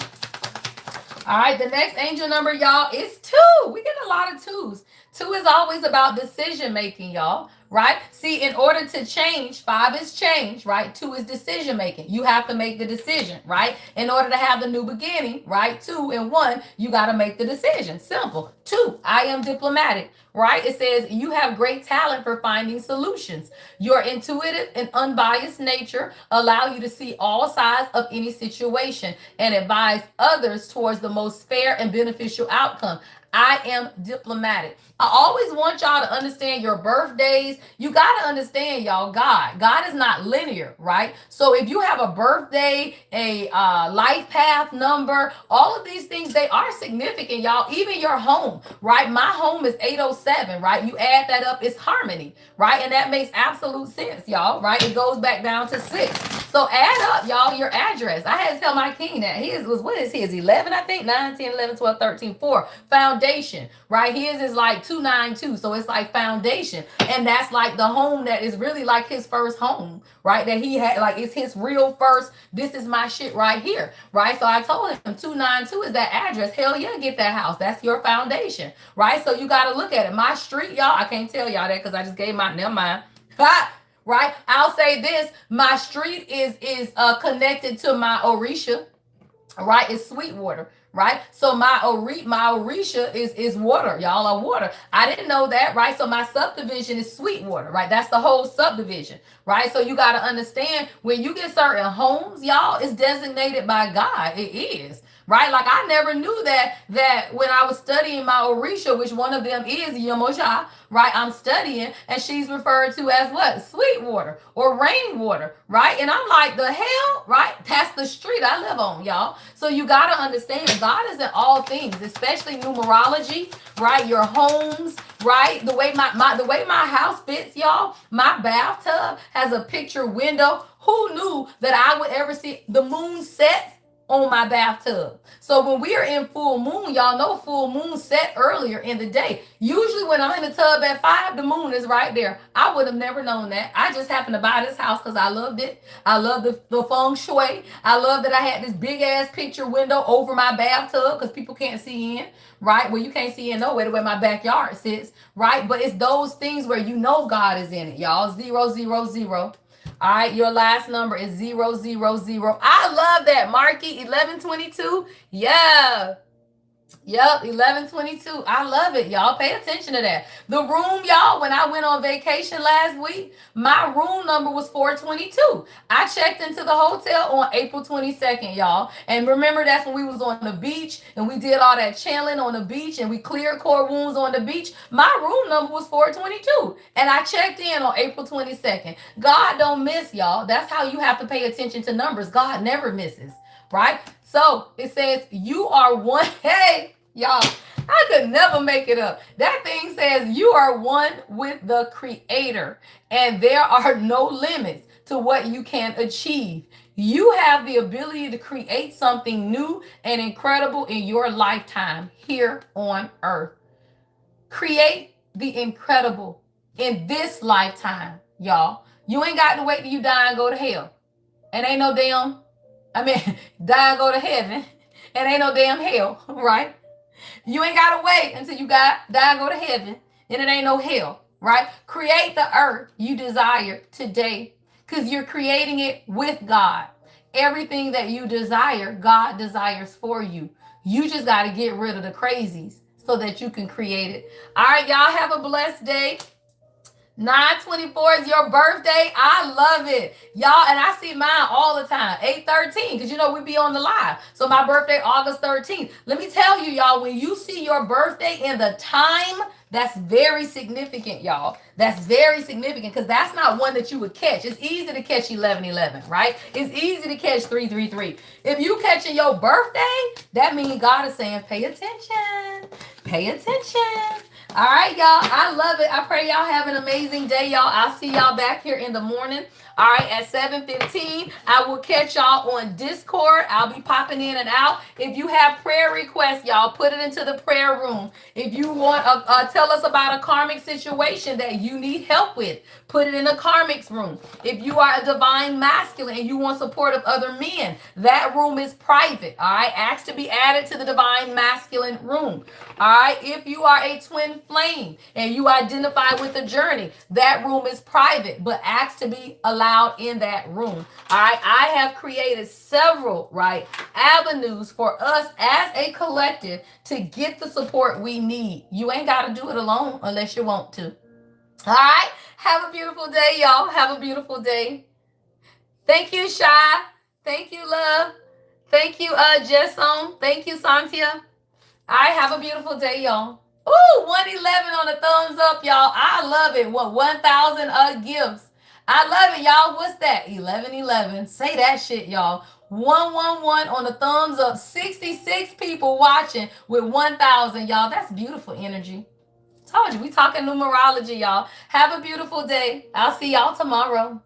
All right, the next angel number, y'all, is 2. We get a lot of 2s. 2 is always about decision making, y'all, right? See, in order to change, 5 is change, right? 2 is decision making. You have to make the decision, right? In order to have the new beginning, right? 2 and 1, you got to make the decision. Simple. 2, I am diplomatic, right? It says you have great talent for finding solutions. Your intuitive and unbiased nature allow you to see all sides of any situation and advise others towards the most fair and beneficial outcome. I am diplomatic. I always want y'all to understand your birthdays. You got to understand, y'all, God is not linear, right? So if you have a birthday, a life path number, all of these things, they are significant, y'all. Even your home, right? My home is 807, right? You add that up, it's harmony, right? And that makes absolute sense, y'all, right? It goes back down to 6. So add up, y'all, your address. I had to tell my king that his was, what is his? 11, I think, 9, 10, 11, 12, 13, 4. Foundation, right? His is like 292. So it's like foundation. And that's like the home that is really like his first home, right? That he had, like, it's his real first, this is my shit right here, right? So I told him 292 is that address. Hell yeah, get that house. That's your foundation, right? So you got to look at it. My street, y'all, I can't tell y'all that because I just gave my, never mind. Right? I'll say this, my street is connected to my Orisha, right? It's Sweetwater, right? So my Orisha is water, y'all are water. I didn't know that, right? So my subdivision is Sweetwater, right? That's the whole subdivision, right? So you got to understand when you get certain homes, y'all, it's designated by God. It is. Right? Like I never knew that when I was studying my Orisha, which one of them is Yamosha, right? I'm studying and she's referred to as what? Sweetwater or rainwater, right? And I'm like, the hell, right? That's the street I live on, y'all. So you got to understand God is in all things, especially numerology, right? Your homes, right? The way my house fits, y'all, my bathtub has a picture window. Who knew that I would ever see the moon sets on my bathtub? So when we are in full moon, y'all know full moon set earlier in the day. Usually when I'm in the tub at 5, the moon is right there. I would have never known that. I just happened to buy this house because I loved it. I love the feng shui. I love that I had this big ass picture window over my bathtub because people can't see in, right? Well, you can't see in nowhere the way my backyard sits, right? But it's those things where you know God is in it, y'all. 000. All right, your last number is 000. I love that, Marky. 1122. Yeah. Yep, 1122. I love it, y'all. Pay attention to that. The room, y'all, when I went on vacation last week, my room number was 422. I checked into the hotel on April 22nd, y'all. And remember, that's when we was on the beach and we did all that channeling on the beach and we cleared core wounds on the beach. My room number was 422. And I checked in on April 22nd. God don't miss, y'all. That's how you have to pay attention to numbers. God never misses, right? So it says you are one. Hey, y'all, I could never make it up. That thing says you are one with the Creator, and there are no limits to what you can achieve. You have the ability to create something new and incredible in your lifetime here on earth. Create the incredible in this lifetime, y'all. You ain't got to wait till you die and go to hell. And ain't no damn, I mean, die and go to heaven. And ain't no damn hell, right? You ain't gotta wait until you die and go to heaven, and it ain't no hell, right? Create the earth you desire today, because you're creating it with God. Everything that you desire, God desires for you. You just gotta get rid of the crazies so that you can create it. All right, y'all have a blessed day. 924 is your birthday. I love it. Y'all, and I see mine all the time. 813, because you know we be on the live. So my birthday, August 13th. Let me tell you, y'all, when you see your birthday in the time, that's very significant, y'all. That's very significant because that's not one that you would catch. It's easy to catch 1111, right? It's easy to catch 333. If you catching your birthday, that means God is saying, pay attention. Pay attention. All right, y'all. I love it. I pray y'all have an amazing day, y'all. I'll see y'all back here in the morning. All right, at 7:15. I will catch y'all on Discord. I'll be popping in and out. If you have prayer requests, y'all, put it into the prayer room. If you want tell us about a karmic situation that you need help with, put it in the karmics room. If you are a divine masculine and you want support of other men, that room is private. All right, ask to be added to the divine masculine room. All right, if you are a twin flame and you identify with the journey, that room is private, but ask to be allowed in that room. All right, I have created several, right, avenues for us as a collective to get the support we need. You ain't got to do it alone unless you want to. All right, have a beautiful day, y'all. Have a beautiful day. Thank you, Shy. Thank you, Love. Thank you, Jessom. Thank you, Santia. I have a beautiful day, y'all. Ooh, 111 on the thumbs up, y'all. I love it. What, 1,000 gifts. I love it, y'all. What's that? 1111. Say that shit, y'all. 111 on the thumbs up. 66 people watching with 1,000, y'all. That's beautiful energy. Told you, we talking numerology, y'all. Have a beautiful day. I'll see y'all tomorrow.